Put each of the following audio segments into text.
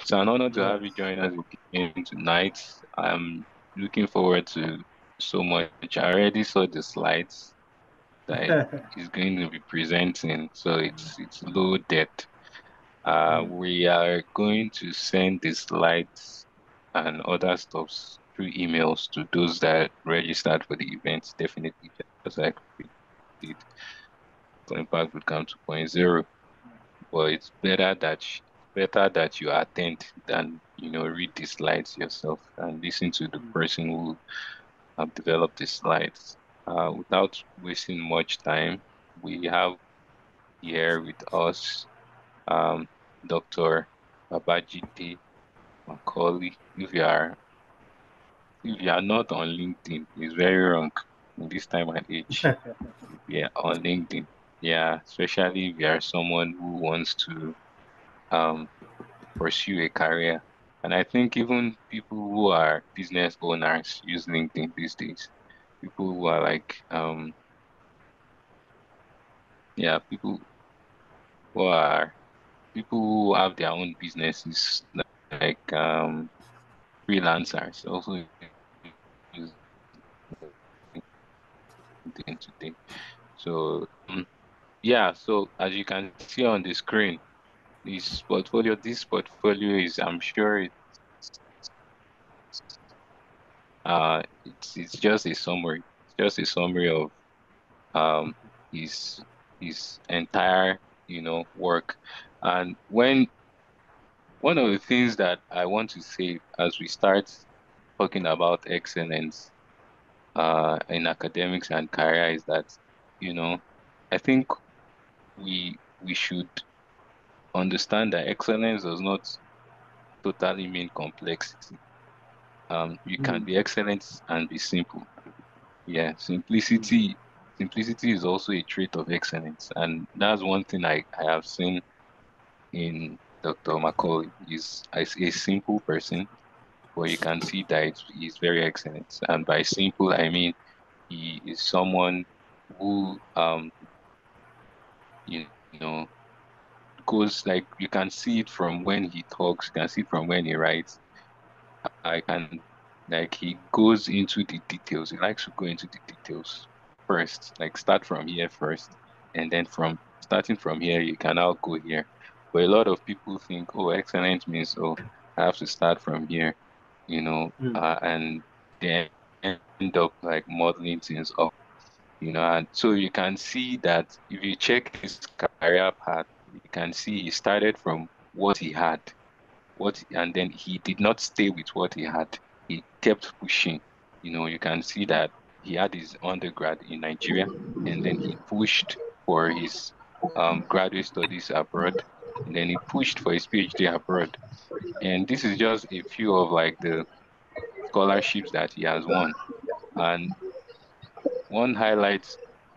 It's an honor to Yes. have you join us again tonight. I'm looking forward to so much. I already saw the slides that he's going to be presenting, so it's loaded. We are going to send the slides and other stuffs through emails to those that registered for the event, definitely, just like we did for Impact Bootcamp 2.0. But it's better that you attend than read the slides yourself and listen to the person who have developed the slides. Without wasting much time, we have here with us Dr. Babajide Macaulay. If you are not on LinkedIn, it's very wrong in this time and age. If you are on LinkedIn, yeah, especially if you are someone who wants to um pursue a career. And I think even people who are business owners use LinkedIn these days. People who are like yeah, who are people who have their own businesses like freelancers also use LinkedIn today. So yeah, so as you can see on the screen, this portfolio is, I'm sure it's just a summary. It's just a summary of um his his entire work. And when one of the things that I want to say as we start talking about excellence in academics and career is that you know I think we should understand that excellence does not totally mean complexity. You can be excellent and be simple. Yeah, simplicity is also a trait of excellence, and that's one thing I have seen in Dr. Macaulay. Is a simple person, but you can see that he's very excellent. And by simple, I mean he is someone who you know goes, like, you can see it from when he talks, you can see it from when he writes. I can Like, he goes into the details. He likes to go into the details first, like start from here first, and then from starting from here, you can now go here. But a lot of people think, oh, excellent means, oh, I have to start from here, and they end up like modeling things up, and so you can see that if you check his career path, you can see he started from what he had, and then he did not stay with what he had. He kept pushing. You can see that he had his undergrad in Nigeria, and then he pushed for his graduate studies abroad, and then he pushed for his PhD abroad. And this is just a few of like the scholarships that he has won. And one highlight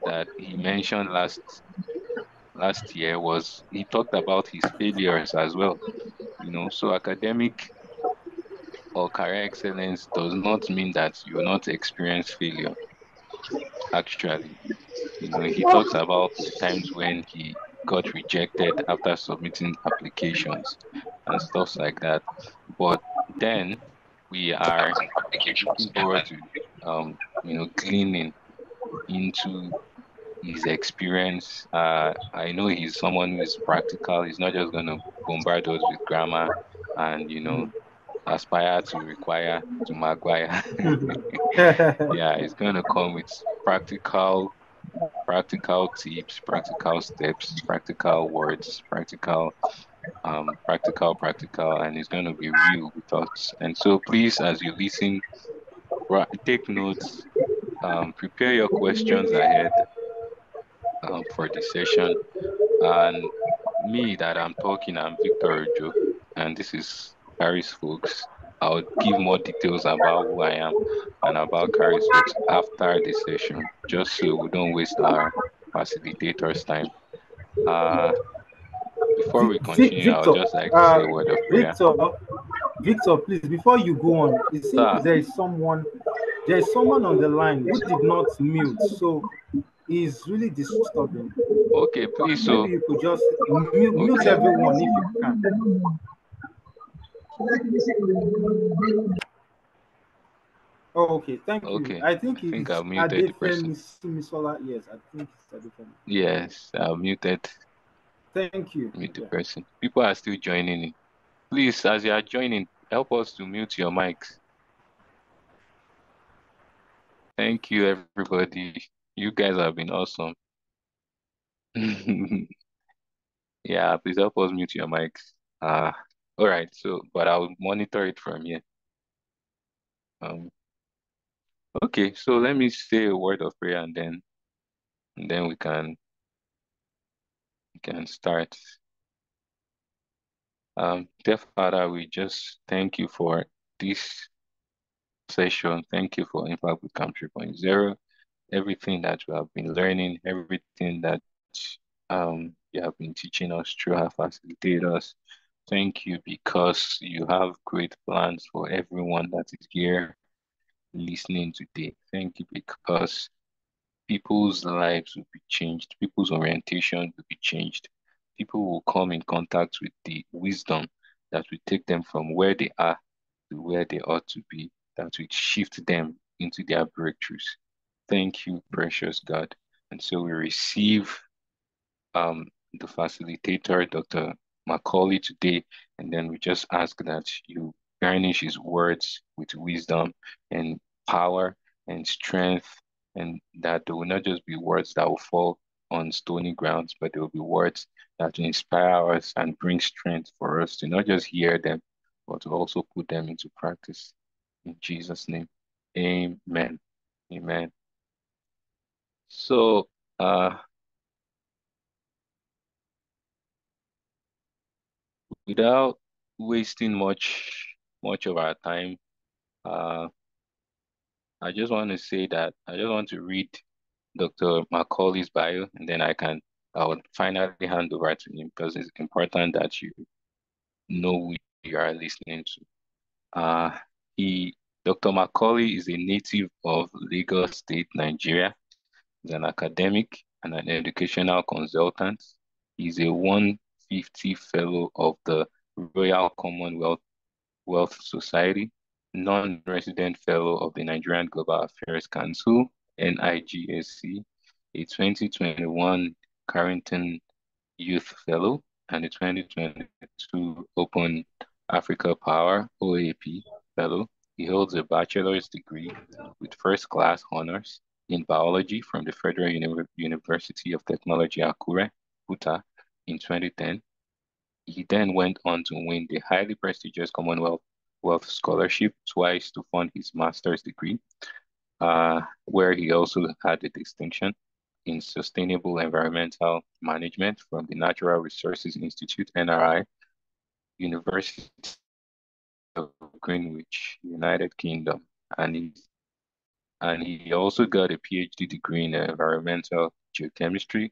that he mentioned last year was he talked about his failures as well. So academic or career excellence does not mean that you will not experience failure, actually. He talks about the times when he got rejected after submitting applications and stuff like that. But then we are looking forward to, gleaning into his experience. I know he's someone who is practical. He's not just going to bombard us with grammar and, aspire to require to Maguire. Yeah, it's going to come with practical tips, practical steps, practical words, practical, and it's going to be real with us. And so please, as you listen, take notes, prepare your questions ahead for the session. And me, that I'm talking, I'm Victor Ojo, and this is Harris Folks. I'll give more details about who I am and about Harris Folks after the session, just so we don't waste our facilitators' time. Uh, before we continue, I would Victor, just like to say uh, a word of prayer. Victor, Victor, please, before you go on, it seems Sir, there is someone on the line who did not mute. So is really disturbing. Okay, please. Maybe So, you could just mute okay, everyone if you can. Oh, okay, thank you. okay. I I think think it's I've muted the person. Adefemi Simisola. Yes, I think it's Adefemi. Yes, I've muted Thank you. mute the Yeah. person. People are still joining in. Please, as you are joining, help us to mute your mics. Thank you, everybody. You guys have been awesome. Yeah, please help us mute your mics. Uh, all right. So, but I'll monitor it from here. Um, okay. So let me say a word of prayer and then we can start. Dear Father, we just thank you for this session. Thank you for Impact Bootcamp 3.0. Everything that we have been learning, everything that you have been teaching us through our facilitators. Thank you because you have great plans for everyone that is here listening today. Thank you because people's lives will be changed, people's orientation will be changed. People will come in contact with the wisdom that will take them from where they are to where they ought to be, that will shift them into their breakthroughs. Thank you, precious God. And so we receive the facilitator, Dr. Macaulay, today, and then we just ask that you garnish his words with wisdom and power and strength, and that there will not just be words that will fall on stony grounds, but there will be words that will inspire us and bring strength for us to not just hear them, but to also put them into practice. In Jesus' name, amen. Amen. So, uh, without wasting much of our time, uh, I just want to say that I just want to read Dr. Macaulay's bio, and then I would finally hand over to him because it's important that you know who you are listening to. Uh, he Dr. Macaulay is a native of Lagos State, Nigeria. He's an academic and an educational consultant. He's a 150 fellow of the Royal Commonwealth Wealth Society, non-resident fellow of the Nigerian Global Affairs Council, NIGSC, a 2021 Carrington Youth Fellow, and a 2022 Open Africa Power OAP Fellow. He holds a bachelor's degree with first-class honors in biology from the Federal University of Technology Akure, Futa, in 2010. He then went on to win the highly prestigious Commonwealth Wealth Scholarship twice to fund his master's degree, where he also had the distinction in Sustainable Environmental Management from the Natural Resources Institute, NRI, University of Greenwich, United Kingdom. And he also got a PhD degree in environmental geochemistry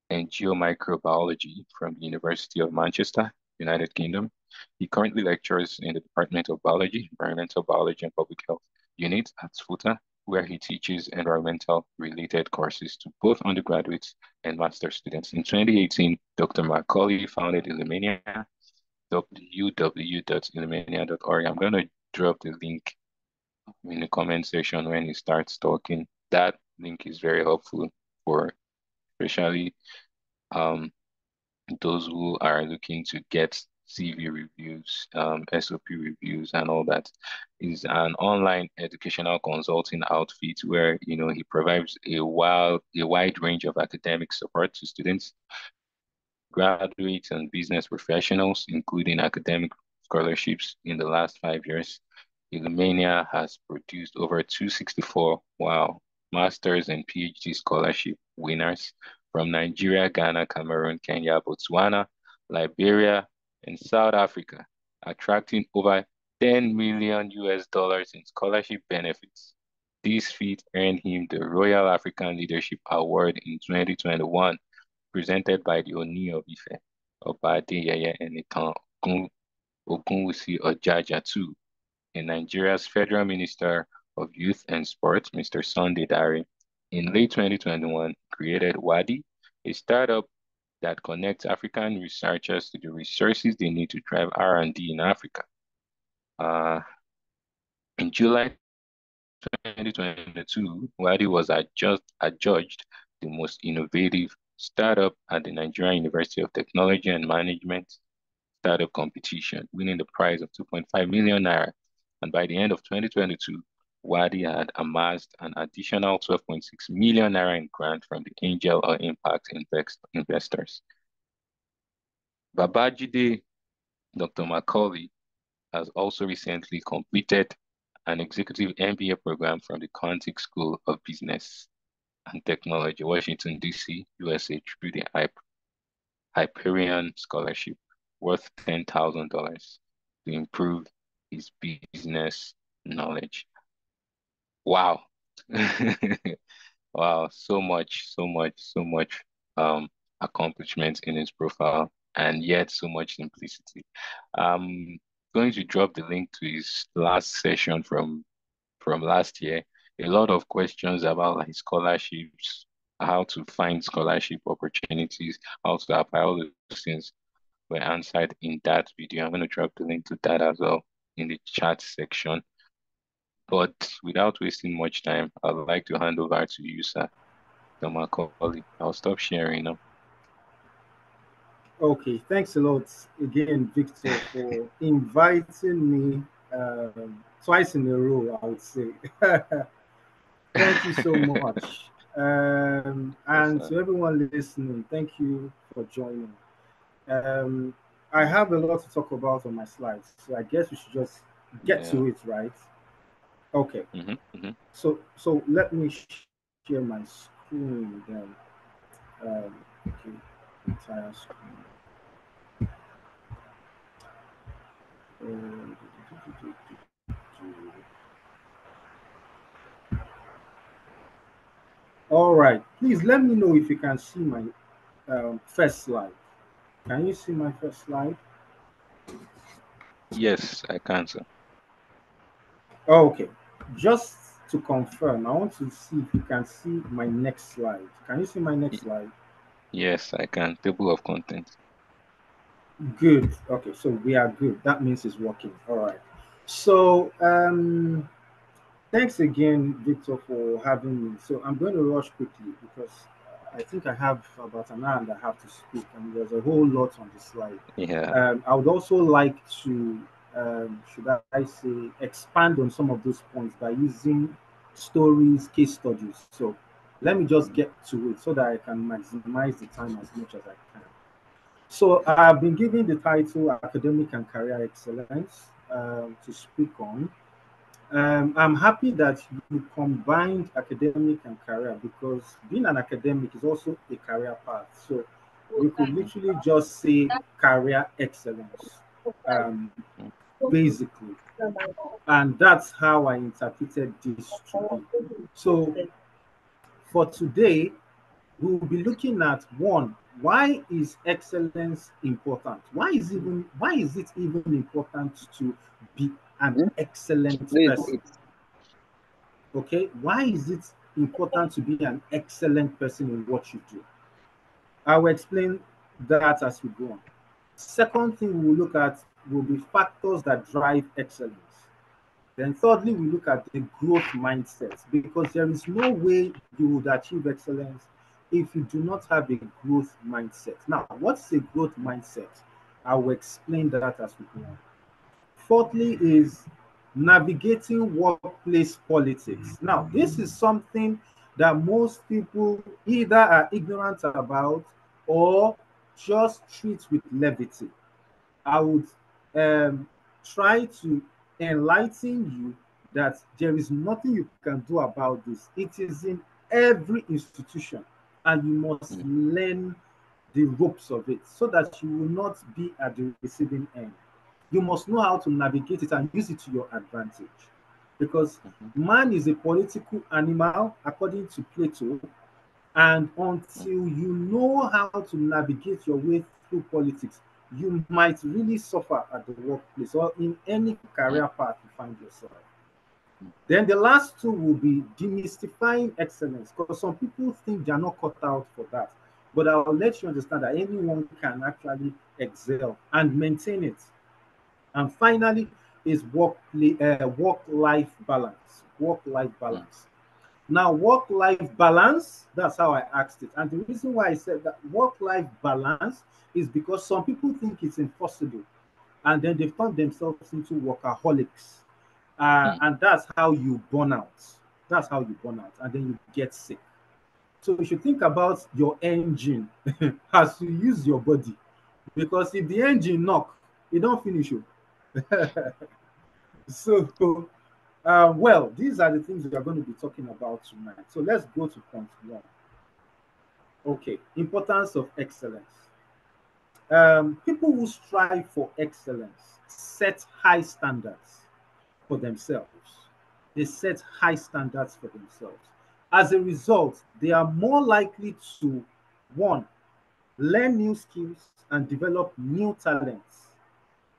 and geomicrobiology from the University of Manchester, United Kingdom. He currently lectures in the Department of Biology, Environmental Biology and Public Health unit at FUTA, where he teaches environmental related courses to both undergraduates and master students. In 2018, Dr. Macaulay founded Illumania, www.illumania.org. I'm going to drop the link in the comment section when he starts talking. That link is very helpful for especially um, those who are looking to get CV reviews, SOP reviews, and all that. Is an online educational consulting outfit where he provides a wide range of academic support to students, graduates, and business professionals, including academic scholarships in the last 5 years. Illumania has produced over 264, wow, master's and PhD scholarship winners from Nigeria, Ghana, Cameroon, Kenya, Botswana, Liberia, and South Africa, attracting over 10 million US dollars in scholarship benefits. This feat earned him the Royal African Leadership Award in 2021, presented by the Oni of Ife, Oba Adeyeye Enitan Ogunwusi Ojaja II, and Nigeria's Federal Minister of Youth and Sport, Mr. Sunday Dare. In late 2021, created Wadi, a startup that connects African researchers to the resources they need to drive R&D in Africa. Uh, in July 2022, Wadi was adjudged the most innovative startup at the Nigerian University of Technology and Management startup competition, winning the prize of 2.5 million naira. And by the end of 2022, Wadi had amassed an additional 12.6 million naira in grant from the angel or impact investors. Babajide, Dr. Macaulay, has also recently completed an executive MBA program from the Contic School of Business and Technology, Washington, D.C., USA, through the Hyperion Scholarship, worth $10,000 to improve his business knowledge. Wow. Wow, so much accomplishments in his profile, and yet so much simplicity. I'm going to drop the link to his last session from last year. A lot of questions about like scholarships, how to find scholarship opportunities, how to apply, all those things were answered in that video. I'm going to drop the link to that as well in the chat section. But without wasting much time, I'd like to hand over to you, sir, the Macaulay. I'll stop sharing now. Okay, thanks a lot again, Victor, for inviting me twice in a row, I would say. Thank you so much. Yes, And sir. to everyone listening, thank you for joining. Um, I have a lot to talk about on my slides, so I guess we should just get Yeah. to it, right? Okay. Mm-hmm. So let me share my screen then. Okay, entire screen. Uh, All right. Please let me know if you can see my first slide. Can you see my first slide? Yes, I can, sir. Okay. Just to confirm, I want to see if you can see my next slide. Can you see my next Y- slide? Yes, I can. Table of contents. Good. Okay, so we are good. That means it's working. All right. So thanks again, Victor, for having me. So I'm going to rush quickly because I think I have about an hour and a half to speak, and there's a whole lot on the slide. Yeah. I would also like to, should I say, expand on some of those points by using stories, case studies. So let me just Mhm. get to it so that I can maximize the time as much as I can. So I've been given the title Academic and Career Excellence to speak on. I'm happy that you combined academic and career because being an academic is also a career path. So we could Mhm. literally just say career excellence, um, Mhm. basically. And that's how I interpreted this to be. So for today, we'll be looking at one, why is excellence important? Why is it even important to be an excellent person? Okay, why is it important to be an excellent person in what you do? I will explain that as we go on. Second thing we will look at will be factors that drive excellence. Then thirdly, we look at the growth mindset because there is no way you would achieve excellence if you do not have a growth mindset. Now, what's a growth mindset? I will explain that as we go on. Fourthly is navigating workplace politics. Now, this is something that most people either are ignorant about or just treat with levity. I would um, try to enlighten you that there is nothing you can do about this. It is in every institution, and you must Mhm. learn the ropes of it so that you will not be at the receiving end. You must know how to navigate it and use it to your advantage. Because Mhm. man is a political animal, according to Plato, and Mhm. until you know how to navigate your way through politics, you might really suffer at the workplace or in any career path you find yourself. Then the last two will be demystifying excellence, because some people think they are not cut out for that. But I'll let you understand that anyone can actually excel and maintain it. And finally, is work life balance. Work life mm, balance. Now, work life balance, that's how I asked it. And the reason why I said that work life balance is because some people think it's impossible, and then they've turned themselves into workaholics. mm, And that's how you burn out. That's how you burn out, and then you get sick. So you should think about your engine as you use your body, because if the engine knock, you don't finish you. So, well, these are the things we are going to be talking about tonight. So let's go to point one. Okay, importance of excellence. People who strive for excellence set high standards for themselves. They set high standards for themselves. As a result, they are more likely to, one, learn new skills and develop new talents.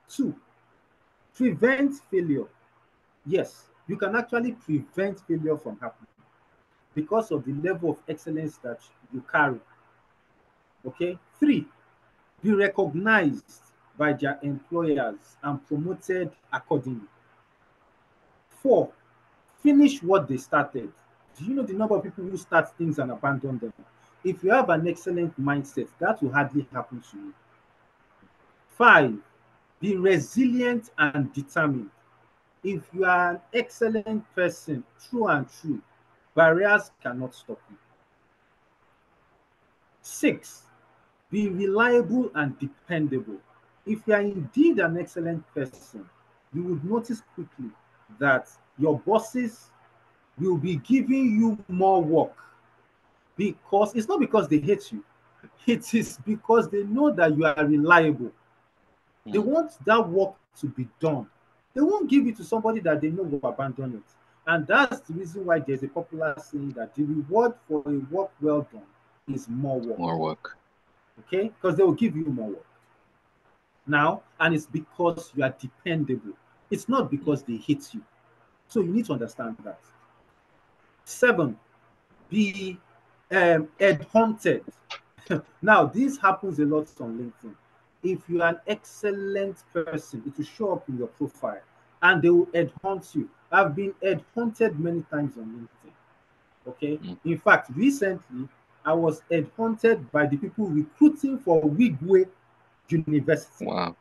Two, prevent failure. Yes, you can actually prevent failure from happening because of the level of excellence that you carry. Okay. Three, be recognized by their employers and promoted accordingly. Four, finish what they started. Do you know the number of people who start things and abandon them? If you have an excellent mindset, that will hardly happen to you. Five, be resilient and determined. If you are an excellent person, true and true, barriers cannot stop you. Six, be reliable and dependable. If you are indeed an excellent person, you would notice quickly that your bosses will be giving you more work, because it's not because they hate you, it is because they know that you are reliable. They mm. want that work to be done. They won't give it to somebody that they know will abandon it. And that's the reason why there's a popular saying that the reward for a work well done is more work. More work. Okay? Because they will give you more work. Now, and it's because you are dependable. It's not Mm, because they hate you. So you need to understand that. Seven, be headhunted. Now, this happens a lot on LinkedIn. If you are an excellent person, it will show up in your profile and they will headhunt you. I've been headhunted many times on LinkedIn. Okay. mm. In fact, recently, I was headhunted by the people recruiting for Wigwe University. Wow.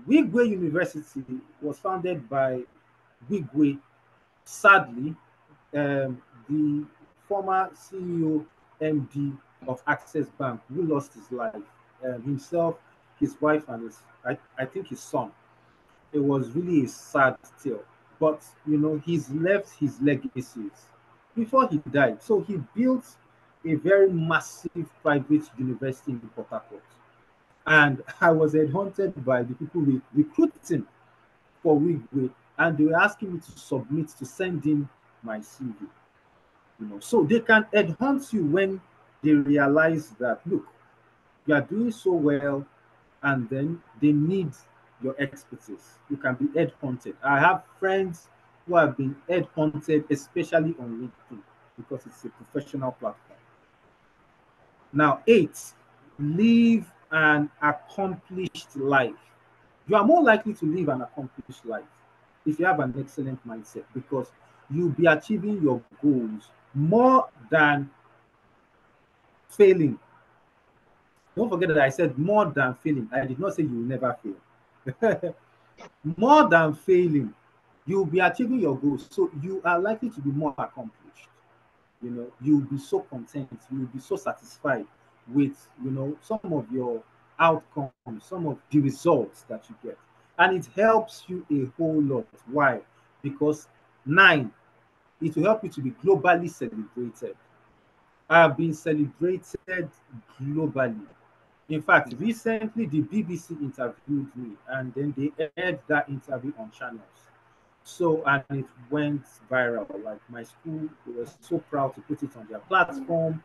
Wigwe University was founded by Wigwe. Sadly, the former CEO, MD of Access Bank, who lost his life, himself, his wife, and I think his son. It was really a sad tale. But he's left his legacies before he died. So he built a very massive private university in Port Harcourt. And I was headhunted by the people recruiting for Wigwe, and they were asking me to submit to send in my CV. So they can headhunt you when they realize that, look, you are doing so well, and then they need your expertise. You can be headhunted. I have friends who have been headhunted, especially on LinkedIn, because it's a professional platform. Now, eight, live an accomplished life. You are more likely to live an accomplished life if you have an excellent mindset, because you'll be achieving your goals more than failing. Don't forget that I said more than failing. I did not say you will never fail. More than failing, you'll be achieving your goals. So you are likely to be more accomplished. You'll be so content, you'll be so satisfied with some of your outcomes, some of the results that you get. And it helps you a whole lot. Why? Because nine, it will help you to be globally celebrated. I've been celebrated globally. In fact, recently the BBC interviewed me, and then they aired that interview on channels. So, and it went viral. Like my school, they were so proud to put it on their platform.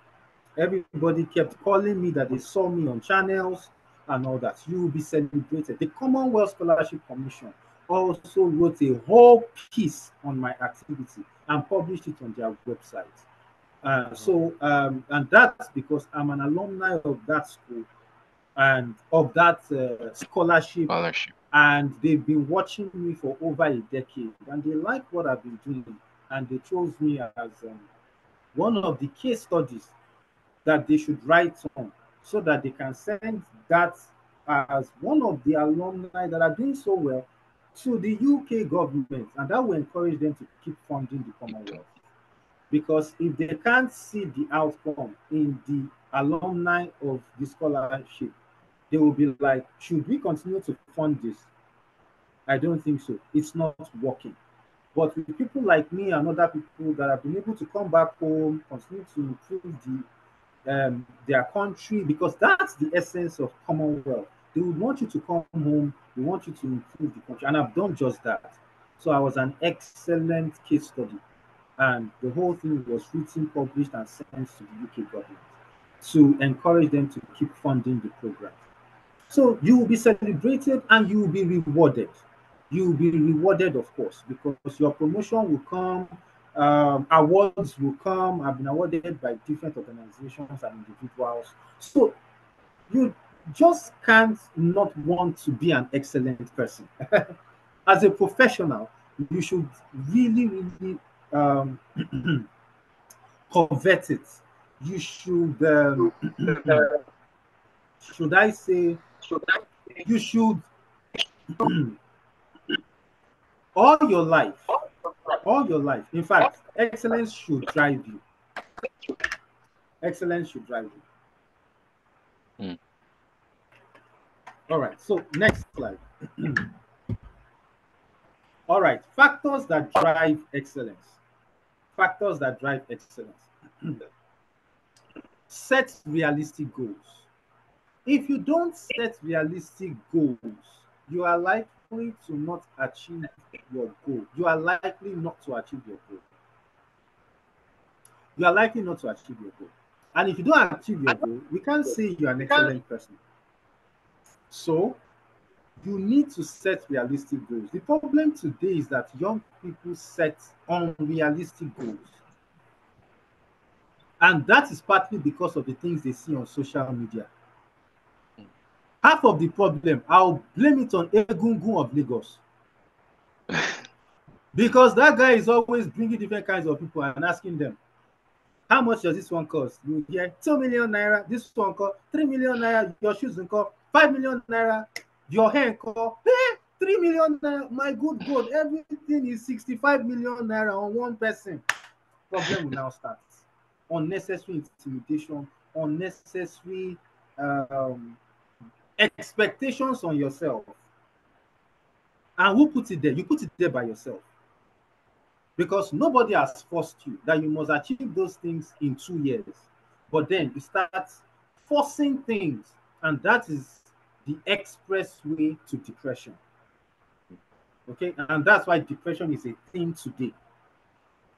Everybody kept calling me that they saw me on channels and all that. You will be celebrated. The Commonwealth Scholarship Commission also wrote a whole piece on my activity and published it on their website. And that's because I'm an alumni of that school and of that scholarship, Scholarship. and they've been watching me for over a decade, and they like what I've been doing, and they chose me as one of the case studies that they should write on, so that they can send that as one of the alumni that are doing so well to the UK government, and that will encourage them to keep funding the Keep Commonwealth. talking. Because if they can't see the outcome in the alumni of the scholarship, they will be like, should we continue to fund this? I don't think so. It's not working. But with people like me and other people that have been able to come back home, continue to improve their country, because that's the essence of Commonwealth. They would want you to come home, they want you to improve the country, and I've done just that. So I was an excellent case study, and the whole thing was written, published, and sent to the UK government to encourage them to keep funding the program. So you will be celebrated and you will be rewarded. You will be rewarded, of course, because your promotion will come, awards will come. I've been awarded by different organizations and individuals. So you just can't not want to be an excellent person. As a professional, you should really, really um, covet it. You should, should I say, you should all all your life. In fact, excellence should drive you. Excellence should drive you. Mm. All right. So next slide. All right. Factors that drive excellence. Factors that drive excellence. Set realistic goals. If you don't set realistic goals, you are likely to not achieve your goal. You are likely not to achieve your goal. You are likely not to achieve your goal. And if you don't achieve your goal, we can't say you're an excellent person. So you need to set realistic goals. The problem today is that young people set unrealistic goals. And that is partly because of the things they see on social media. Half of the problem, I'll blame it on Egungun of Lagos. Because that guy is always bringing different kinds of people and asking them, how much does this one cost? You hear 2 million naira, this one cost 3 million naira, your shoes cost 5 million naira, your hair cost 3 million naira. My good God, everything is 65 million naira on one person. Problem will now start. Unnecessary intimidation, unnecessary um, expectations on yourself. And who put it there? You put it there by yourself. Because nobody has forced you that you must achieve those things in 2 years. But then you start forcing things, and that is the express way to depression. Okay, and that's why depression is a thing today.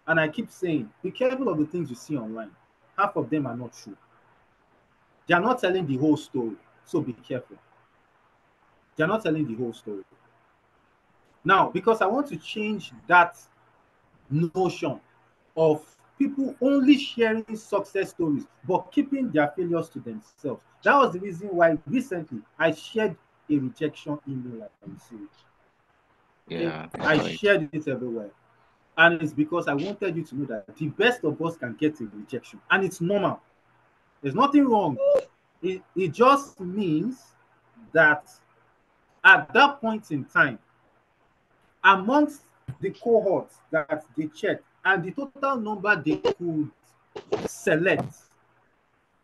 And I keep saying, be careful of the things you see online. Half of them are not true. They are not telling the whole story. So be careful. They are not telling the whole story. Now, because I want to change that notion of people only sharing success stories but keeping their failures to themselves. That was the reason why recently I shared a rejection email, like you see. Okay, Yeah, I I saw it. shared it everywhere. And it's because I wanted you to know that the best of us can get a rejection, and it's normal. There's nothing wrong. It just means that at that point in time, amongst the cohorts that they checked and the total number they could select,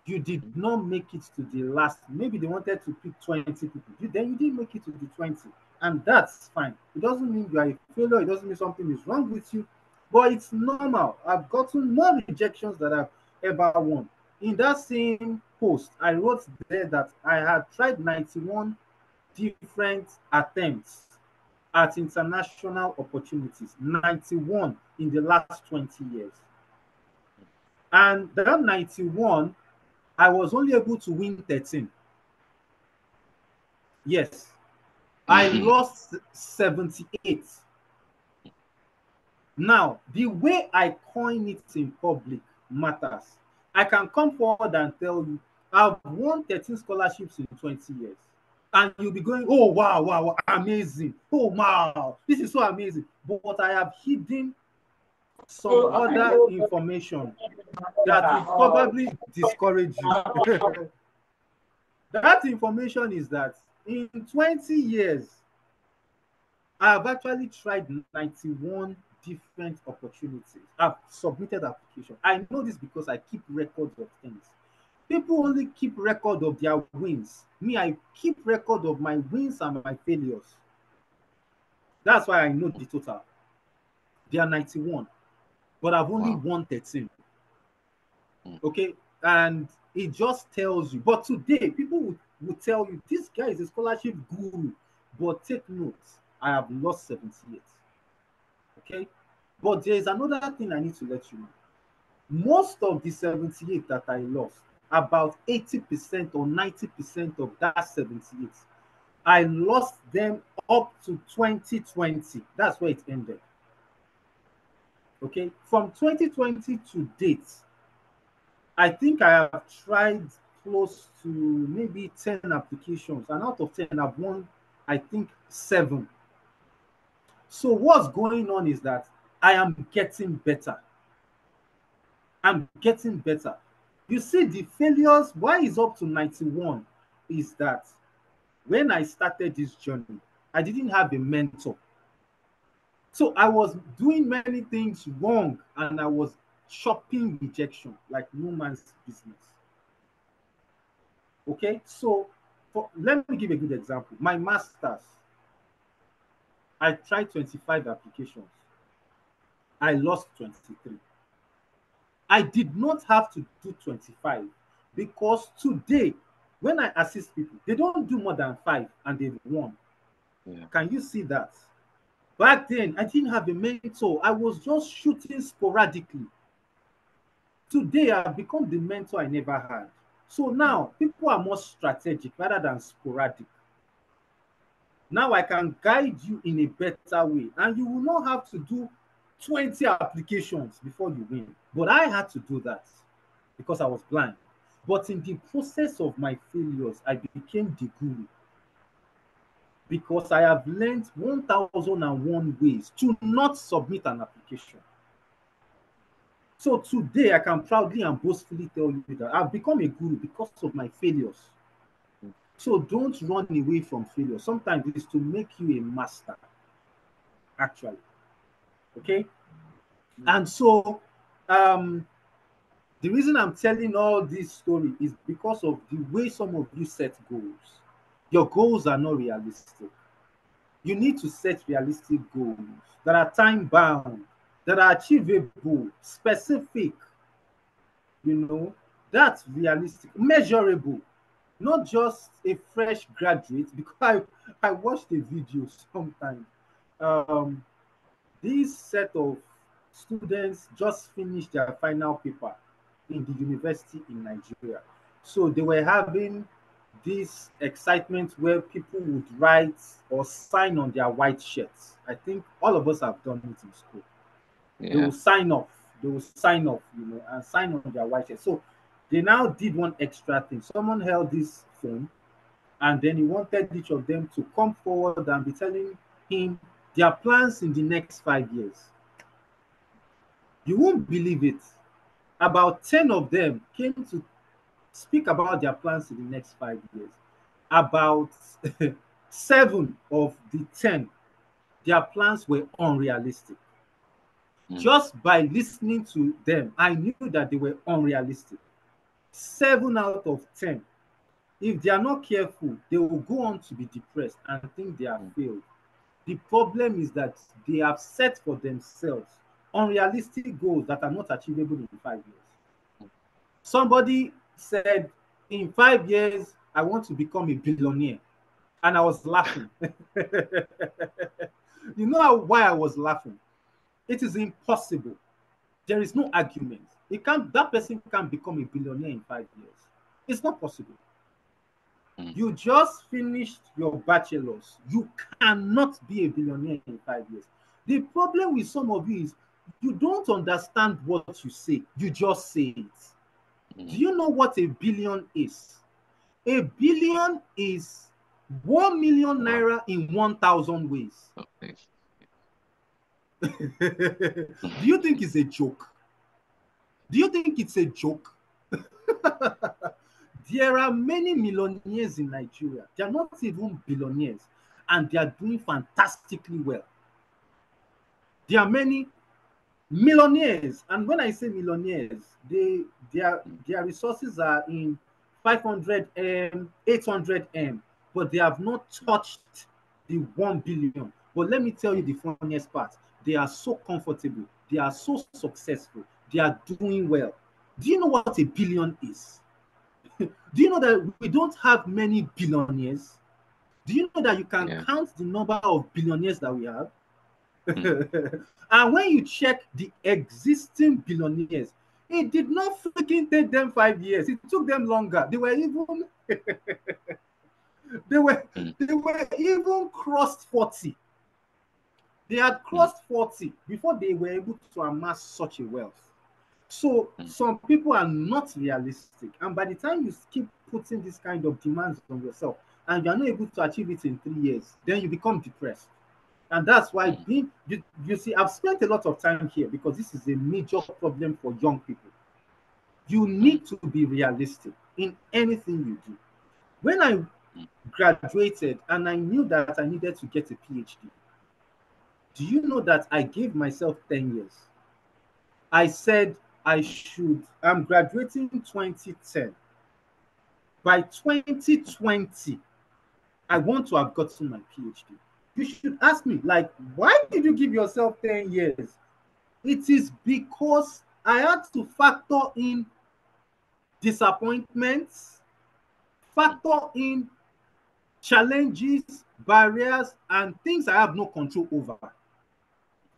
you did not make it to the last. Maybe they wanted to pick 20 people. Then you didn't make it to the 20. And that's fine. It doesn't mean you are a failure. It doesn't mean something is wrong with you. But it's normal. I've gotten more rejections than I've ever won. In that same post, I wrote there that I had tried 91 different attempts at international opportunities, 91 in the last 20 years. And that 91, I was only able to win 13. Yes. I lost 78. Now, the way I coin it in public matters. I can come forward and tell you, I've won 13 scholarships in 20 years. And you'll be going, oh, wow, wow, wow, amazing. Oh, wow, this is so amazing. But I have hidden some other information that will probably discourage you. That information is that in 20 years, I have actually tried 91 different opportunities. I've submitted applications. I know this because I keep records of things. People only keep record of their wins. Me, I keep record of my wins and my failures. That's why I know the total. They are 91, but I've only won 13. Okay, and it just tells you. But today, people would tell you this guy is a scholarship guru. But take notes, I have lost 78. Okay, but there is another thing I need to let you know. Most of the 78 that I lost, about 80% or 90% of that 78, I lost them up to 2020. That's where it ended. Okay, from 2020 to date, I think I have tried close to maybe 10 applications, and out of 10, I've won, I think, 7. So what's going on is that I am getting better. I'm getting better. You see, the failures, why is up to 91, is that when I started this journey, I didn't have a mentor. So I was doing many things wrong and I was chopping rejection like no man's business. Okay, so let me give a good example. My master's, I tried 25 applications. I lost 23. I did not have to do 25 because today, when I assist people, they don't do more than 5 and they've won. Yeah. Can you see that? Back then, I didn't have a mentor. I was just shooting sporadically. Today, I've become the mentor I never had. So now, people are more strategic rather than sporadic. Now I can guide you in a better way, and you will not have to do 20 applications before you win. But I had to do that because I was blind. But in the process of my failures, I became the guru because I have learned 1001 ways to not submit an application. So today I can proudly and boastfully tell you that I've become a guru because of my failures. So don't run away from failure. Sometimes it is to make you a master, actually. Okay? And so the reason I'm telling all this story is because of the way some of you set goals. Your goals are not realistic. You need to set realistic goals that are time bound, that are achievable, specific. You know, that's realistic, measurable, not just a fresh graduate. Because I watched a video sometime. This set of students just finished their final paper in the university in Nigeria. So they were having this excitement where people would write or sign on their white shirts. I think all of us have done it in school. They Yeah. will sign off. They will sign off, and sign on their white shirt. So they now did one extra thing. Someone held this phone and then he wanted each of them to come forward and be telling him their plans in the next 5 years. You won't believe it. About 10 of them came to speak about their plans in the next 5 years. About 7 of the 10, their plans were unrealistic. Just by listening to them, I knew that they were unrealistic. 7 out of 10. If they are not careful, they will go on to be depressed and think they have failed. The problem is that they have set for themselves unrealistic goals that are not achievable in 5 years. Somebody said, in 5 years, I want to become a billionaire. And I was laughing. You know why I was laughing? It is impossible. There is no argument. That person can't become a billionaire in 5 years. It's not possible. mm, You just finished your bachelor's. You cannot be a billionaire in 5 years. The problem with some of you is you don't understand what you say. You just say it. Do mm. you know what a billion is? A billion is 1 million Wow. naira in 1,000 ways. So nice. Do you think it's a joke? Do you think it's a joke? There are many millionaires in Nigeria. They are not even billionaires, and they are doing fantastically well. There are many millionaires, and when I say millionaires, their resources are in 500M, 800M, but they have not touched the 1 billion. But let me tell you the funniest part: they are so comfortable, they are so successful, they are doing well. Do you know what a billion is? Do you know that we don't have many billionaires? Do you know that you can Yeah. count the number of billionaires that we have? Mm, And when you check the existing billionaires, it did not freaking take them 5 years. It took them longer. They were mm, they were even crossed 40. They had mm, crossed 40 before they were able to amass such a wealth. So mm, some people are not realistic. And by the time you keep putting this kind of demands on yourself and you're not able to achieve it in 3 years, then you become depressed. And that's why mm, you see, I've spent a lot of time here because this is a major problem for young people. You mm, need to be realistic in anything you do. When I mm. graduated and I knew that I needed to get a PhD, do you know that I gave myself 10 years? I said I'm graduating 2010. By 2020, I want to have gotten my PhD. You should ask me, like, why did you give yourself 10 years? It is because I had to factor in disappointments, factor in challenges, barriers, and things I have no control over.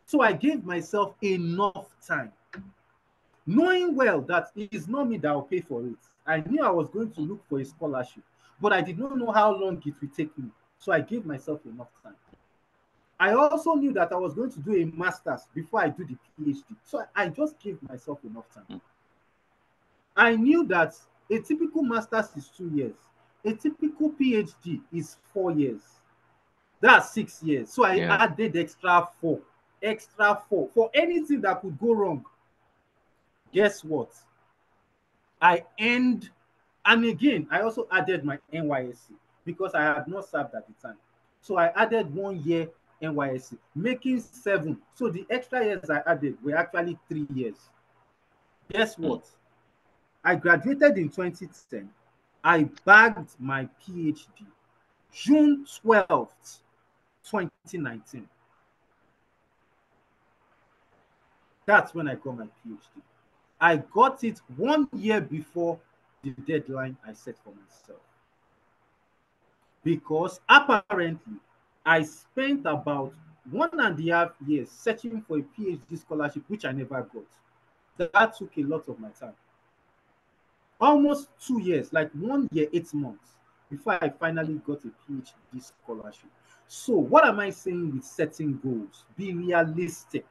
So I gave myself enough time, knowing well that it is not me that will pay for it. I knew I was going to look for a scholarship, but I did not know how long it would take me. So I gave myself enough time. I also knew that I was going to do a master's before I do the PhD. So I just gave myself enough time. Mm. I knew that a typical master's is 2 years. A typical PhD is 4 years. That's 6 years. So I Yeah. added extra four for anything that could go wrong. Guess what? I end, and again, I also added my NYSC because I had not served at the time. So I added 1 year NYSC, making 7. So the extra years I added were actually 3 years. Guess Mm. what? I graduated in 2010. I bagged my PhD June 12th, 2019. That's when I got my PhD. I got it 1 year before the deadline I set for myself. Because apparently I spent about 1.5 years searching for a PhD scholarship, which I never got. That took a lot of my time. Almost 2 years, like 1 year, 8 months, before I finally got a PhD scholarship. So, what am I saying with setting goals? Be realistic.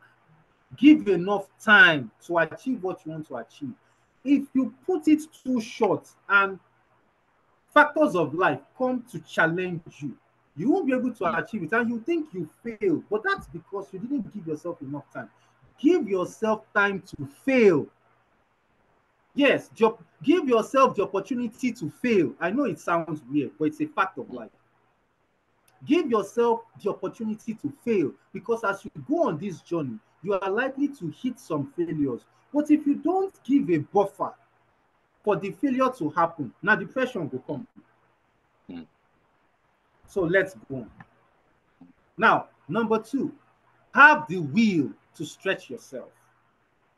Give enough time to achieve what you want to achieve. If you put it too short and factors of life come to challenge you, you won't be able to Mm. achieve it and you think you failed. But that's because you didn't give yourself enough time. Give yourself time to fail. Yes, give yourself the opportunity to fail. I know it sounds weird, but it's a fact of Mm. life. Give yourself the opportunity to fail because as you go on this journey, you are likely to hit some failures. But if you don't give a buffer for the failure to happen, now depression will Mm. come. Mm. So let's go on. Now, number two, have the will to stretch yourself.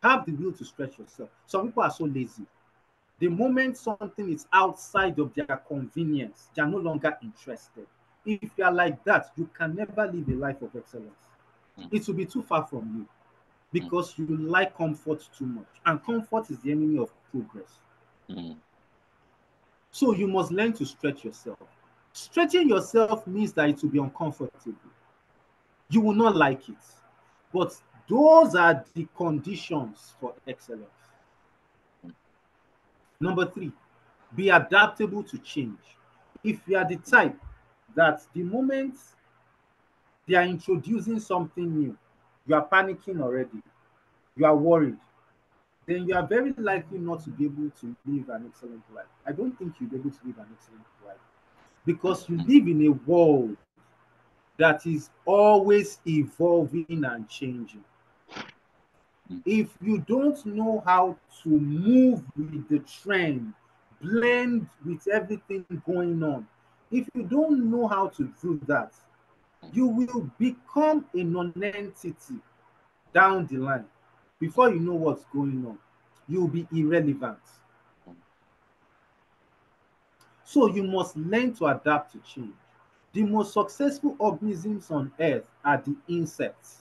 Have the will to stretch yourself. Some people are so lazy. The moment something is outside of their convenience, they are no longer interested. If you are like that, you can never live a life of excellence. Mm. It will be too far from you Mm. because you like comfort too much. And comfort is the enemy of progress. Mm. So you must learn to stretch yourself. Stretching yourself means that it will be uncomfortable. You will not like it. But those are the conditions for excellence. Number three, be adaptable to change. If you are the type that the moment they are introducing something new, you are panicking already, you are worried, then you are very likely not to be able to live an excellent life. I don't think you'll be able to live an excellent life because you live in a world that is always evolving and changing. If you don't know how to move with the trend, blend with everything going on, if you don't know how to do that, you will become a non-entity down the line. Before you know what's going on, you'll be irrelevant. So you must learn to adapt to change. The most successful organisms on earth are the insects.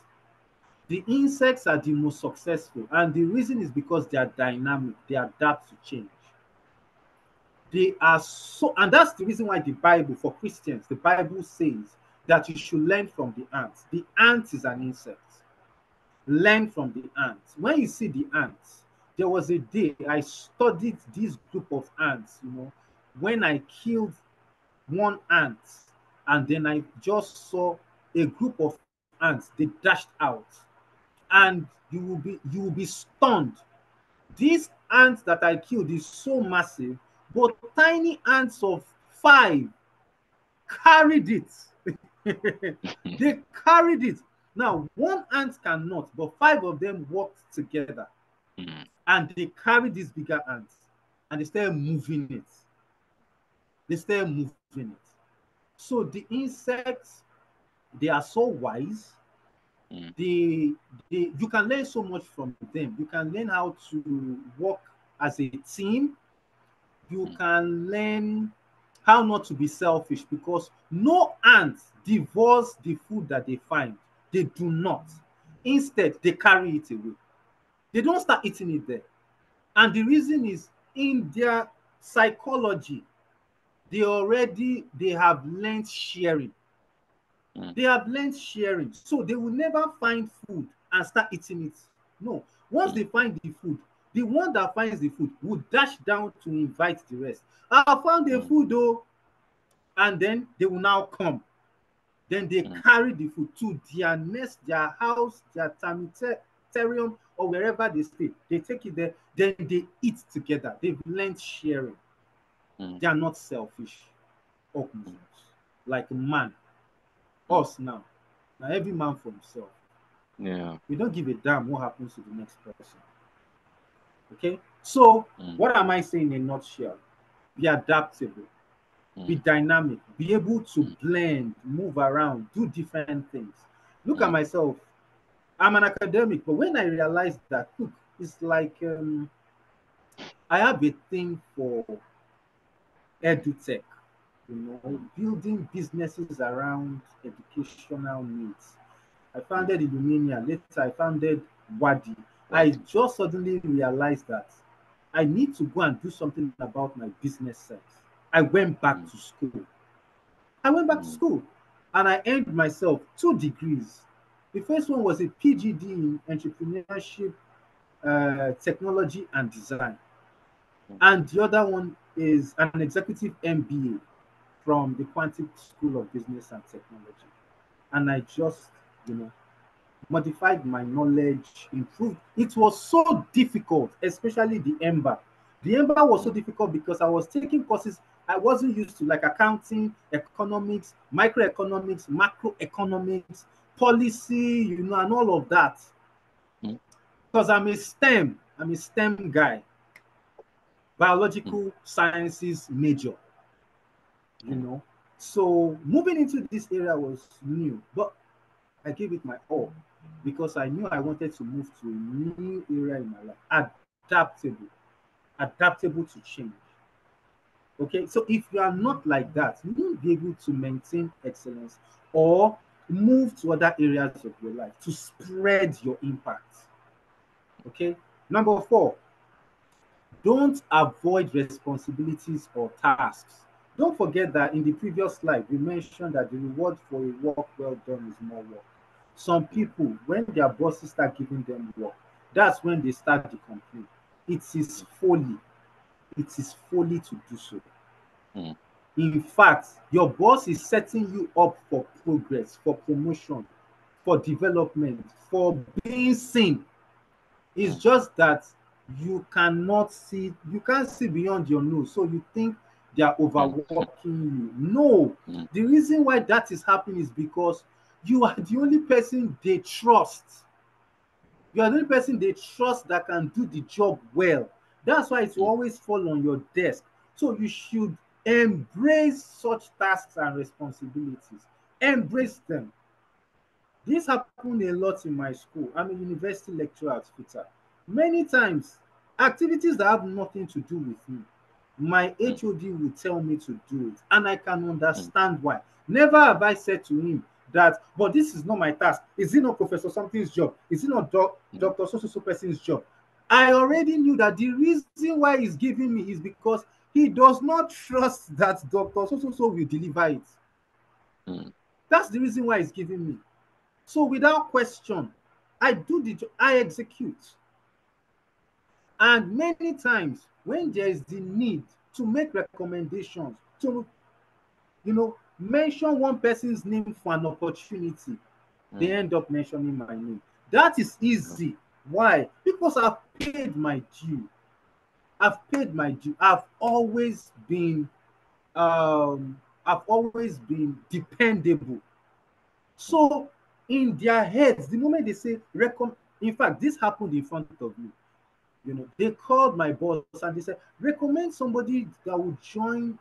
The insects are the most successful, and the reason is because they are dynamic, they adapt to change. They are so, and that's the reason why the Bible, for Christians, the Bible says that you should learn from the ants. The ant is an insect. Learn from the ants. When you see the ants, there was a day I studied this group of ants, when I killed one ant, and then I just saw a group of ants, they dashed out, and you will be stunned. These ants that I killed is so massive, but tiny ants of five carried it. They carried it. Now, one ant cannot, but five of them worked together and they carried this bigger ant and they started moving it. They started moving it. So the insects, they are so wise. They, you can learn so much from them. You can learn how to work as a team. You can learn how not to be selfish because no ant devours the food that they find. They do not. Instead, they carry it away. They don't start eating it there. And the reason is in their psychology, they have learned sharing. They have learned sharing. So they will never find food and start eating it. No. Once they find the food, the one that finds the food will dash down to invite the rest. I found the food though. And then they will now come. Then they carry the food to their nest, their house, their terrarium, or wherever they stay. They take it there, then they eat together. They've learned sharing. They are not selfish organisms. Like man, us now. Now every man for himself. Yeah. We don't give a damn what happens to the next person. Okay? So, what am I saying in a nutshell? Be adaptable, be dynamic, be able to blend, move around, do different things. Look at myself. I'm an academic, but when I realized that, look, it's like I have a thing for edutech, building businesses around educational needs. I founded Illumina, later I founded Wadi. I just suddenly realized that I need to go and do something about my business sense. I went back to school. I went back to school and I earned myself 2 degrees. The first one was a PGD in entrepreneurship, technology, and design. And the other one is an executive MBA from the Quantic School of Business and Technology. And I just, modified my knowledge, improved. It was so difficult, especially the EMBA. The EMBA was so difficult because I was taking courses I wasn't used to, like accounting, economics, microeconomics, macroeconomics, policy, and all of that. Because I'm a STEM guy, biological sciences major, So moving into this area was new, but I gave it my all because I knew I wanted to move to a new area in my life. Adaptable to change. Okay, so if you are not like that, you won't be able to maintain excellence or move to other areas of your life to spread your impact. Okay, number 4, Don't avoid responsibilities or tasks. Don't forget that in the previous slide, we mentioned that the reward for a work well done is more work. Some people, when their bosses start giving them work, that's when they start to complain. It is folly. It is folly to do so. Mm, In fact, your boss is setting you up for progress, for promotion, for development, for being seen. It's mm, just that you can't see beyond your nose. So you think they are mm, overworking you. No. mm, The reason why that is happening is because you are the only person they trust. You are the only person they trust that can do the job well. That's why it will mm, always fall on your desk. So you should embrace such tasks and responsibilities. Embrace them. This happened a lot in my school. I'm a university lecturer at FITA. Many times, activities that have nothing to do with me, my mm, HOD will tell me to do it, and I can mm, understand why. Never have I said to him that, but this is not my task. Is it not Professor something's job? Is it not mm, Dr. So person's job? I already knew that the reason why he's giving me is because he does not trust that Dr. So will deliver it. mm, That's the reason why he's giving me. So without question, I do the job, I execute. And many times when there is the need to make recommendations, to mention one person's name for an opportunity, they mm, end up mentioning my name. That is mm, easy. Why? Because I've paid my due. I've paid my due. I've always been dependable. So in their heads, the moment they say in fact, this happened in front of me. They called my boss and they said, recommend somebody that will join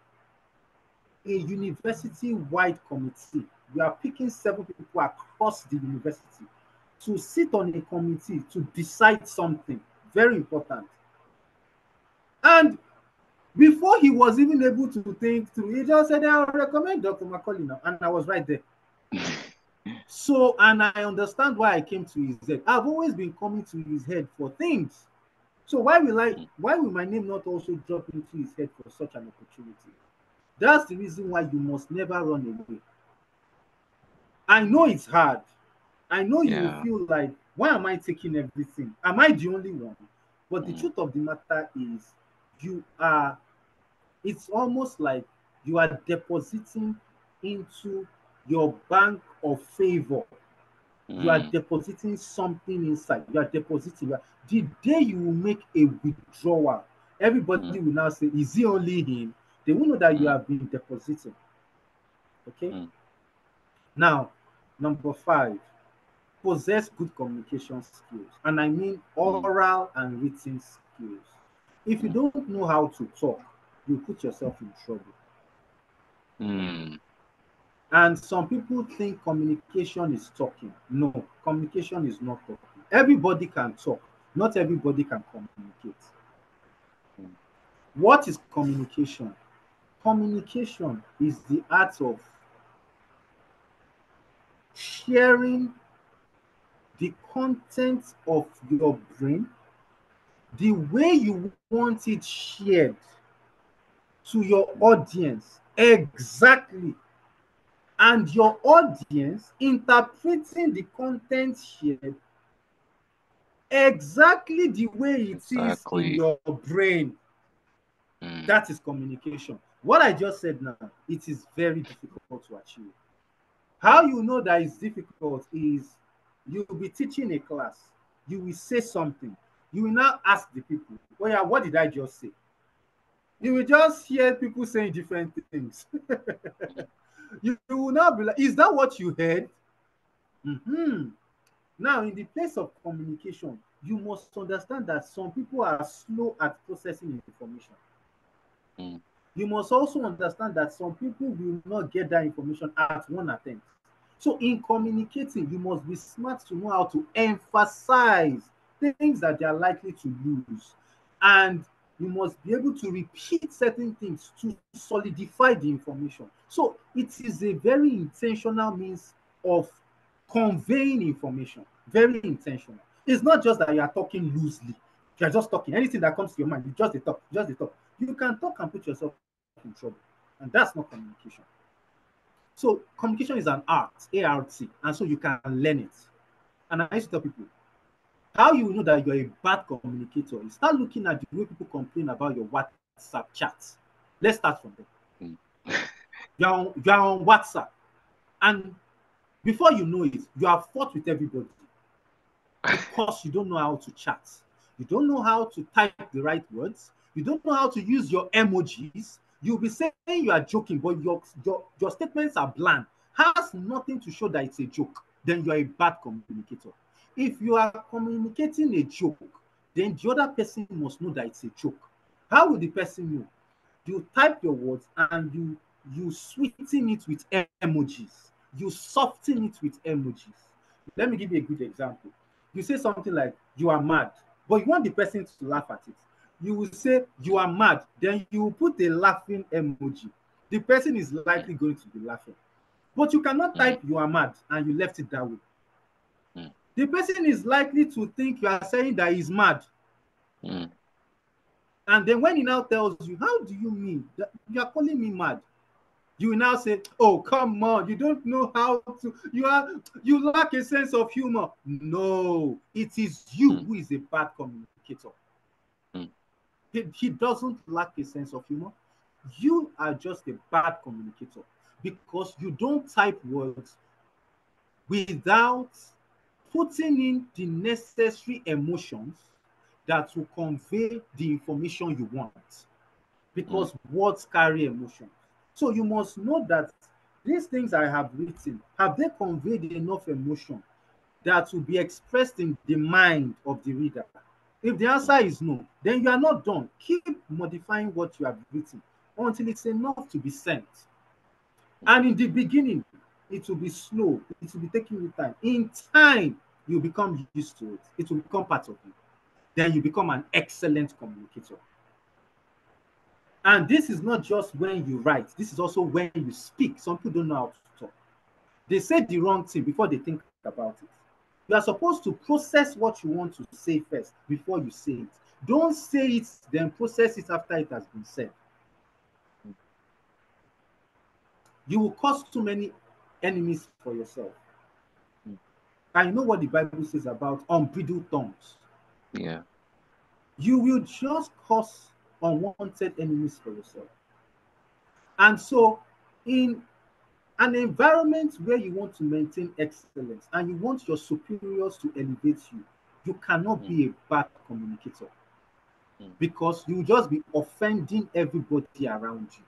a university-wide committee. We are picking 7 people across the university to sit on a committee to decide something very important. And before he was even able to think through, he just said, I'll recommend Dr. Macaulay now. And I was right there. So, and I understand why I came to his head. I've always been coming to his head for things. So mm, why will my name not also drop into his head for such an opportunity? That's the reason why you must never run away. I know it's hard. I know you will yeah. feel like, why am I taking everything? Am I the only one? But the Mm, truth of the matter is, you are, it's almost like you are depositing into your bank of favor. You are mm, depositing something inside. You are depositing. The day you will make a withdrawal, mm, everybody will now say, is it only him? They will know that you mm, have been depositing. Okay. mm, Now, number 5, possess good communication skills. And I mean mm, oral and written skills. If you mm, don't know how to talk, you put yourself in trouble. mm, And some people think communication is talking. No, communication is not talking. Everybody can talk, not everybody can communicate. mm, What is communication? Communication is the art of sharing the content of your brain the way you want it shared to your mm. audience exactly, and your audience interpreting the content shared exactly the way it is in Exactly. your brain. Mm, That is communication. What I just said now, it is very difficult to achieve. How mm, you know that it's difficult is you'll be teaching a class, you will say something, you will now ask the people, oh yeah, what did I just say? You mm, will just hear people saying different things. mm, You will now be like, is that what you heard? Mm-hmm. Now, in the place of communication, you must understand that some people are slow at processing information. mm, You must also understand that some people will not get that information at one attempt. So, in mm, communicating, you must be smart to know how to emphasize things that they are likely to lose. And you must be able to repeat certain things to solidify the information. So, it is a very intentional means of conveying information. Very intentional. It's not just that you are talking loosely. You're just talking. Anything that comes to your mind, you just the talk, just the talk. You can talk and put yourself in trouble, and that's not communication. So communication is an art, ART, and so you can learn it. And I used to tell people, how you know that you're a bad communicator is start looking at the way people complain about your WhatsApp chats. Let's start from there. mm, You're on WhatsApp, and before you know it, you have fought with everybody because you don't know how to chat. You don't know how to type the right words. You don't know how to use your emojis. You'll be saying you are joking, but your statements are bland. Has nothing to show that it's a joke. Then you are a bad communicator. If you are communicating a joke, then the other person must know that it's a joke. How will the person know? You type your words and you sweeten it with emojis. You soften it with emojis. Let me give you a good example. You say something like you are mad, but you want the person to laugh at it. You will say you are mad, then you will put a laughing emoji. The person is mm, likely going to be laughing. But you cannot mm, type you are mad and you left it that way. mm, The person is likely to think you are saying that he's mad. mm, And then when he now tells you, how do you mean that you are calling me mad? You will now say, oh, come on, you don't know how to, you lack a sense of humor. No, it is you mm, who is a bad communicator. mm, He doesn't lack a sense of humor. You are just a bad communicator because you don't type words without putting in the necessary emotions that will convey the information you want, mm, because words carry emotion. So you must know that these things I have written, have they conveyed enough emotion that will be expressed in the mind of the reader? If the answer mm, is no, then you are not done. Keep modifying what you have written until it's enough to be sent. mm, And in the beginning, it will be slow, it will be taking you time. In time, you become used to it, it will become part of you. Then you become an excellent communicator. And this is not just when you write, this is also when you speak. Some people don't know how to talk. They say the wrong thing before they think about it. You are supposed to process what you want to say first before you say it. Don't say it, then process it after it has been said. You will cause too many enemies for yourself. mm. I know what the Bible says about unbridled tongues. Yeah. You will just cause unwanted enemies for yourself. And so, in an environment where you want to maintain excellence and you want your superiors to elevate you, you cannot Mm, be a bad communicator mm, because you will just be offending everybody around you.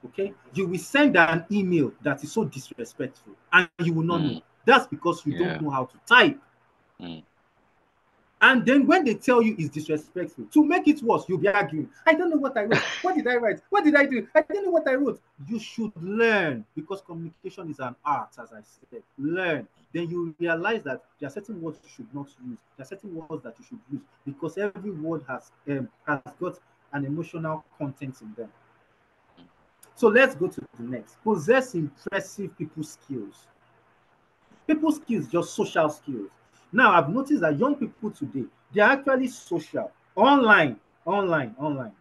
Okay, you will send an email that is so disrespectful and you will not know. mm, That's because you don't yeah. know how to type. Mm, And then when they tell you it's disrespectful, to make it worse, you'll be arguing. I don't know what I wrote. What did I write? What did I do? I don't know what I wrote. You should learn because communication is an art, as I said. Learn. Then you realize that there are certain words you should not use. There are certain words that you should use because every word has got an emotional content in them. mm, So let's go to the next. Possess impressive people skills. People skills, just social skills. Now I've noticed that young people today, they are actually social. Online.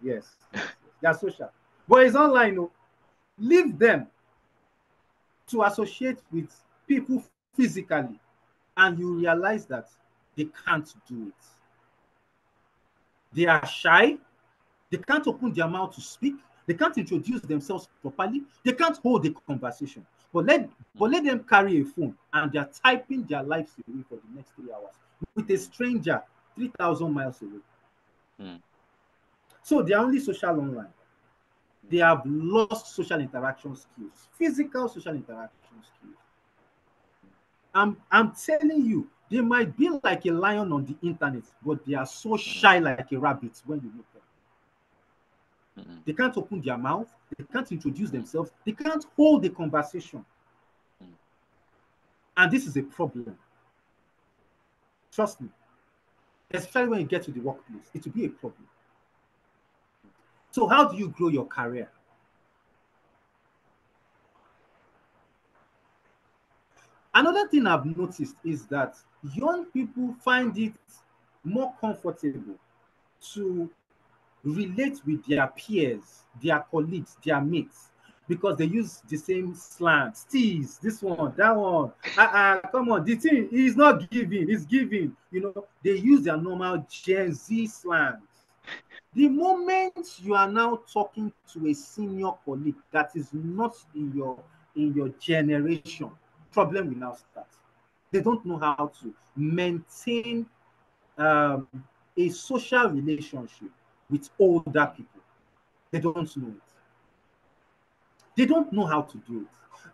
Yes. They are social. But it's online, no. Leave them to associate with people physically, and you realize that they can't do it. They are shy. They can't open their mouth to speak. They can't introduce themselves properly. They can't hold a conversation. But mm, let them carry a phone and they're typing their lives away for the next 3 hours with a stranger 3,000 miles away. mm, So they are only social online. They mm, have lost social interaction skills, physical social interaction skills. I'm telling you, they might be like a lion on the internet, but they are so mm, shy like a rabbit when you meet them. mm, They can't open their mouth, they can't introduce mm, themselves, they can't hold a conversation. mm, And this is a problem. Trust me, especially when you get to the workplace, it will be a problem. So, how do you grow your career? Another thing I've noticed is that young people find it more comfortable to relate with their peers, their colleagues, their mates, because they use the same slang. Steez, this one, that one. Come on, the thing is not giving, it's giving. You know, they use their normal Gen Z slangs. The moment you are now talking to a senior colleague that is not in your generation, problem will now start. They don't know how to maintain um, a social relationship with older mm, people. They don't know it. They don't know how to do it.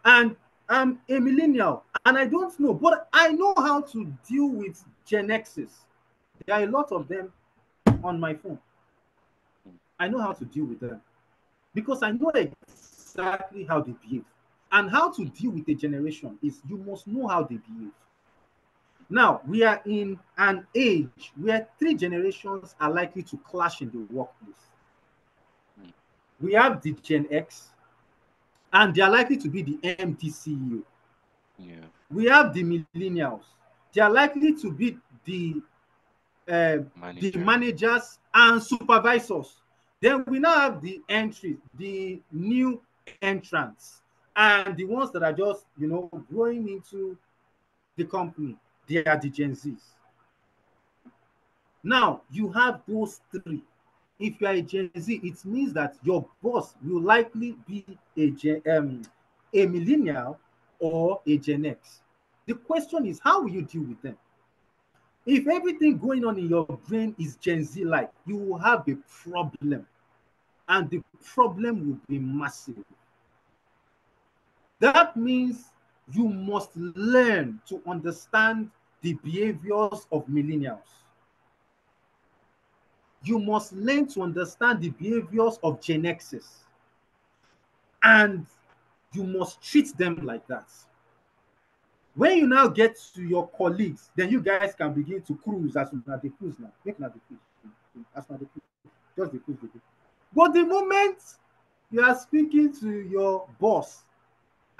And I'm a millennial and I don't know, but I know how to deal with Gen X's. There are a lot of mm, them on my phone. mm, I know how to deal with them because I know exactly how they behave. And how to mm, deal with a generation is you must know how they behave. Now, we are in an age where three generations are likely to clash in the workplace. mm. We have the Gen X, and they are likely to be the MD CEO. Yeah. We have the millennials. They are likely to be uh, the Manager. managers and supervisors. Then we now have the entries, the new entrants, and the ones that are just growing into the company. They are the Gen Zs. Now you have those three. If you are a Gen Z, it means that your boss will likely be a millennial or a Gen X. The question is, how will you deal with them? If everything going on in your brain is Gen Z like, you will have a problem, and the problem will be massive. That means you must learn to understand the behaviors of millennials. You must learn to understand the behaviors of Gen Xs, and you must treat them like that. When you now get to your colleagues, then you guys can begin to cruise as una dey cruise now. Make una dey cruise. As una dey cruise. Just dey cruise dey go. But the moment you are speaking to your boss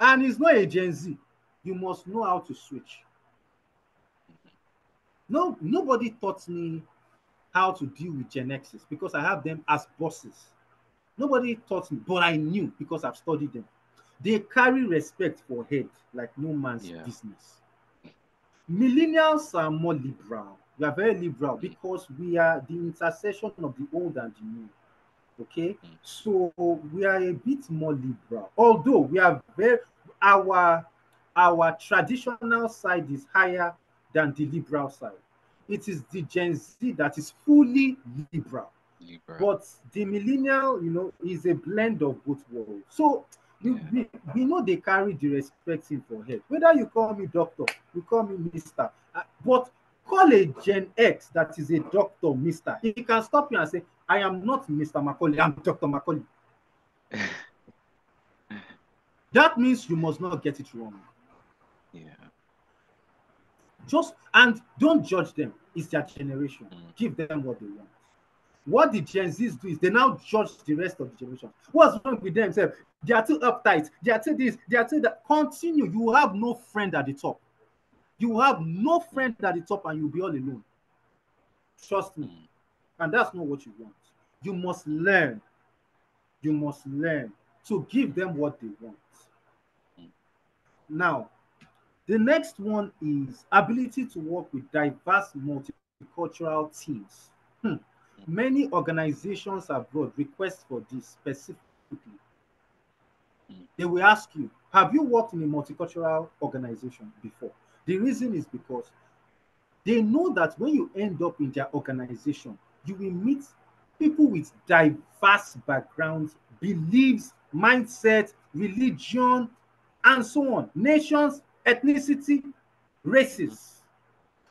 and he's not a Gen Z, you must know how to switch. No, nobody taught me how to deal with Gen Xs because I have them as bosses. Nobody taught me, but I knew because I've studied them. They carry respect for head like no man's Yeah. business. Millennials are more liberal. We are very liberal Mm, because we are the intersection of the old and the new. Okay, mm, so we are a bit more liberal. Although we are very our our traditional side is higher than the liberal side. It is the Gen Z that is fully liberal, Libra. but the millennial, is a blend of both worlds. So we, Yeah. we, we know they carry the respect in for head. Whether you call me doctor, you call me mister, but call a Gen X that is a doctor, mister. He can stop you and say, I am not Mr. Macaulay, I'm Dr. Macaulay. That means you must not get it wrong. Yeah. Just and don't judge them. It's their generation. Mm, Give them what they want. What the Gen Zs do is they now judge the rest of the generation. What's wrong with them? Say, they are too uptight. They are too this. They are too that. Continue. You will have no friend at the top. You will have no mm, friend at the top, and you'll be all alone. Trust me. mm, And that's not what you want. You must learn. You must learn to give them what they want. mm, Now, the next one is ability to work with diverse multicultural teams. Hmm. mm, Many organizations abroad request for this specifically. mm, They will ask you, have you worked in a multicultural organization before? The reason is because they know that when you end up in their organization, you will meet people with diverse backgrounds, beliefs, mindset, religion, and so on, nations, ethnicity, mhm, races.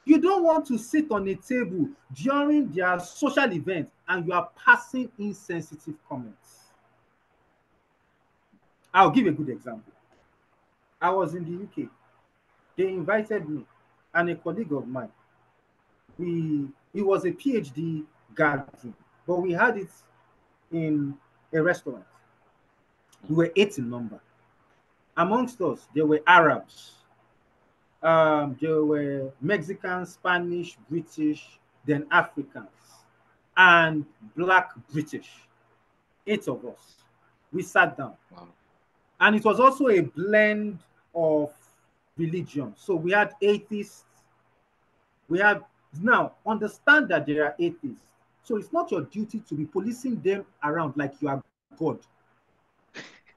You don't want to sit on a table during their social event and you are passing insensitive comments. I'll give a good example. I was in the UK. They invited me and a colleague of mine. It was a PhD gathering, but we had it in a restaurant. We mm, were eight in number. Amongst us, there were Arabs, there were Mexicans, Spanish, British. then Africans, and Black British. 8 of us. We sat down. Wow. And it was also a blend of religion. So we had atheists. We have now understand that there are atheists. So it's not your duty to be policing them around like you are God.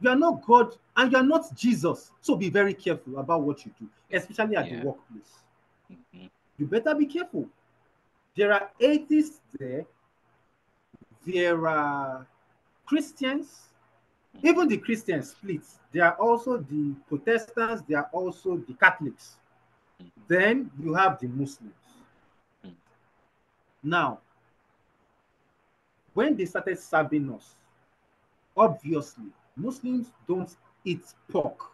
You are not God and you are not Jesus. So be very careful about what you do, especially at the Yeah. workplace. Mm-hmm. You better be careful. There are atheists there, there are Christians, Mm-hmm. even the Christians split. There are also the Protestants, there are also the Catholics. Then you have the Muslims. Mm-hmm. Now, when they started serving us, obviously, Muslims don't eat pork.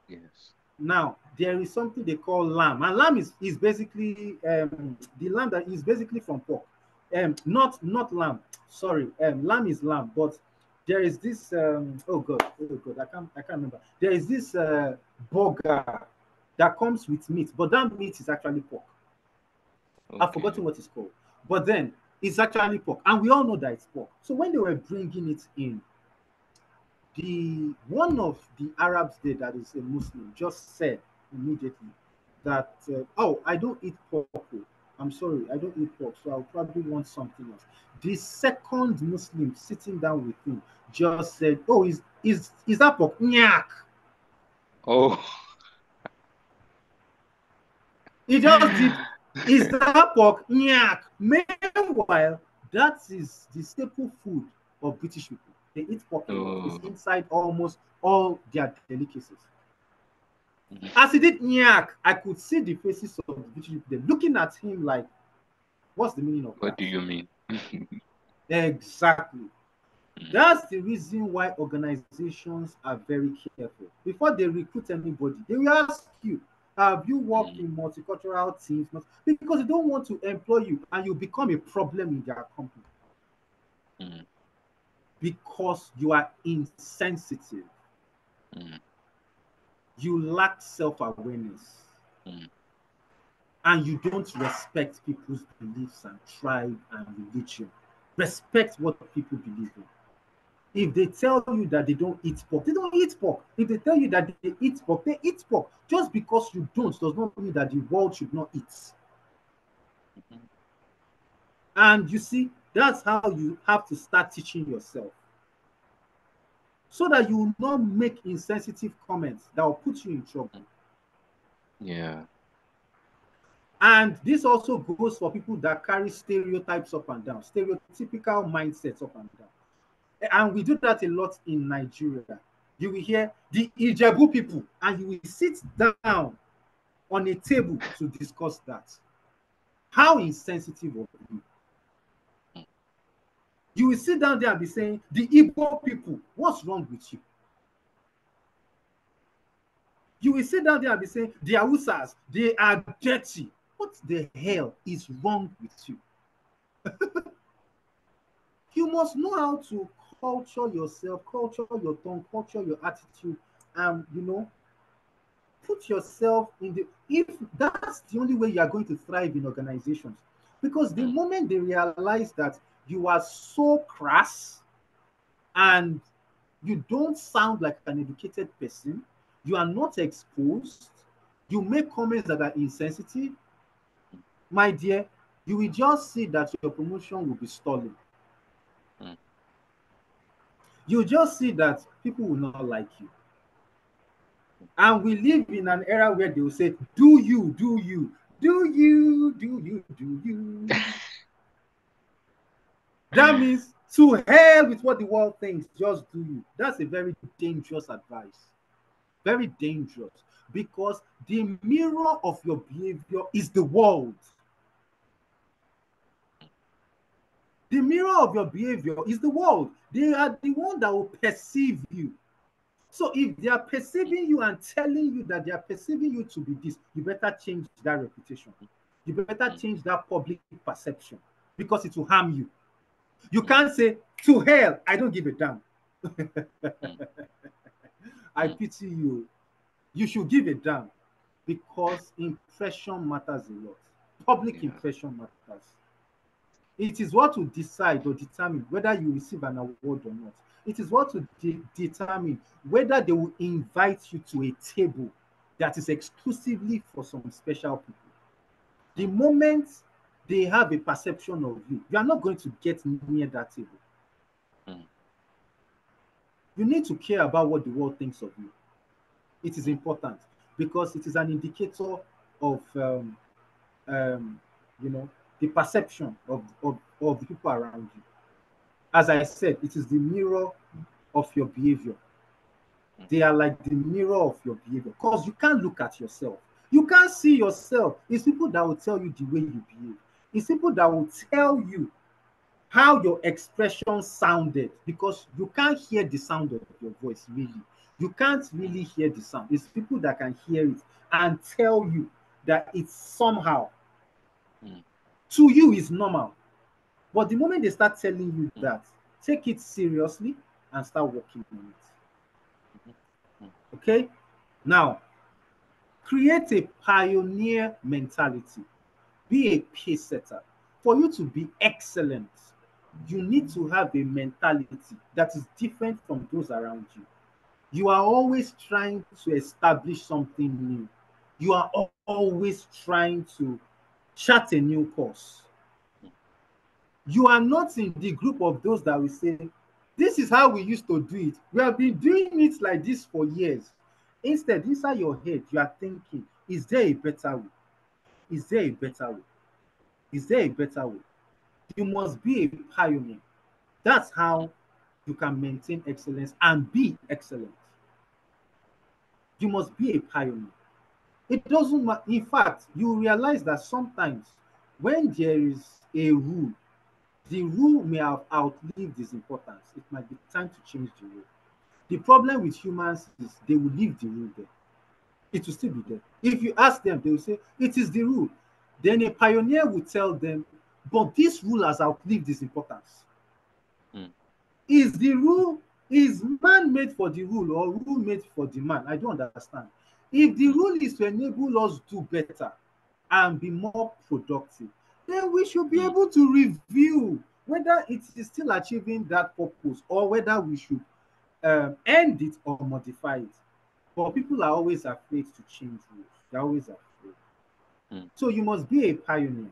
Yes. Now, there is something they call lamb, and lamb is basically the lamb that is basically from pork. Not lamb. Sorry, lamb is lamb, but there is this oh god, I can't remember. There is this burger that comes with meat, but that meat is actually pork. I've Okay. forgotten what it's called, but then it's actually pork, and we all know that it's pork. So when they were bringing it in, the one of the Arabs there that is a Muslim just said immediately that oh, I don't eat pork. Oh. I'm sorry, I don't eat pork, so I'll probably want something else. The second Muslim sitting down with him just said, "Oh, is that pork? Nyak." Oh. He just did. Is that pork? Nyak. Meanwhile, that is the staple food of British people. They eat pork a lot. It's Oh. inside almost all their delicacies. Mhm. As he did nyak, I could see the faces of the British people there looking at him like, what's the meaning of What that? do you mean? Exactly. Mm, That's the reason why organizations are very careful. Before they recruit anybody, they will ask you, have you worked mm, in multicultural teams? Because they don't want to employ you and you become a problem in their company mm, because you are insensitive. mm, You lack self awareness. mm, And you don't respect people's beliefs and tribe and religion. Respect what people believe in. If they tell you that they don't eat pork, they don't eat pork. If they tell you that they eat pork, they eat pork. Just because you don't does not mean that the world should not eat. mhm. And you see, that's how you have to start teaching yourself so that you will not make insensitive comments that will put you in trouble. Yeah. And this also goes for people that carry stereotypes up and down, stereotypical mindsets up and down. And we do that a lot in Nigeria. You will hear the Ijebu people, and you will sit down on a table to discuss that. How insensitive of you. Mm, You will sit down there and be saying, the Igbo people, what's wrong with you? You will sit down there and be saying, the Hausas, they are dirty. What the mm, hell is wrong with you? You must know how to culture yourself, culture your tongue, culture your attitude, and put yourself in the if that's the only way you are going to thrive in organizations, because the mm, moment they realize that you are so crass mm, and you don't sound like an educated person, you are not exposed, you make comments that are insensitive, my dear, you will just see that your promotion will be stolen. mm. You just see that people will not like you. And we live in an era where they will say, do you, do you, do you, do you, do you. That means to hell with what the world thinks, just do you. That's a very dangerous advice. Very dangerous. Because the mirror of your behavior is the world. The mirror of your behavior is the world. They are the one that will perceive you. So if they are perceiving you and telling you that they are perceiving you to be this, you better change that reputation. You better Mm, change that public perception because it will harm you. You mm, can't say, to hell, I don't give a damn. mm, I mm. pity you. You should give a damn because impression matters a lot. Public Yeah. impression matters. It is what will decide or determine whether you receive an award or not. It is what will determine whether they will invite you to a table that is exclusively for some special people. The mm, moment they have a perception of you, you are not going to get near that table. mm, You need to care about what the world thinks of you. It is mm, important because it is an indicator of um, you know, the perception of the people around you. As I said, it is the mirror of your behavior. mm, They are like the mirror of your behavior because you can't look at yourself. You can't see yourself. It's people that will tell you the way you behave. It's people that will tell you how your expression sounded because you can't hear the sound of your voice really. You can't mm, really hear the sound. It's people that can hear it and tell you that it's somehow mm, to you is normal. But the moment they start telling you mm, that, take it seriously and start working on it. mhm, mm, Okay? Now, create a pioneer mentality. Be a pace setter. For you to be excellent, you need to have a mentality that is different from those around you. You are always trying to establish something new. You are always trying to chart a new course. mm, You are not in the group of those that will say, this is how we used to do it. We have been doing it like this for years. Instead, inside your head, you are thinking, is there a better way? Is there a better way? Is there a better way? You must be a pioneer. That's mm, how you can maintain excellence and be excellent. You must be a pioneer. It doesn't matter. In fact, you realize that sometimes when there is a rule, the rule may have outlived its importance. It might be time to change the rule. The problem with humans is they will leave the rule there. It will still be there. If you ask them, they will say, it is the rule. Then a pioneer will tell them, but this rule has outlived its importance. mm, Is the rule, is man made for the rule or rule made for the man? I don't understand. If the mm, rule is to enable us to do better and be more productive, then we should be mm, able to review whether it is still achieving that purpose or whether we should end it or modify it. But people are always afraid to change rules. They're always afraid. mm, So you must be a pioneer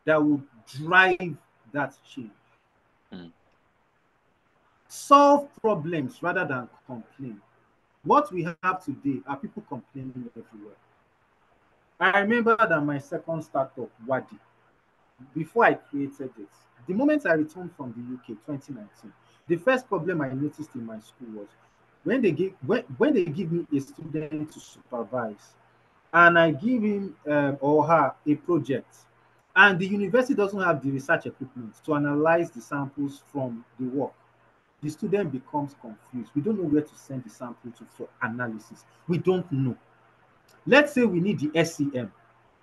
that will drive that change. mm, Solve problems rather than complain. What we have today are people complaining everywhere. I remember that my second startup, Wadi, before I created it, the moment I returned from the UK 2019, the first problem I noticed in my school was when they give me a student to supervise and I give him or her a project and the university doesn't have the research equipment to analyze the samples from the work, the student becomes confused. We don't know where to send the sample to for analysis. We don't know. Let's say we need the SEM.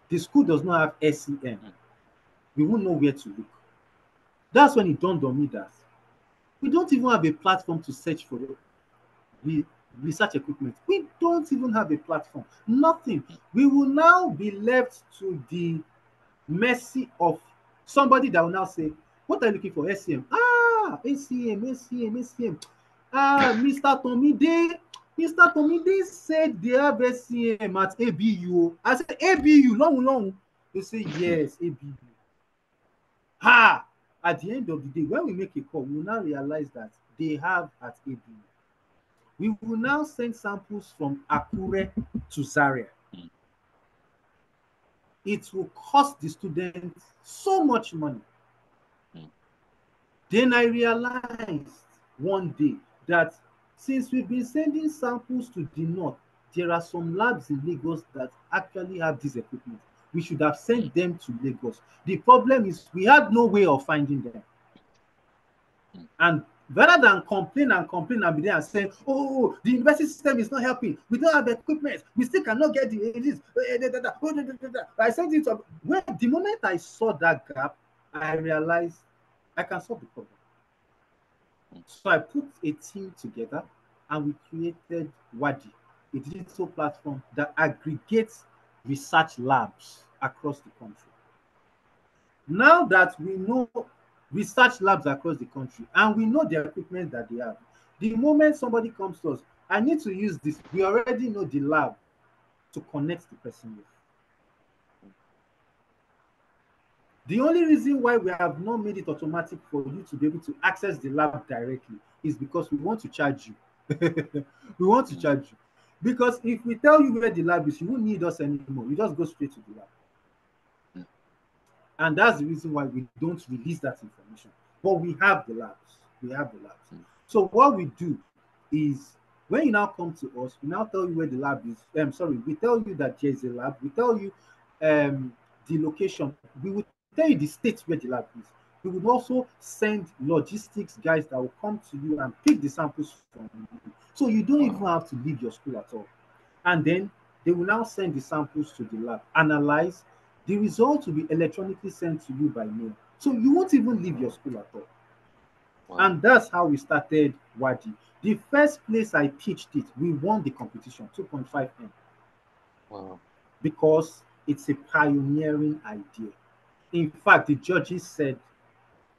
The school does not have SEM. mm, We won't know where to look. That's when it dawned on me that we don't even have a platform to search for re- research equipment. We don't even have a platform. Nothing. mm, We will now be left to the mercy of somebody that will now say, what are you looking for? SEM. Ah, ACM, ACM, ACM. Ah, Mr. Tomide. Mr. Tomide said they have SEM at ABU. I said, ABU, long, long. They say, yes, ABU. Ha! At the end of the day, when we make a call, we will now realize that they have at ABU. We will now send samples from Akure to Zaria. mm, It will cost the students so much money. mm, Then I realized one day that since we've been sending samples to the north, there are some labs in Lagos that actually have this equipment. We should have mm, sent them to Lagos. The problem is we had no way of finding them. mm, And rather than complain and be there and say, oh, the university system is not helping, we don't have equipment, we still cannot get the this. I said it up. When the moment I saw that gap, I realized I can solve the problem. mm, So I put a team together and we created Wadi, a digital platform that aggregates research labs across the country. Now that we know research labs across the country and we know the equipment that they have, the moment somebody comes to us, I need to use this, we already know the lab to connect the person with. The only reason why we have not made it automatic for you to be able to access the lab directly is because we want to charge you. We want to mm, charge you. Because if we tell you where the lab is, you won't need us anymore. You just go straight to the lab. mm, And that's the reason why we don't release that information. But we have the labs. We have the labs. mm, So what we do is when you now come to us, we now tell you where the lab is. Sorry, we tell you that there's a lab. We tell you the location. We will tell you the state where the lab is. We would also send logistics guys that will come to you and pick the samples from you. So you don't even wow, have to leave your school at all. And then they will now send the samples to the lab, analyze. The results will be electronically sent to you by mail. So you won't even leave your wow, school at all. wow, And that's how we started Wadi. The first place I pitched it, we won the competition, 2.5M, wow. because it's a pioneering idea. In fact, the judges said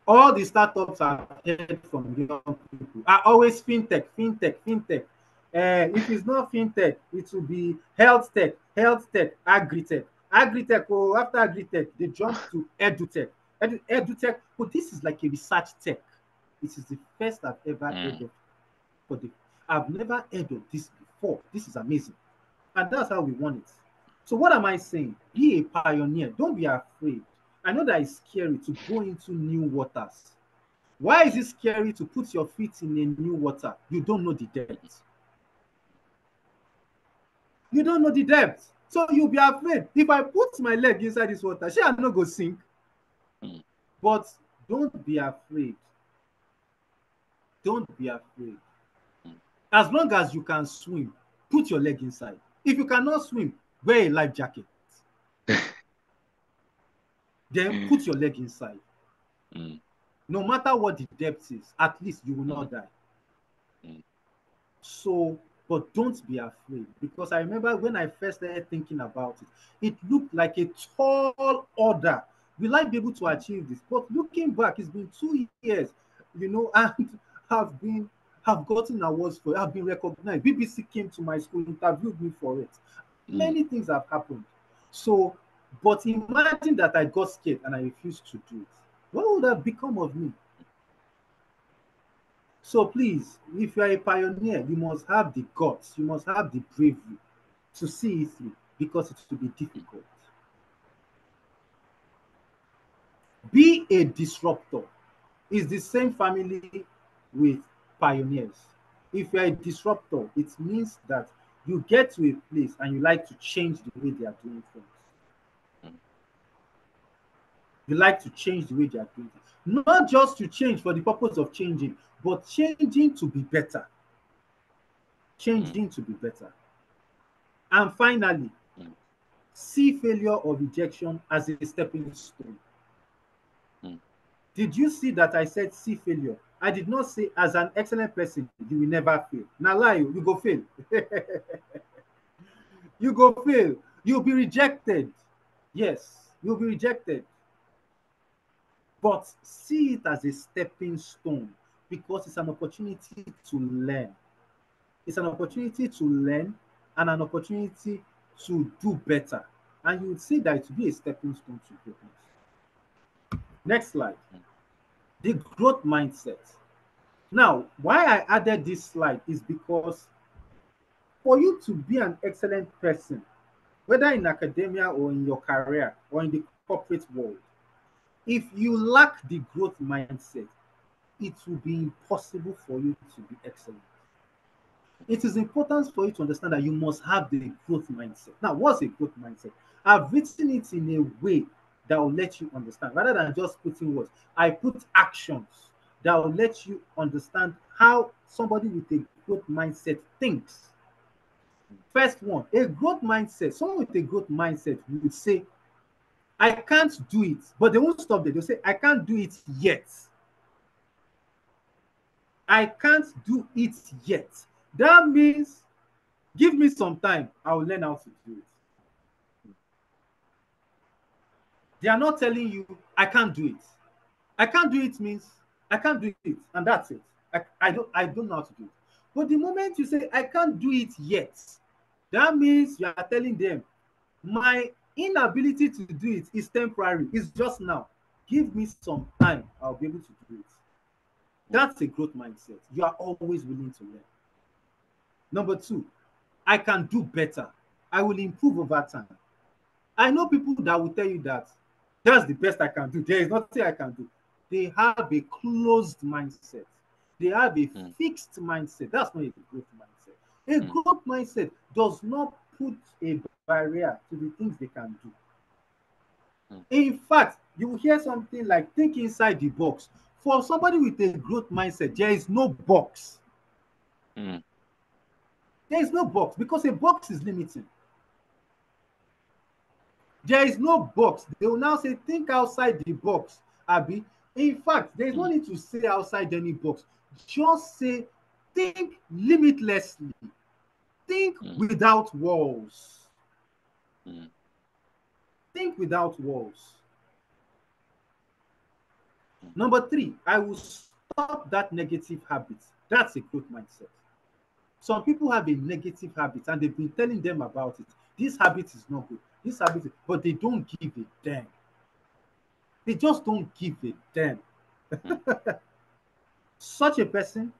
all the startups I've heard from young people are always fintech, fintech, fintech. If it's not fintech, it will be health tech, agri-tech. Agri-tech, oh, after agri-tech, they jump to edutech. Edutech, but this is like a research tech. This is the first I've ever heard Mm, of. For the, I've never heard of this before. This is amazing. And that's how we want it. So what am I saying? Be a pioneer. Don't be afraid. I know that it's scary to go into new waters. Why is it scary to put your feet in a new water? You don't know the depth. You don't know the depth. So you'll be afraid. If I put my leg inside this water, sure, I'm not going to sink. mm, But don't be afraid. Don't be afraid. mm. As long as you can swim, put your leg inside. If you cannot swim, wear a life jacket. Then put your leg inside. Mm, No matter what the depth is, at least you will mm, not die. mm, So, but don't be afraid, because I remember when I first started thinking about it, it looked like a tall order. Will I be able to mm, achieve this? But looking back, it's been 2 years, and have been have gotten awards for it. I've been recognized. BBC came to my school, interviewed me for it. mm, Many things have happened. So, but imagine that I got scared and I refused to do it. What would have become of me? So please, if you are a pioneer, you must have the guts, you must have the bravery to see it through, because it will be mm, difficult. Be a disruptor. It's the same family with pioneers. If you're a disruptor, it means that you get to a place and you like to change the way they are doing things. mm, You like to change the way they are doing things. Not just to change for the purpose of changing, but changing to be better. mm, Changing to be better. And finally, mm, see failure or rejection as a stepping stone. mm. Did you see that I said see failure? I did not say as an excellent person, you will never fail. Now lie, you go fail. You go fail. You'll be rejected. Yes, you'll be rejected. But see it as a stepping stone, because it's an opportunity to learn. It's an opportunity to learn and an opportunity to do better. And you would see that it will be a stepping stone to greatness. Next slide. The growth mindset. Now, why I added this slide is because for you to be an excellent person, whether in academia or in your career or in the corporate world, if you lack the growth mindset, it will be impossible for you to be excellent. It is important for you to understand that you must have the growth mindset. Now, what's a growth mindset? I've written it in a way that will let you understand rather than just putting words. I put actions that will let you understand how somebody with a growth mindset thinks. First one, a growth mindset. Someone with a growth mindset would say, I can't do it, but they won't stop there. They'll say, I can't do it yet. I can't do it yet. That means give me some time, I will learn how to do it. They are not telling you, I can't do it. I can't do it means I can't do it, and that's it. I don't know how to do it. But the moment you say I can't do it yet, that means you are telling them my inability to do it is temporary. It's just now. Give me some time. I'll be able to do it. That's a growth mindset. You are always willing to learn. Number two, I can do better. I will improve over time. I know people that will tell you that that's the best I can do. There is nothing I can do. They have a closed mindset. They have a mm, fixed mindset. That's not a growth mindset. A mm, growth mindset does not put a barrier to the things they can do. mm, In fact, you will hear something like think inside the box. For somebody with a growth mindset, there is no box. mm, There is no box because a box is limiting. There is no box. They will now say, think outside the box, Abby. In fact, there is no mm, need to say outside any box. Just say, think limitlessly. Think mm, without walls. mm, Think without walls. mm, Number three, I will stop that negative habit. That's a growth mindset. Some people have a negative habit and they've been telling them about it. This habit is not good. This habit, but they don't give a damn. They just don't give a damn. mm, Such a person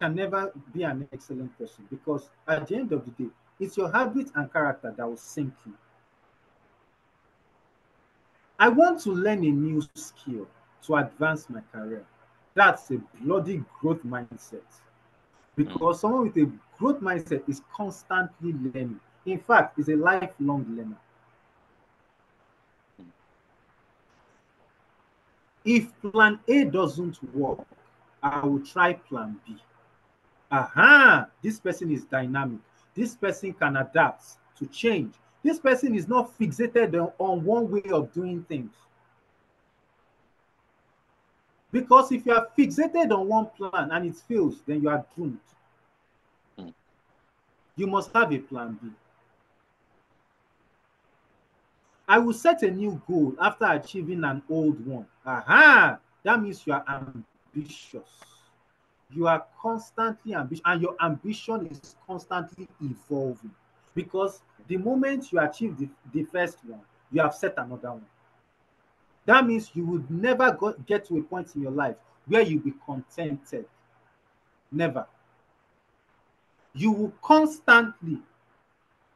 can never be an excellent person because at the end of the day, it's your habit and character that will sink you. I want to learn a new skill to advance my career. That's a bloody growth mindset mm, because someone with a growth mindset is constantly learning. In fact, is a lifelong learner. mm, If plan A doesn't work, I will try plan B. Aha, this person is dynamic. This person can adapt to change. This person is not fixated on one way of doing things. Because if you are fixated on one plan and it fails, then you are doomed. mm, You must have a plan B. I will set a new goal after achieving an old one. Aha, that means you are ambitious. You are constantly ambitious, and your ambition is constantly evolving. Because the moment you achieve the first one, you have set another one. That means you would never get to a point in your life where you be contented. Never. You will constantly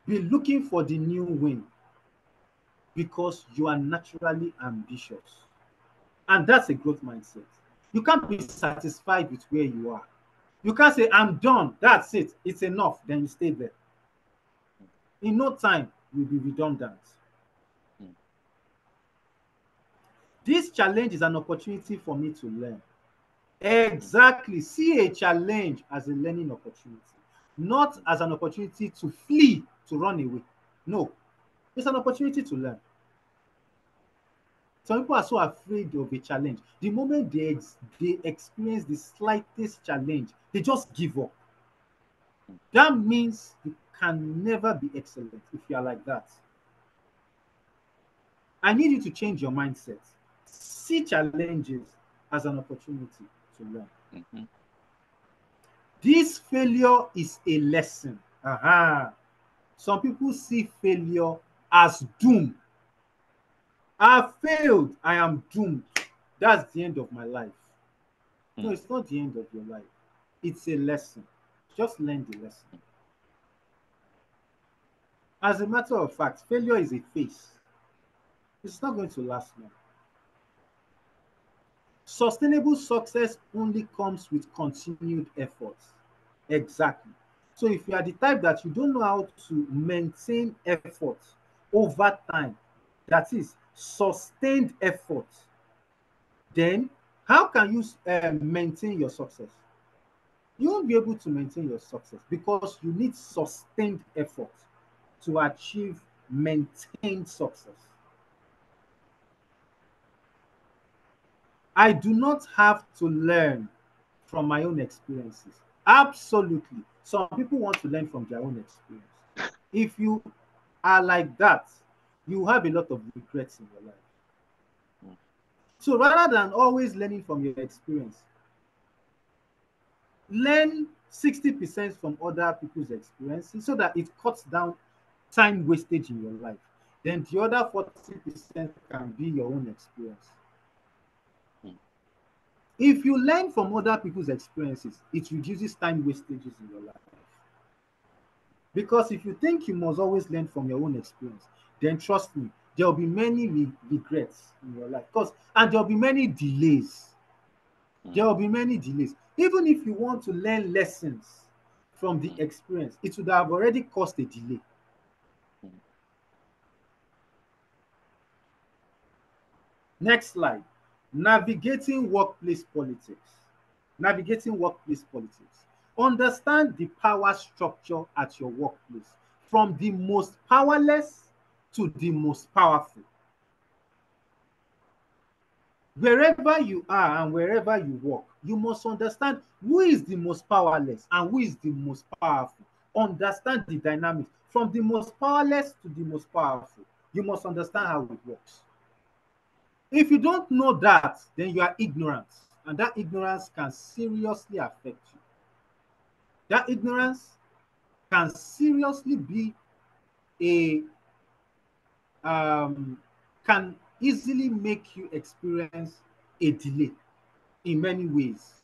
be looking for the new win because you are naturally ambitious. And that's a growth mindset. You can't be satisfied with where you are. You can't say, I'm done. That's it. It's enough. Then you stay there. In no time, you'll be redundant. mm, This challenge is an opportunity for me to learn. mm, Exactly. See a challenge as a learning opportunity, not mm, as an opportunity to flee, to run away. No, it's an opportunity to learn. Some people are so afraid of a challenge. The moment they experience the slightest challenge, they just give up. mm, That means you can never be excellent if you are like that. I need you to change your mindset. See challenges as an opportunity to learn. mhm, This failure is a lesson. Aha. Some people see failure as doom. I failed. I am doomed. That's the end of my life. No, mm, it's not the end of your life. It's a lesson. Just learn the lesson. As a matter of fact, failure is a phase. It's not going to last long. Sustainable success only comes with continued effort. Exactly. So if you are the type that you don't know how to maintain effort over time, that is sustained effort, then how can you maintain your success? You won't be able to maintain your success because you need sustained effort to achieve maintained success. I do not have to learn from my own experiences. Absolutely. Some people want to learn from their own experience. If you are like that, you have a lot of regrets in your life. So rather than always learning from your experience, learn 60% from other people's experiences so that it cuts down time wastage in your life. Then the other 40% can be your own experience. mm, If you learn from other people's experiences, it reduces time wastages in your life. Because if you think you must always learn from your own experience, then trust me, there will be many regrets in your life. Because and there will be many delays. There mm, will be many delays. Even if you want to learn lessons from the mm, experience, it would have already caused a delay. mm, Next slide. Navigating workplace politics. Navigating workplace politics. Understand the power structure at your workplace from the most powerless to the most powerful. Wherever you are and wherever you work, you must understand who is the most powerless and who is the most powerful. Understand the dynamics from the most powerless to the most powerful. You must understand how it works. If you don't know that, then you are ignorant, and that ignorance can seriously affect you. That ignorance can seriously be a can easily make you experience a delay in many ways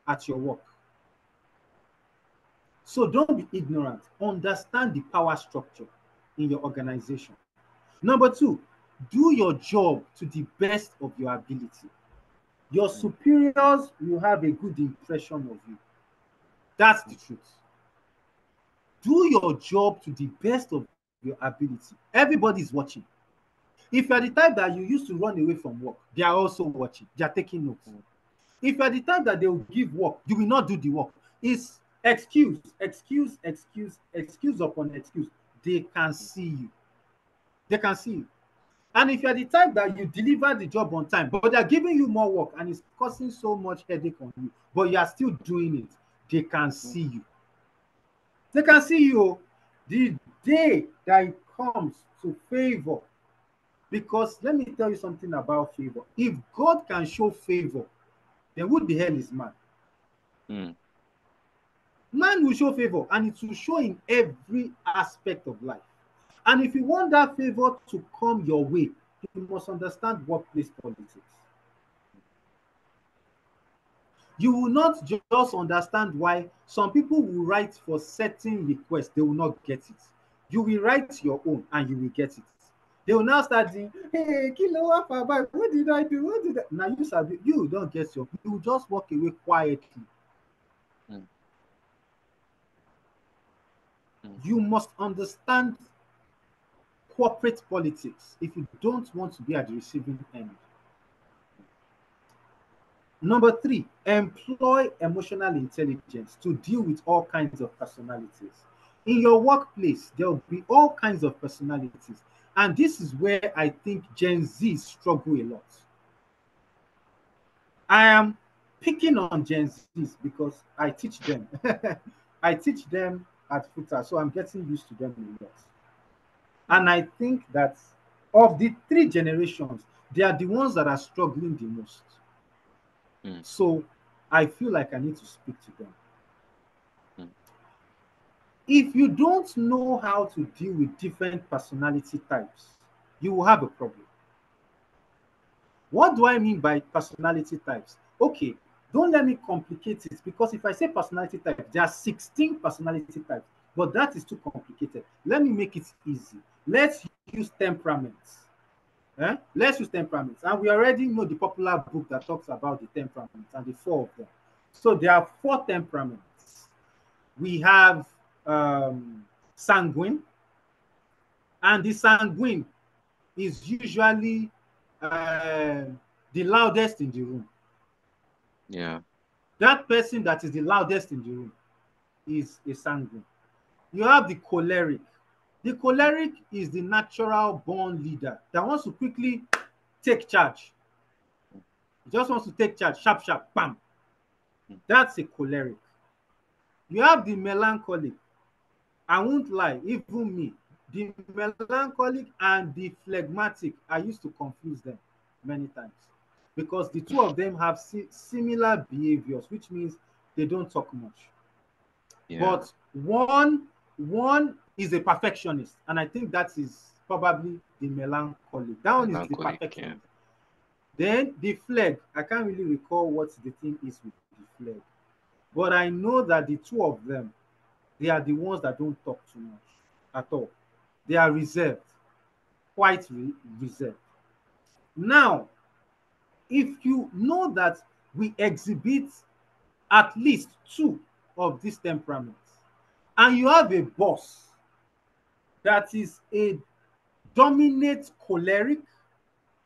at your work. So don't be ignorant. Understand the power structure in your organization. Number two, do your job to the best of your ability. Your mm, superiors will have a good impression of you. That's the mm, truth. Do your job to the best of your ability. Everybody is watching. If you are the type that you used to run away from work, they are also watching. They are taking notes. mm, If you are the type that they will give work, you will not do the work. It's excuse, excuse, excuse, excuse upon excuse. They can see you. They can see you. And if you are the type that you deliver the job on time, but they're giving you more work and it's causing so much headache on you, but you are still doing it, they can mm, see you. They can see you. The day that it comes to favor, because let me tell you something about favor. If God can show favor, then who the hell is man? mm, Man will show favor and it will show in every aspect of life. And if you want that favor to come your way, you must understand workplace politics. You will not just understand why some people will write for certain requests, they will not get it. You will write your own and you will get it. They will now start saying, hey, kilo, what did I do? What did I? Now you sabi, you don't get your, you will just walk away quietly. mm, mm, You must understand corporate politics if you don't want to be at the receiving end. Number three, employ emotional intelligence to deal with all kinds of personalities. In your workplace, there will be all kinds of personalities. And this is where I think Gen Z struggle a lot. I am picking on Gen Zs because I teach them. I teach them at FUTA, so I'm getting used to them a lot. mm, And I think that of the three generations, they are the ones that are struggling the most. mm, So I feel like I need to speak to them. mm, If you don't know how to deal with different personality types, you will have a problem. What do I mean by personality types? Okay, don't let me complicate it because if I say personality type, there are 16 personality types, but that is too complicated. Let me make it easy. Let's use temperaments. Let's use temperaments. And we already know the popular book that talks about the temperaments and the four of them. So there are four temperaments. We have sanguine, and the sanguine is usually uh, the loudest in the room. yeah. That person that is the loudest in the room is a sanguine. You have the choleric. The choleric is the natural born leader that wants to quickly take charge. He just wants to take charge, sharp, sharp, bam. Mm, That's a choleric. You have the melancholic. I won't lie, even me, the melancholic and the phlegmatic, I used to confuse them. many times because the two of them have similar behaviors, which means they don't talk much. Yeah. But one is a perfectionist, and I think that is probably the melancholy. That one is the Melancholic. Yeah. perfectionist. Then the flag, I can't really recall what the thing is with the flag, but I know that the two of them, they are the ones that don't talk too much at all. They are reserved, quite reserved. Now, if you know that we exhibit at least two of these temperaments, and you have a boss that is a dominant choleric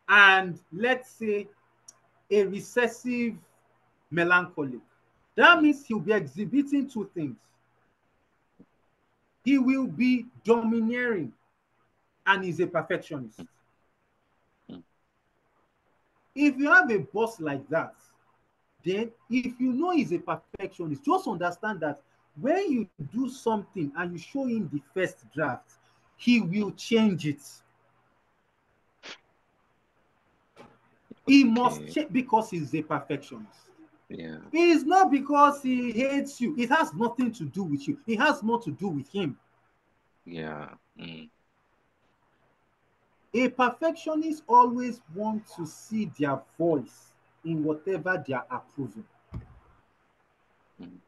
and let's say a recessive melancholic, that Mm, means he'll be exhibiting two things. He will be domineering and is a perfectionist. mm, mm, If you have a boss like that, then if you know he's a perfectionist, just understand that when you do something and you show him the first draft, he will mm. change it. He must Okay. change because he's a perfectionist. Yeah. It is not because he hates you. It has nothing to do with you. It has more to do with him. Yeah. Mm, A perfectionist always wants to see their voice in whatever they are approving. mm,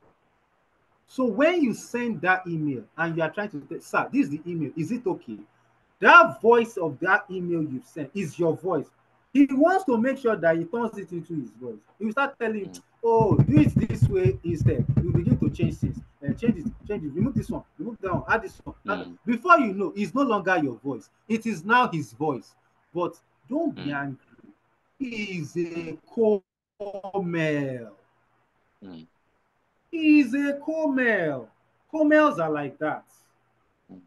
So when you send that email and you are trying to say, sir, this is the email, is it okay? That voice of that email you sent is your voice. He wants to make sure that he turns it into his voice. He will start telling you, mm, oh, do it this way instead. You begin to change things and change it, remove this one, remove that one, add this one. mm, Before you know, it's no longer your voice. It is now his voice. But don't be mm, angry. He is mm, a co-male. mm, He is a co-male. Co-males are like that. mm,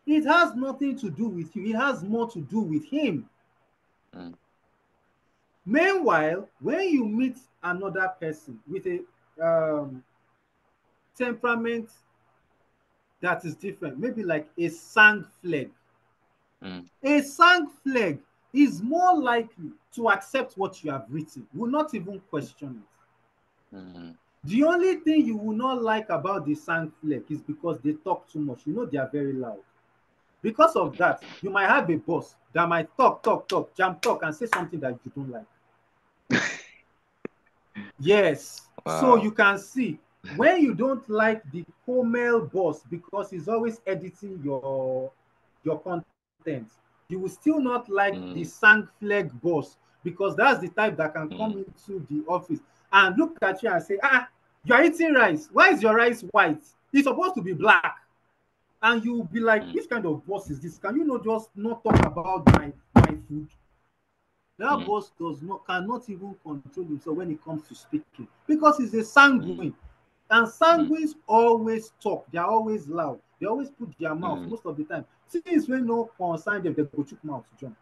It has nothing to do with you. It has more to do with him. mm, Meanwhile, when you meet another person with a temperament that is different, maybe like a sang flag, mm, a sang flag is more likely to accept what you have written, will not even question it. mm, The only thing you will not like about the sang flag is because they talk too much. You know they are very loud. Because of that, you might have a boss that might talk, jam talk, and say something that you don't like. Yes. So Wow. you can see when you don't like the co-mail boss because he's always editing your content, you will still not like the Mm, sang flag boss because that's the type that can come mm, into the office and look at you and say, ah, you're eating rice. Why is your rice white? It's supposed to be black. And you'll be like, mm, which kind of boss is this? Can you not just not talk about my food? That mm, boss does not cannot even control himself when it comes to speaking because he's a mm, sanguine. And mm, sanguines always talk, they are always loud, they always put their mouth mm. most of the time. Things when no concern them, they go chook mouth John.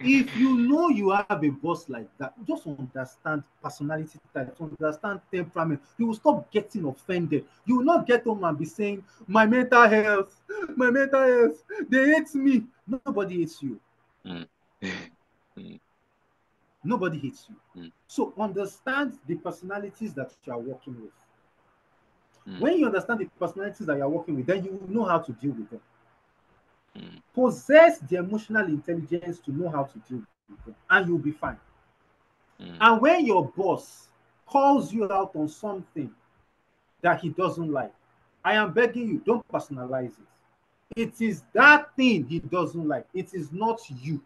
If you know you have a boss like that, just understand personality type, understand temperament. You will stop getting offended. You will not get home and be saying, my mental health, my mental health, they hate me. Nobody hates you. Mm, mm, Nobody hates you. mm, So understand the personalities that you are working with. mm, When you understand the personalities that you are working with, then you will know how to deal with them. mm, Possess the emotional intelligence to know how to deal with them, and you'll be fine. mm, And when your boss calls you out on something that he doesn't like, I am begging you, don't personalize it. It is mm, that thing he doesn't like, it is not you.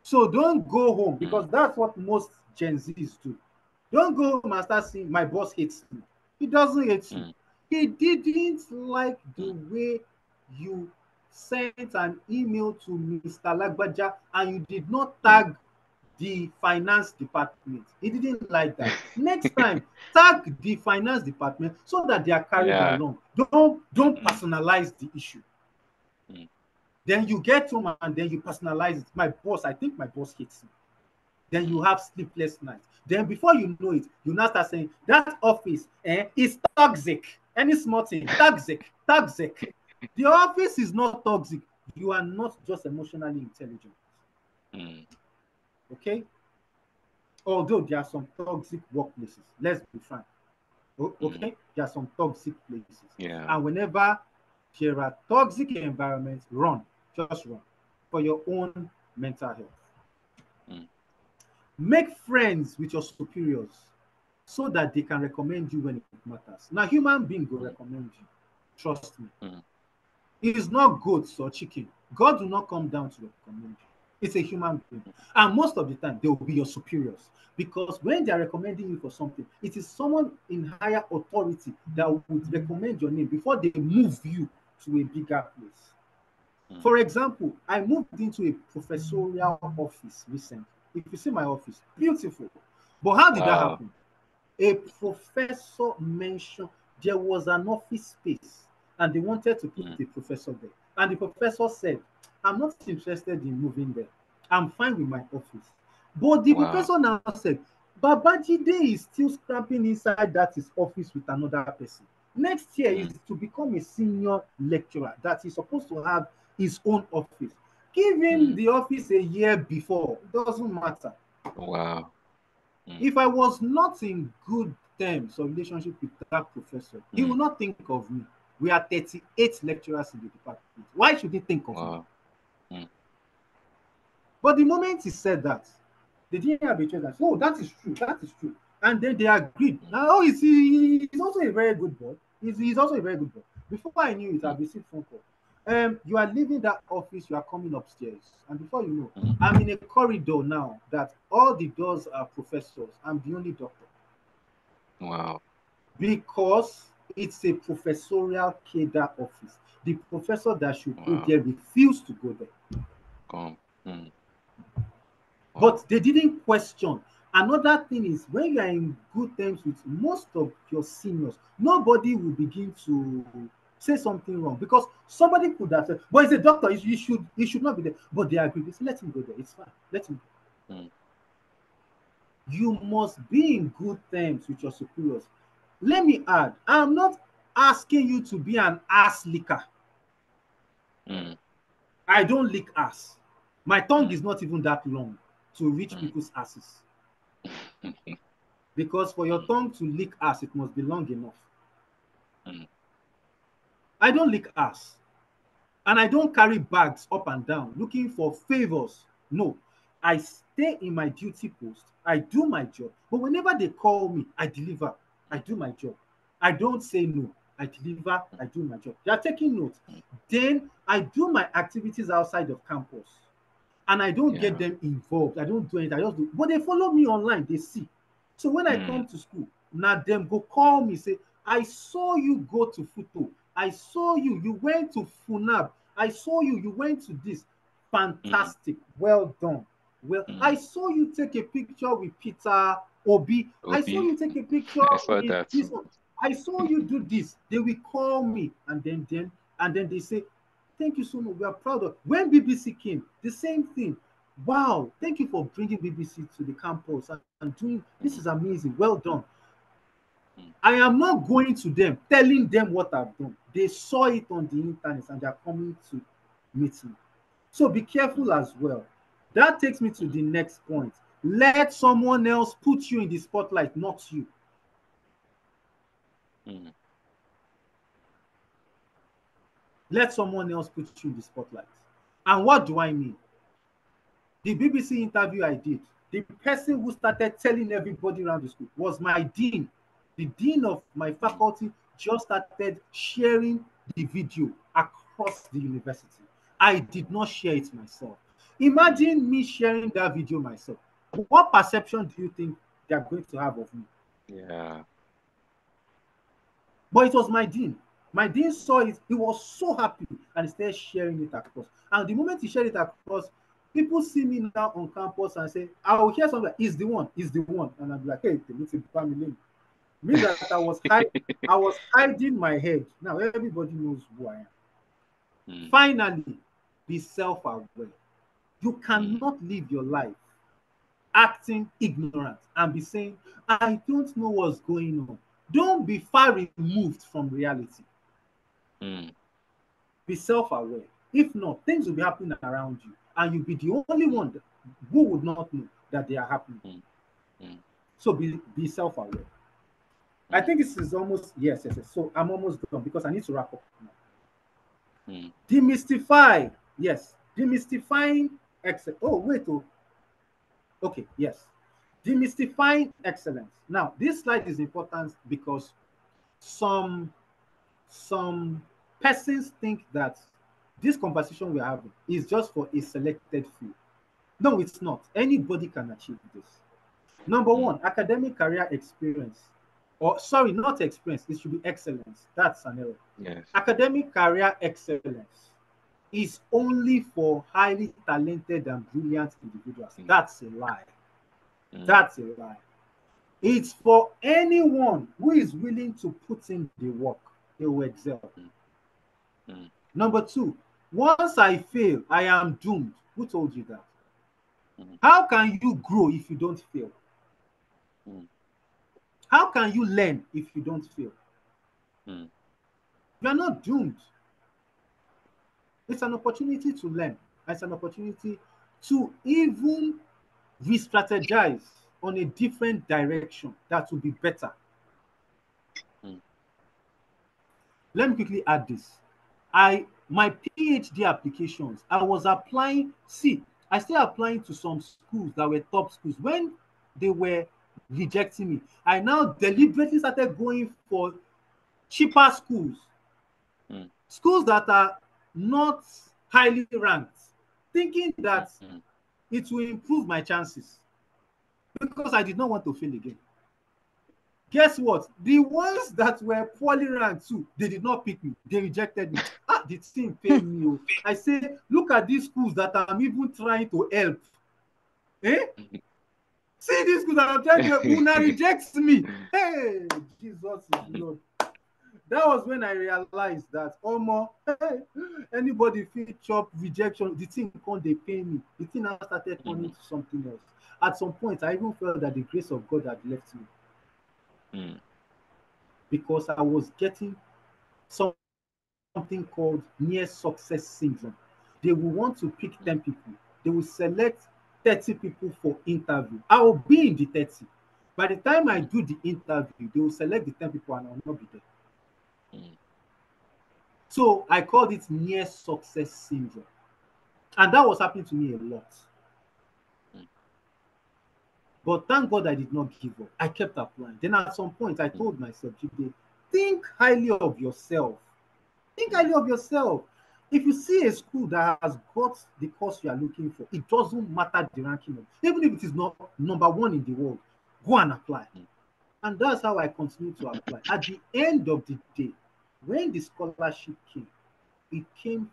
So don't go home mm, because that's what most Gen Zs do. Don't go home and start saying, my boss hates me. He doesn't hate you. mm, He didn't like the mm, way you sent an email to Mr. Lagbaja and you did not mm. tag the finance department. He didn't like that. Next time, tag the finance department so that they are carried Yeah. along. Don't Mm, personalize the issue. mm, Then you get home and then you personalize it. My boss, I think my boss hates me. Then you mm, have sleepless nights. Then before you know it, you now start saying that office is toxic. Any small thing, toxic, toxic. The office is not toxic. You are not just emotionally intelligent. Mm. Okay? Although there are some toxic workplaces, let's be frank. Mm. Okay? There are some toxic places. Yeah. And whenever there are toxic environments, run. Just run for your own mental health. Mm. Make friends with your superiors so that they can recommend you when it matters. Now, human being will Mm. recommend you. Trust me. Mm. It is not goats or chicken. God will not come down to recommend you. It's a human being. And most of the time, they will be your superiors. Because when they are recommending you for something, it is someone in higher authority that would recommend your name before they move you to a bigger place. Mm. For example, I moved into a professorial office recently. If you see my office, beautiful. But how did that Wow. happen? A professor mentioned there was an office space and they wanted to put Mm. a professor there. And the professor said, I'm not interested in moving there. I'm fine with my office. But the Wow. professor now said, Babajide is still scrapping inside that his office with another person. Next year is Mm. to become a senior lecturer that is supposed to have his own office. Give him Mm. the office a year before. It doesn't matter. Wow. Mm. If I was not in good terms or relationship with that professor, he will Mm. not think of me. We are 38 lecturers in the department. Why should he think of me? Wow. Mm. But the moment he said that, they didn't have a choice. And say, oh, that is true. That is true. And then they agreed. Mm. Now, oh, he's also a very good boy. He's also a very good boy. Before I knew it, I Mm. received phone call. You are leaving that office, you are coming upstairs. And before you know, Mm. I'm in a corridor now that all the doors are professors. I'm the only doctor. Wow. Because it's a professorial cadre office. The professor that should go Wow. there refused to go there. Come. Mm. Wow. But they didn't question. Another thing is when you are in good terms with most of your seniors, nobody will begin to say something wrong because somebody could have said, but he's a doctor, he should not be there. But they agree. They say, let him go there. It's fine. Let him go. Mm. You must be in good terms with your superiors. Let me add, I'm not asking you to be an ass licker. Mm. I don't lick ass. My tongue Mm. is not even that long to reach Mm. people's asses. Because for your Mm. tongue to lick ass, it must be long enough. Mm. I don't lick ass. And I don't carry bags up and down looking for favors. No. I stay in my duty post. I do my job. But whenever they call me, I deliver. I Mm. do my job. I don't say no. I deliver. Mm. I do my job. They are taking notes. Mm. Then I do my activities outside of campus. And I don't get Yeah. them involved. I don't do anything. I just do. But they follow me online. They see. So when I Mm. come to school, now them go call me say, I saw you go to Futo. I saw you. You went to Funab. I saw you. You went to this. Mm. Fantastic. Well done. Well, I Mm. saw you take a picture with Peter Obi. I saw Obi. you take a picture I saw with that. this one. I saw you do this. They will call me and then they say, thank you so much. We are proud of when BBC came, the same thing. Wow, thank you for bringing BBC to the campus and doing this is Mm. amazing. Well done. Mm. I am not going to them telling them what I've done. They saw it on the internet and they are coming to meet me. So be Mm. careful as well. That takes me to Mm. the next point. Let someone else put you in the spotlight, not you. Mm. Let someone else put you in the spotlight. And what do I mean? The BBC interview I did, the person who started telling everybody around the school was my dean. The dean of my Mm. faculty just started sharing the video across the university. I did not share it myself. Mm. Imagine me sharing that video myself. What perception do you think they are going to have of me? Yeah. But it was my dean. My dean saw it, he was so happy and he started sharing it across. And the moment he shared it across, people see me now on campus and say, I will hear something like, he's the one, he's the one. And I'm like, hey, it's a family. Means that I was hiding my head. Now everybody knows who I am. Mm. Finally, be self-aware. You Mm. cannot live your life acting ignorant and be saying, I don't know what's going on. Don't be far removed from reality. Mm. Be self-aware. If not, things will be happening around you, and you'll be the only one who would not know that they are happening. mm, mm, So be self-aware. I mm, think this is almost yes. So I'm almost done because I need to wrap up now. mm, Demystify, yes, demystifying excellence. Oh, wait, oh, okay, yes. Demystifying excellence. Now, this slide is important because some some persons think that this conversation we're having is just for a selected few. No, it's not. Anybody can achieve this. Number mm. one, academic career experience. Or sorry, not experience, it should be excellence. That's an error. Yes. Academic career excellence is only for highly talented and brilliant individuals. Mm, That's a lie. mm, That's a lie. It's for anyone who is willing to put in the work, they will excel. mm, mm, Number two, once I fail, I am doomed. Who told you that? mm, How can you grow if you don't fail? mm, How can you learn if you don't fail? mm, You are not doomed. It's an opportunity to learn. It's an opportunity to even re-strategize on a different direction that will be better. mm, Let me quickly add this. My PhD applications, I was applying. See, I still applying to some schools that were top schools. When they were rejecting me, I now deliberately started going for cheaper schools, mm, schools that are not highly ranked, thinking mm, that mm. it will improve my chances because I did not want to fail again. Guess what? The ones that were poorly ranked too, they did not pick me. They rejected me. Ah, the team pain me. Oh. I say, look at these schools that I'm even trying to help. Eh? See these schools that I'm trying to help. Una rejects me. Hey, Jesus is Lord. That was when I realized that hey, anybody feel chop rejection, the thing can't they pay me. The thing now started turning Mm, to something else. At some point, I even felt that the grace of God had left me mm, because I was getting something called near success syndrome. They will want to pick mm, 10 people. They will select 30 people for interview. I will be in the 30. By the time I mm, do the interview, they will select the 10 people and I will not be there. mm, So I called it near success syndrome. And that was happening to me a lot. mm, But thank God I did not give up. I kept applying. Then at some point, I mm, told myself, Jide, think highly of yourself. Think mm, highly of yourself. If you see a school that has got the course you are looking for, it doesn't matter the ranking of, even if it is not number one in the world, go and apply. mm, And that's how I continue to apply. At the end of the day, when the scholarship came, it came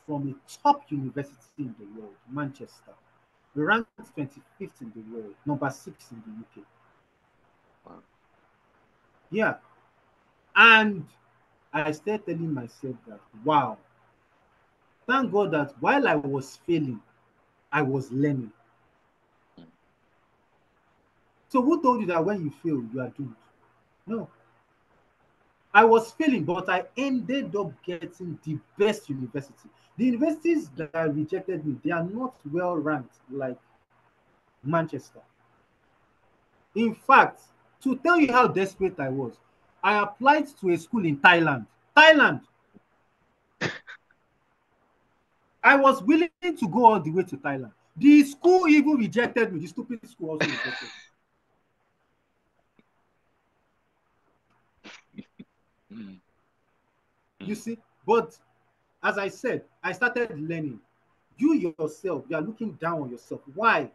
from a top university in the world, Manchester. We ranked 25th in the world, number 6 in the UK. wow. Yeah. And I started telling myself that, wow, thank God that while I was failing, I was learning. Mm, So who told you that when you fail, you are doomed? No. I was failing, but I ended up getting the best university. The universities mm, that rejected me, they are not well ranked like Manchester. In fact, to tell you how desperate I was, I applied to a school in Thailand. Thailand. I was willing to go all the way to Thailand. The school even rejected me. The stupid school also rejected me. mm, You mm, see, but as I said, I started learning. You yourself, you are looking down on yourself. Why?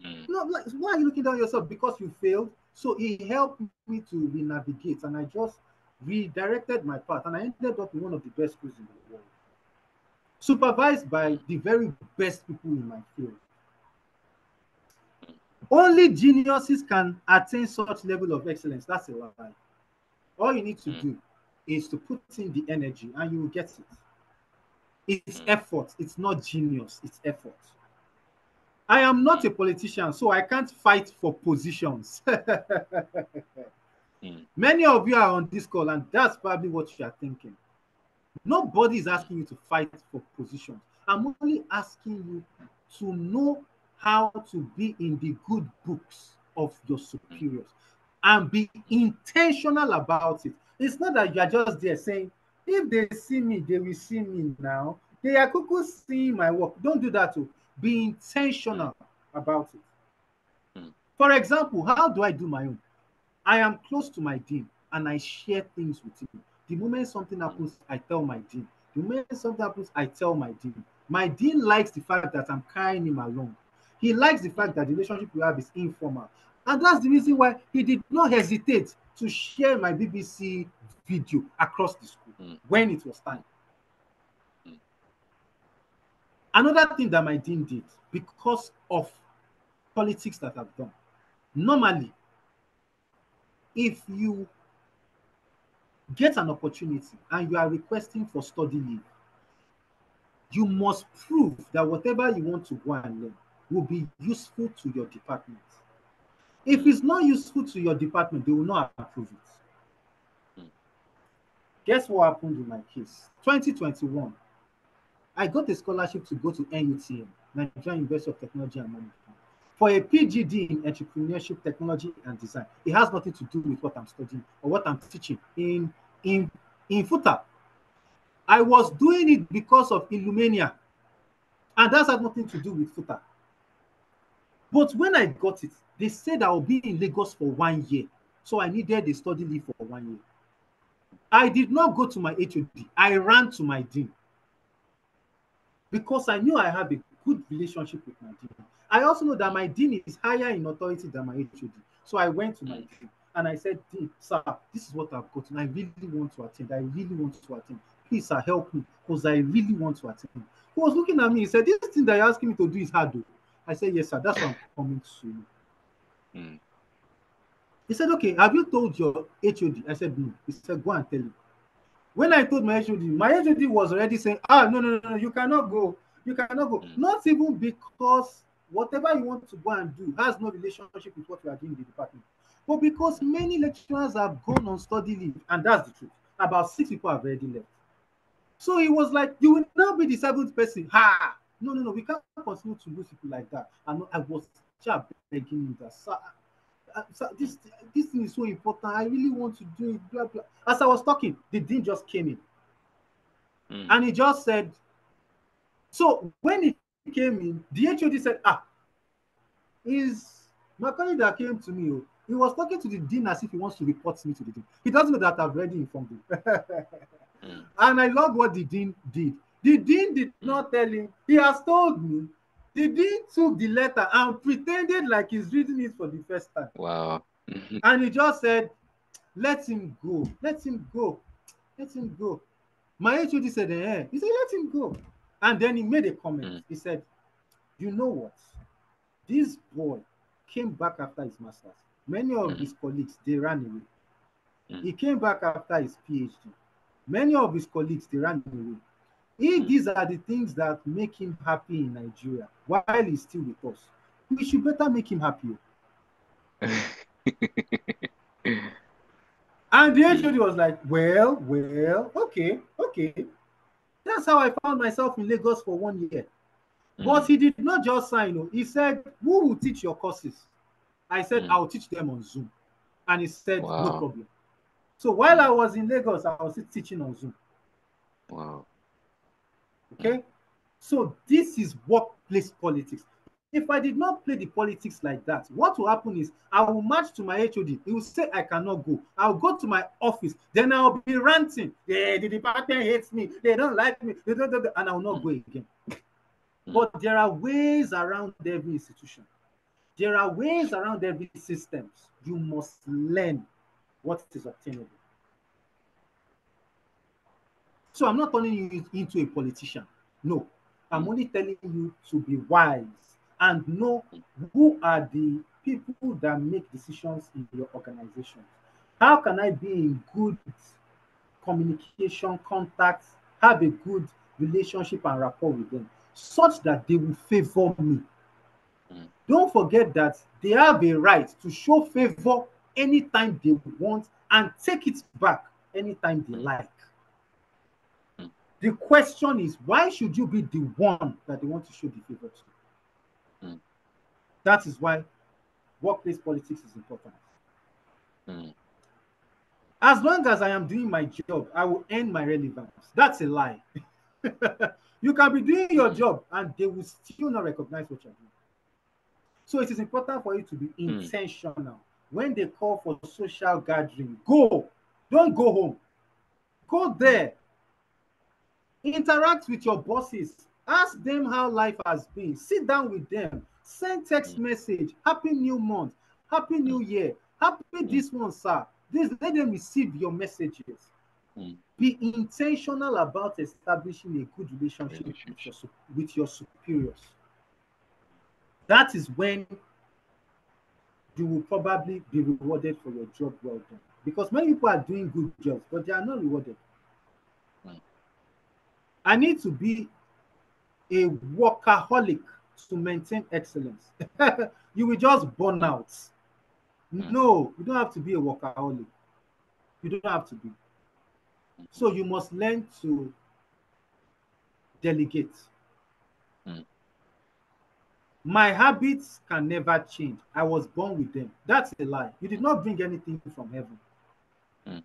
mm, No, like, why are you looking down on yourself? Because you failed. So it helped me to re-navigate, and I just redirected my path, and I ended up in one of the best schools in the world, supervised by mm, the very best people in my field. mm, Only geniuses can attain such level of excellence. That's a lie. All you need to mm, do is to put in the energy, and you will get it. It's mm, effort. It's not genius. It's effort. I am not mm, a politician, so I can't fight for positions. mm, Many of you are on this call, and that's probably what you are thinking. Nobody is asking you to fight for positions. I'm only asking you to know how to be in the good books of your superiors and be intentional about it. It's not that you are just there saying, if they see me, they will see me now. They are cuckoo seeing my work. Don't do that too. Be intentional about it. For example, how do I do my own? I am close to my dean and I share things with him. The moment something happens, I tell my dean. The moment something happens, I tell my dean. My dean likes the fact that I'm carrying him along. He likes the fact that the relationship we have is informal. And that's the reason why he did not hesitate to share my BBC video across the school when it was time. Another thing that my dean did because of politics that I've done. Normally, if you get an opportunity and you are requesting for study leave, you must prove that whatever you want to go and learn will be useful to your department. If it's not useful to your department, they will not approve it. Guess what happened in my case? 2021, I got a scholarship to go to NUTM, Nigerian University of Technology and Management, for a PGD in entrepreneurship, technology, and design. It has nothing to do with what I'm studying or what I'm teaching in FUTA. I was doing it because of Illumania, and that had nothing to do with FUTA. But when I got it, they said I will be in Lagos for 1 year. So I needed a study leave for 1 year. I did not go to my HOD. I ran to my dean because I knew I have a good relationship with my dean. I also know that my dean is higher in authority than my HOD. So I went to my dean and I said, Dean, sir, this is what I've gotten. I really want to attend. I really want to attend. Please, sir, help me because I really want to attend. He was looking at me. He said, this thing that you're asking me to do is hard, though. I said, yes, sir. That's why I'm coming to you. He said, okay, have you told your HOD? I said, no. He said, go and tell him. When I told my HOD was already saying, no, you cannot go. You cannot go. Not even because whatever you want to go and do has no relationship with what you are doing in the department, but because many lecturers have gone on study leave, and that's the truth. About 6 people have already left. So he was like, you will now be the 7th person. Ha! No, we can't continue to lose people like that. And I was just begging him that, sir, this thing is so important. I really want to do it. Blah blah. As I was talking, the dean just came in, and he just said. So when he came in, the HOD said, is Macaulay that came to me. He was talking to the dean as if he wants to report me to the dean. He doesn't know that I've already informed him. And I love what the dean did. The dean did not tell him. He has told me. The dean took the letter and pretended like he's reading it for the first time. Wow. And he just said, let him go. Let him go. Let him go. My HOD said, He said, let him go. And then he made a comment. He said, you know what? This boy came back after his master's. Many of his colleagues, they ran away. He came back after his PhD. Many of his colleagues, they ran away. If these are the things that make him happy in Nigeria while he's still with us, we should better make him happy. And the HOD was like, well, okay. That's how I found myself in Lagos for 1 year. But he did not just sign. He said, who will teach your courses? I said, I'll teach them on Zoom. And he said, no problem. So while I was in Lagos, I was teaching on Zoom. Wow. Okay? So this is workplace politics. If I did not play the politics like that, what will happen is I will march to my HOD. He will say I cannot go. I'll go to my office. Then I'll be ranting. Yeah, the department hates me. They don't like me. And I will not go again. But there are ways around every institution. There are ways around every system. You must learn what is obtainable. So I'm not turning you into a politician. No. I'm only telling you to be wise and know who are the people that make decisions in your organization. How can I be in good communication, contacts, have a good relationship and rapport with them, such that they will favor me? Don't forget that they have a right to show favor anytime they want and take it back anytime they like. The question is, why should you be the one that they want to show the favor to? Mm. That is why workplace politics is important. Mm. As long as I am doing my job, I will end my relevance. That's a lie. You can be doing your Mm. job and they will still not recognize what you're doing. So it is important for you to be Mm. intentional. When they call for social gathering, go. Don't go home. Go Mm. there. Interact with your bosses. Ask them how life has been. Sit down with them. Send text Mm. message. Happy New Month. Happy New Mm. Year. Happy Mm. this one, sir. This, let them receive your messages. Mm. Be intentional about establishing a good relationship Relationship. with your superiors. That is when you will probably be rewarded for your job well done. Because many people are doing good jobs, but they are not rewarded. Mm. I need to be a workaholic to maintain excellence. You will just burn Mm. out. Mm. No, you don't have to be a workaholic. You don't have to be. Mm. So you must learn to delegate. Mm. My habits can never change. I was born with them. That's a lie. You did not bring anything from heaven. Mm.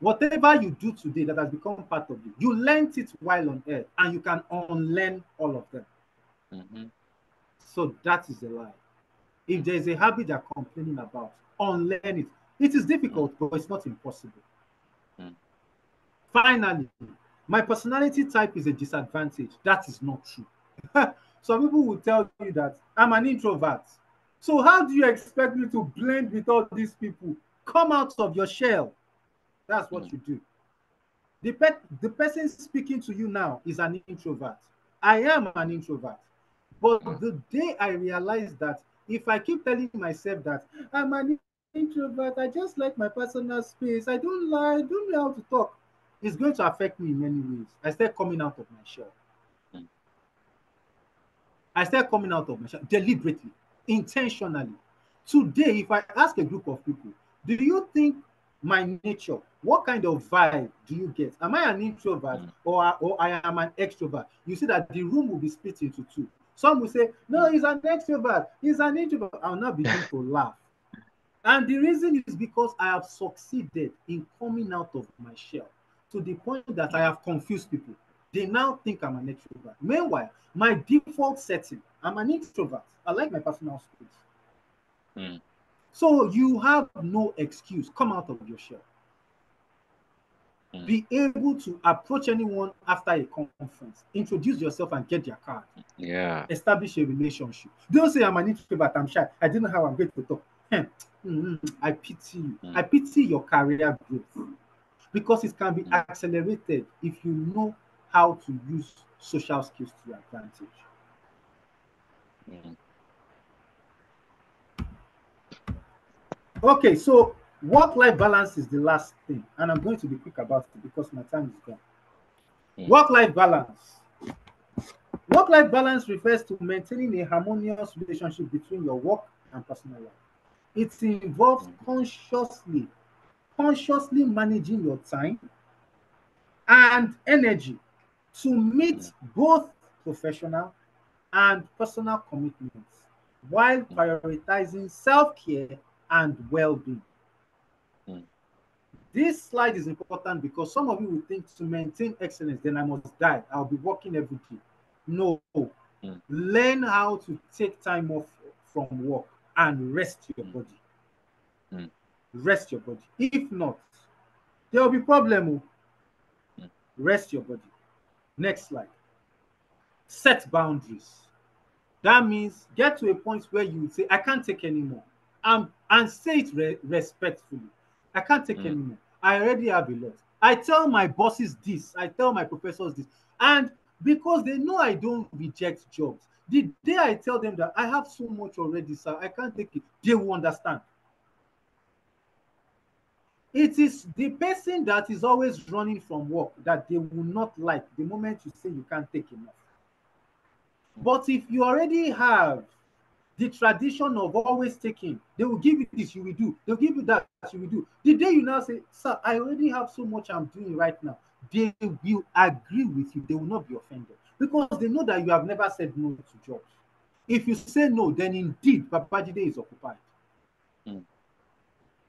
Whatever you do today that has become part of you learned it while on earth and you can unlearn all of them. Mhm. So that is a lie. If Mm. there is a habit you're complaining about, unlearn it. It is Mm. difficult, but it's not impossible. Mm. Finally, my personality type is a disadvantage. That is not true. Some people will tell you that I'm an introvert. So, how do you expect me to blend with all these people? Come out of your shell. That's what Mm. you do. The person speaking to you now is an introvert. I am an introvert. But the day I realized that if I keep telling myself that I'm an introvert, I just like my personal space, I don't lie, I don't know how to talk, it's going to affect me in many ways. I start coming out of my shell. Mm. I start coming out of my shell deliberately, intentionally. Today, if I ask a group of people, do you think my nature, what kind of vibe do you get? Am I an introvert Mm. or I am an extrovert? You see that the room will be split into two. Some will say, no, Mm. he's an extrovert, he's an introvert. I'll now begin to laugh. And the reason is because I have succeeded in coming out of my shell to the point that I Mm. have confused people. They now think I'm an extrovert. Meanwhile, my default setting, I'm an introvert. I like my personal space. Mm. So you have no excuse. Come out of your shell. Mm. Be able to approach anyone after a conference, introduce yourself and get their card. Yeah. Establish a relationship. Don't say I'm an introvert, I'm shy. I don't know how I'm going to talk. I pity you. I Mm. pity your career growth because it can be Mm. accelerated if you know how to use social skills to your advantage. Mm. Okay, so work-life balance is the last thing, and I'm going to be quick about it because my time is gone. Mm. Work-life balance. Work-life balance refers to maintaining a harmonious relationship between your work and personal life. It involves Mm. consciously managing your time and energy to meet Mm. both professional and personal commitments while Mm. prioritizing self-care and well-being. Mm. This slide is important because some of you will think to maintain excellence, then I must die. I'll be working every day. No. Mm. Learn how to take time off from work and rest your Mm. body. Mm. Rest your body. If not, there will be problem. Oh. Mm. Rest your body. Next slide. Set boundaries. That means get to a point where you would say, I can't take anymore. And say it respectfully. I can't take Mm. anymore. I already have a lot. I tell my bosses this, I tell my professors this. And because they know I don't reject jobs, the day I tell them that I have so much already, sir, I can't take it, they will understand. It is the person that is always running from work that they will not like the moment you say you can't take enough. Mm. But if you already have the tradition of always taking, they will give you this, you will do. They'll give you that, you will do. The day you now say, sir, I already have so much I'm doing right now. they will agree with you. They will not be offended because they know that you have never said no to jobs. If you say no, then indeed Babajide is occupied. mm,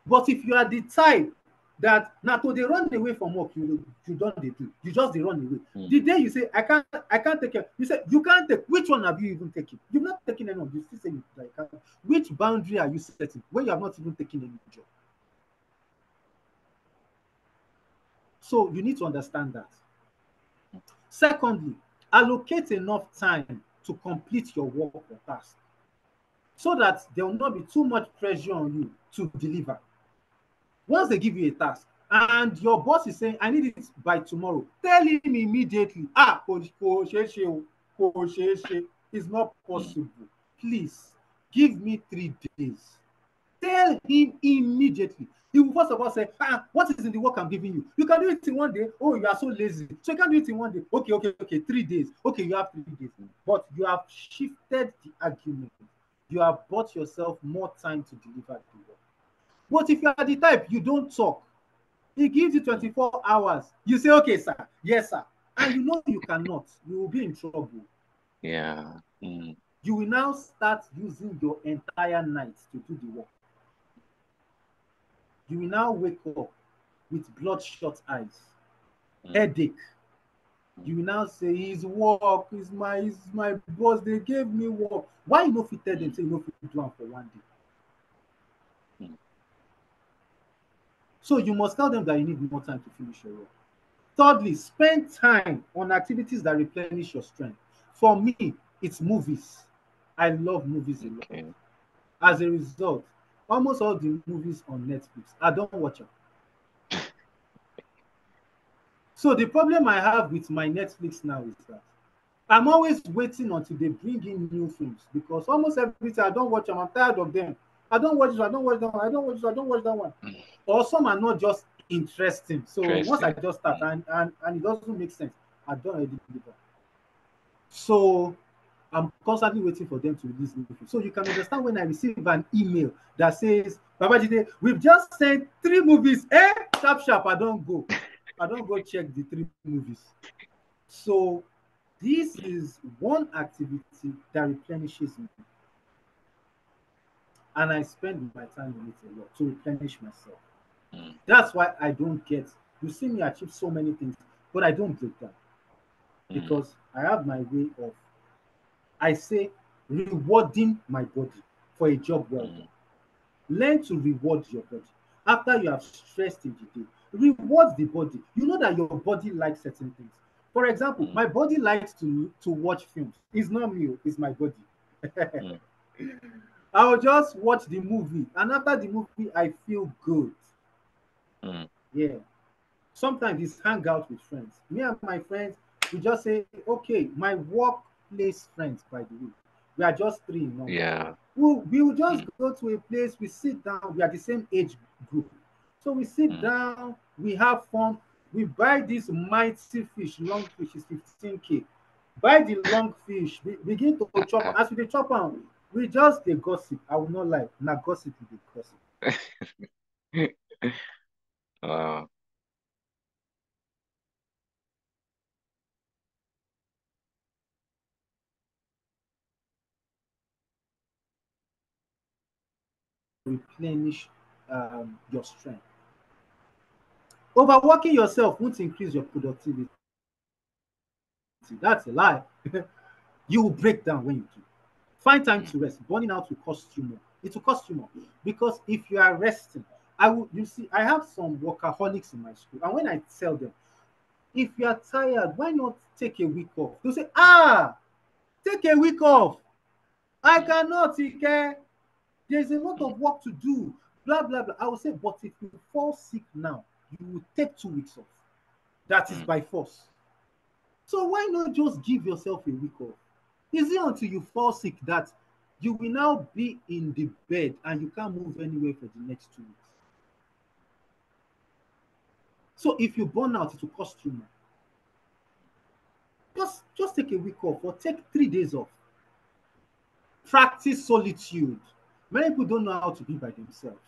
But if you are the type that now to they run away from work, you don't they do. You just they run away. mm, The day you say I can't take care, you say you can't take. Which one have you even taken? You've not taken any of. You still say you like can't. Which boundary are you setting when you have not even taken any job? So you need to understand that. Secondly, allocate enough time to complete your work or task so that there will not be too much pressure on you to deliver. Once they give you a task and your boss is saying, I need it by tomorrow, tell him immediately, it's not mm, possible. Please give me 3 days. Tell him immediately. He will first of all say, what is in the work I'm giving you? You can do it in one day. Oh, you are so lazy. So you can do it in one day. Okay, okay, okay. 3 days. Okay, you have 3 days. mm, But you have shifted the argument. You have bought yourself more time to deliver the work. But if you are the type you don't talk, he gives you mm. 24 hours. You say, okay, sir, yes, sir. And you know you cannot, you will be in trouble. Yeah. Mm, You will now start using your entire night to do the work. You will now wake up with bloodshot eyes, mm, headache. mm, You will now say, his work is my boss, they gave me work. Why you no fit tell them mm, say you no fit do am for one day? mm, So you must tell them that you need more time to finish your work. Thirdly, spend time on activities that replenish your strength. For me, it's movies. I love movies a lot. okay. As a result, almost all the movies on Netflix, I don't watch them. So the problem I have with my Netflix now is that I'm always waiting until they bring in new films because almost every time I don't watch them, I'm tired of them. I don't watch this, I don't watch that one, I don't watch this, I don't watch that one. Mm, Or some are not just interesting. So once I interesting. just start Mm, and it doesn't make sense, I don't already give up. So I'm constantly waiting for them to release new films. So you can understand when I receive an email that says, Babajide, we've just sent 3 movies. Sharp, sharp, I don't go. I don't go check the 3 movies. So this is one activity that replenishes me. And I spend my time on it a lot to replenish myself. mm, That's why I don't get, you see me achieve so many things, but I don't break down mm, because I have my way of, I say, rewarding my body for a job well done. mm, Learn to reward your body. After you have stressed in the day, reward the body. You know that your body likes certain things. For example, mm, my body likes to watch films. It's not me, it's my body. mm, I'll just watch the movie, and after the movie, I feel good. mm, Yeah. Sometimes it's hang out with friends. Me and my friends, we just say, okay, my workplace friends, by the way, we are just 3 in number. yeah. We will just Mm, go to a place, we sit down, we are the same age group. So we sit mm, down, we have fun, we buy this mighty fish, long fish is 15K. Buy the long fish, we begin to chop. As we dey chop am, we just dey gossip. I will not lie, na gossip we dey gossip. wow. Replenish your strength. Overworking yourself won't increase your productivity. That's a lie. You will break down when you do. Find time Mm, to rest. Burning out will cost you more. It will cost you more because if you are resting, I will. You see, I have some workaholics in my school, and when I tell them, if you are tired, why not take a week off? They say, take a week off. I mm, cannot, Ike. There's a lot mm, of work to do. Blah blah blah. I will say, but if you fall sick now, you will take 2 weeks off. That is mm. by force. So why not just give yourself a week off? Is it until you fall sick that you will now be in the bed and you can't move anywhere for the next 2 weeks? So if you burn out, it will cost you more. Just take a week off or take 3 days off. Practice solitude. Many people don't know how to be by themselves.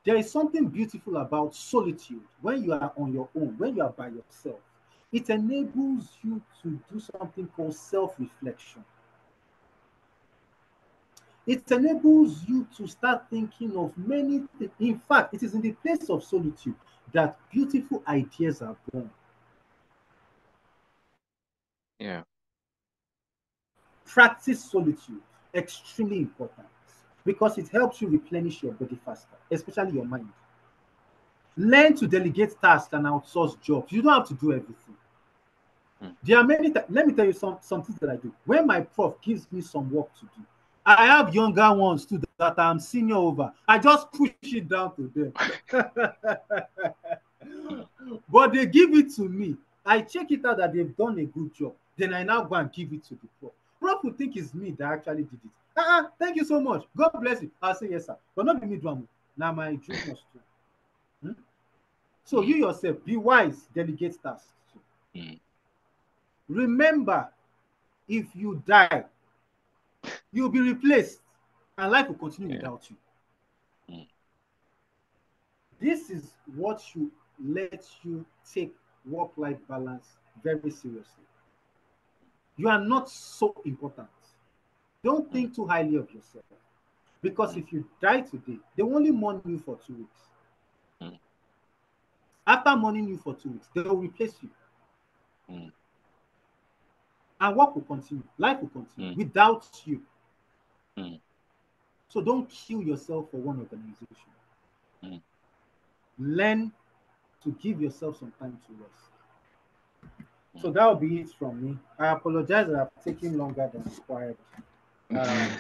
There is something beautiful about solitude when you are on your own, when you are by yourself. It enables you to do something called self reflection. It enables you to start thinking of many things. In fact, it is in the place of solitude that beautiful ideas are born. Yeah. Practice solitude, extremely important because it helps you replenish your body faster, especially your mind. Learn to delegate tasks and outsource jobs. You don't have to do everything. Mm. There are many. Let me tell you some things that I do. When my prof gives me some work to do, I have younger ones too that I'm senior over. I just push it down to them. Mm. But they give it to me. I check it out that they've done a good job. Then I now go and give it to the prof. Prof will think it's me that actually did it. Thank you so much. God bless you. I'll say yes, sir. But not be me do. Now my juniors too. Hmm? So you Mm. yourself, be wise, delegate tasks. Mm. Remember, if you die, you'll be replaced and life will continue Yeah. without you. Mm. This is what should let you take work life balance very seriously. You are not so important. Don't Mm. think too highly of yourself because Mm. if you die today, they will only mourn you for 2 weeks. Mm. After mourning you for 2 weeks, they will replace you Mm. and work will continue. Life will continue Mm. without you. Mm. So don't kill yourself for one organization. Mm. Learn to give yourself some time to rest. So Mm. that will be it from me. I apologize that I've taken longer than required.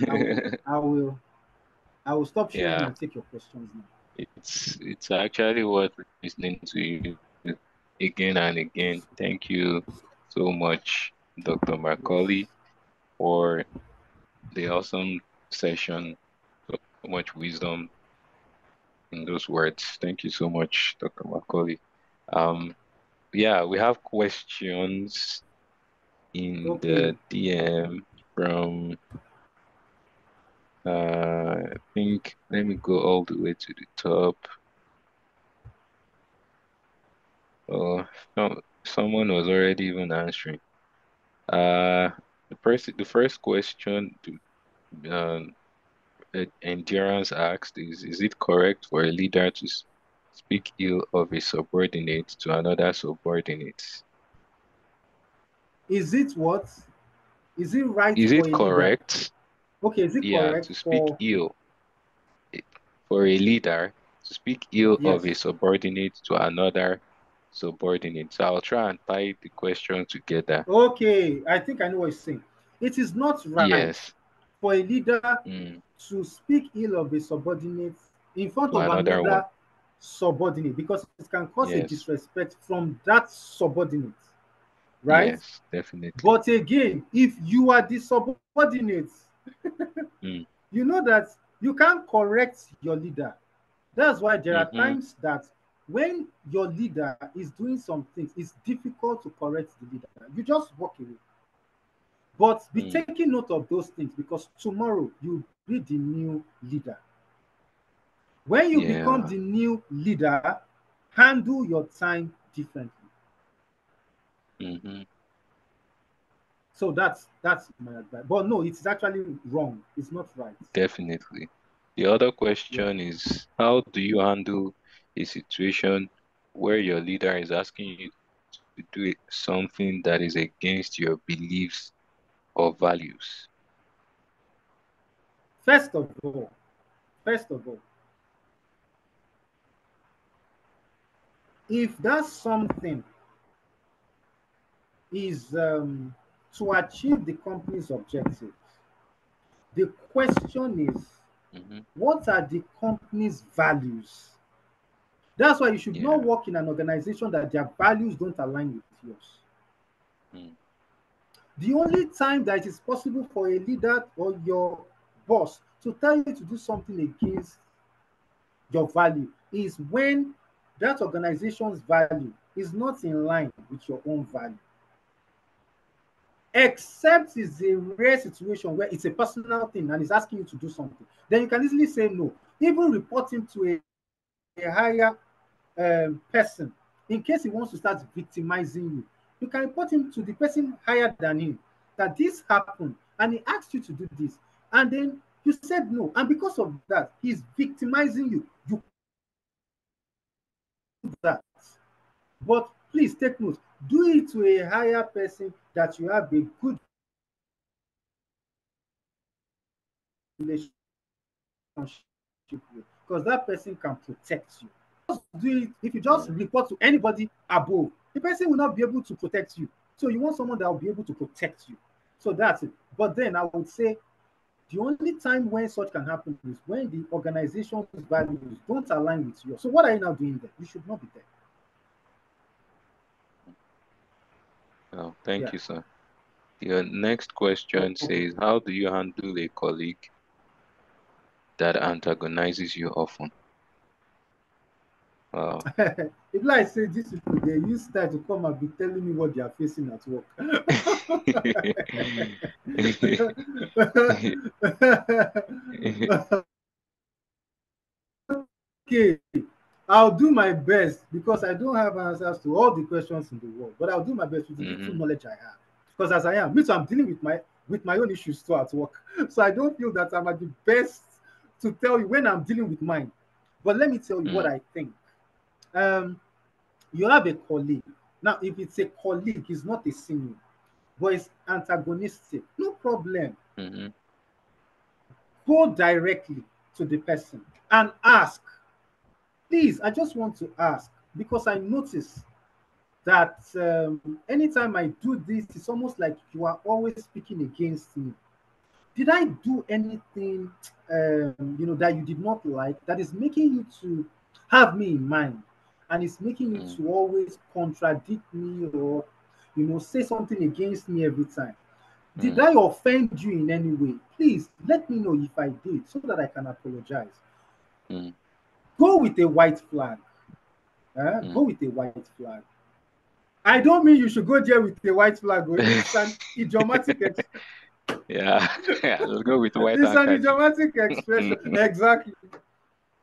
I will, I will, I will stop sharing Yeah, and take your questions now. it's actually worth listening to you again and again. Thank you so much, Dr. Yes. Macaulay, for the awesome session. So much wisdom in those words. Thank you so much, Dr. Macaulay. Um, yeah, we have questions in Okay. the DM from I think let me go all the way to the top. Oh, someone was already even answering. Uh, the first question um, Endurance asked is it correct for a leader to speak ill of a subordinate to another subordinate? Is it what? Is it right Is for it a leader? correct, Okay, is it yeah, correct to speak for ill eh, for a leader to speak ill of a yes. subordinate to another subordinate? So I'll try and tie the question together. Okay, I think I know what you're saying. It is not right Yes, for a leader mm, to speak ill of a subordinate in front to of another one. another subordinate because it can cause a Yes, disrespect from that subordinate, right? yes, definitely. But again, if you are the subordinate, Mm, you know that you can't correct your leader. That's why there are mm-hmm, times that when your leader is doing some things, it's difficult to correct the leader. You just walk away. But be mm, taking note of those things because tomorrow you'll be the new leader. When you become yeah, the new leader, handle your time differently. mm-hmm, So that's my advice. But no, it's actually wrong. It's not right. definitely. The other Yeah. question is, how do you handle a situation where your leader is asking you to do something that is against your beliefs or values? First of all, first of all, if that something is to achieve the company's objectives, the question is, Mm-hmm, what are the company's values? That's why you should not yeah, work in an organization that their values don't align with yours. mm, The only time that it is possible for a leader or your boss to tell you to do something against your value is when that organization's value is not in line with your own value. Except it's a rare situation where it's a personal thing and it's asking you to do something. Then you can easily say no. Even reporting to a higher person, in case he wants to start victimizing you, you can report him to the person higher than him that this happened and he asked you to do this, and then you said no, and because of that he's victimizing you. You do that, but please take note, do it to a higher person that you have a good relationship with, because that person can protect you. Just do it. If you just mm, report to anybody above, the person will not be able to protect you. So you want someone that will be able to protect you. So that's it. But then I would say the only time when such can happen is when the organization's values don't align with yours. So what are you now doing there? You should not be there. oh, thank Yeah. you, sir. Your next question Okay. says, how do you handle a colleague that antagonizes you often? Wow. If like say this people they use that to come and be telling me what they are facing at work. Okay, I'll do my best because I don't have answers to all the questions in the world, but I'll do my best with the little Hmm. knowledge I have. Because as I am, me too, I'm dealing with my own issues too at work. So I don't feel that I'm at the best to tell you when I'm dealing with mine. But let me tell you what Mm, I think. Um, you have a colleague. Now, if it's a colleague, it's not a senior, but it's antagonistic. No problem. mm-hmm, Go directly to the person and ask, please, I just want to ask because I notice that anytime I do this, it's almost like you are always speaking against me. Did I do anything, that you did not like that is making you to have me in mind, and it's making you mm, to always contradict me or, say something against me every time? Did mm, I offend you in any way? Please let me know if I did so that I can apologize. mm, Go with a white flag. mm. Go with a white flag. I don't mean you should go there with a white flag. It's an idiomatic Yeah, yeah, let's go with white it's an handkerchief. idiomatic expression. Exactly.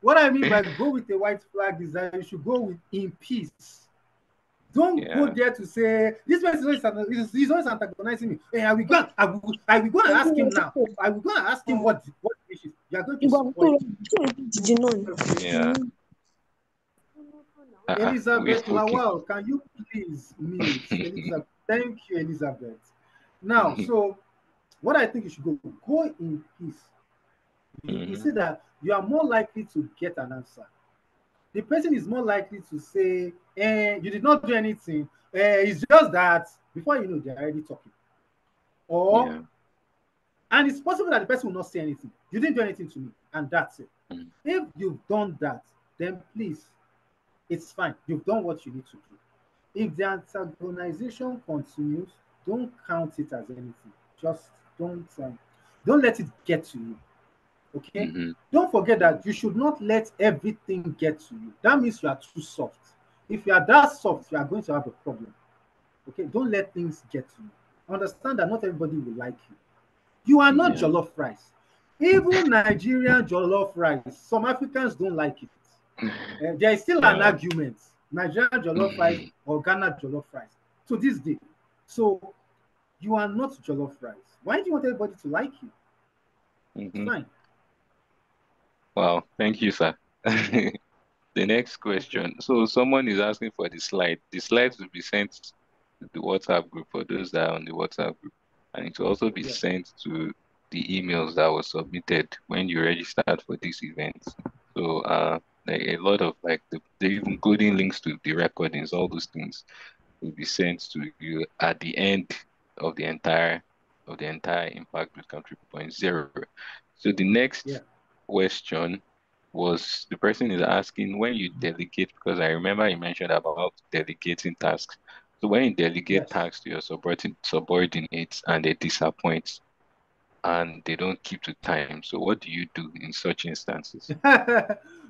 What I mean by go with a white flag is that you should go with in peace. Don't go Yeah. there to say this person is always antagonizing me. Hey, I will go and ask him now. I will go and ask him what the issue is. You are going to spoil it. Yeah. We've Elizabeth spoken. Lawal, can you please mute? Elizabeth, thank you, Elizabeth. Now, so what I think you should go in peace. You Hmm. see that you are more likely to get an answer. The person is more likely to say, you did not do anything. It's just that before you know, they're already talking. Or, Yeah. and it's possible that the person will not say anything. You didn't do anything to me, and that's it. Mm, If you've done that, then please, it's fine. You've done what you need to do. If the antagonization continues, don't count it as anything. Just don't let it get to you. Okay? mm-hmm. Don't forget that you should not let everything get to you. That means you are too soft. If you are that soft, you are going to have a problem. Okay? Don't let things get to you. Understand that not everybody will like you. You are not Yeah. jollof rice. Even Nigerian jollof rice, some Africans don't like it. There is still an Yeah. argument, Nigerian jollof rice or Ghana jollof rice to this day. So you are not jollof rice. Why do you want everybody to like you? It's Hmm. fine. Wow. Thank you, sir. The next Okay. question. So someone is asking for the slide. The slides will be sent to the WhatsApp group for those that are on the WhatsApp group. And it will also be Yeah. sent to the emails that were submitted when you registered for this event. So like a lot of like including links to the recordings, all those things will be sent to you at the end of the entire Impact Bootcamp 3.0. So the Yeah. next question was the person is asking when you delegate, because I remember you mentioned about delegating tasks. So when you delegate Yes. tasks to your subordinates and they disappoint and they don't keep to time, so what do you do in such instances?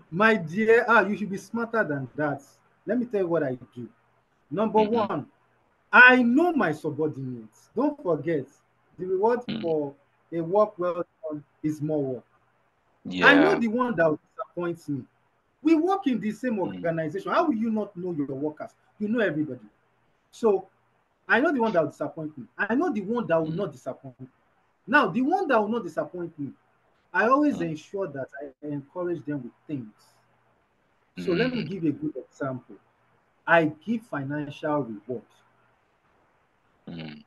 My dear, you should be smarter than that. Let me tell you what I do. Number Mm-hmm. one, I know my subordinates. Don't forget, the reward Mm. for a work well done is more work. I know Yeah. the one that will disappoint me. We work in the same mm, organization. How will you not know your workers? You know everybody. So I know the one that will disappoint me. I know the one that will mm, not disappoint me. Now, the one that will not disappoint me, I always mm, ensure that I encourage them with things. So let me mm, give you a good example. I give financial reward. mm.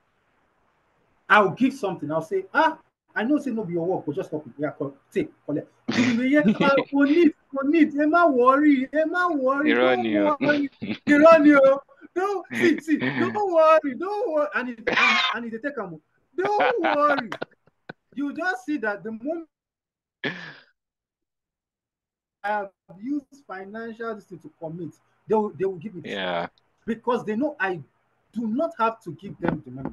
I'll give something. I'll say, I know say no be your work, but just help me. Yeah, take, collect. You will be here. We need. Emma worry. Emma worry. Don't Ironian. worry. You run you. Don't see. Don't worry. Don't worry. And it take a move. Don't worry. You just see that the moment I have used financial this thing to commit, they will give me the stuff Yeah, because they know I do not have to give them the money.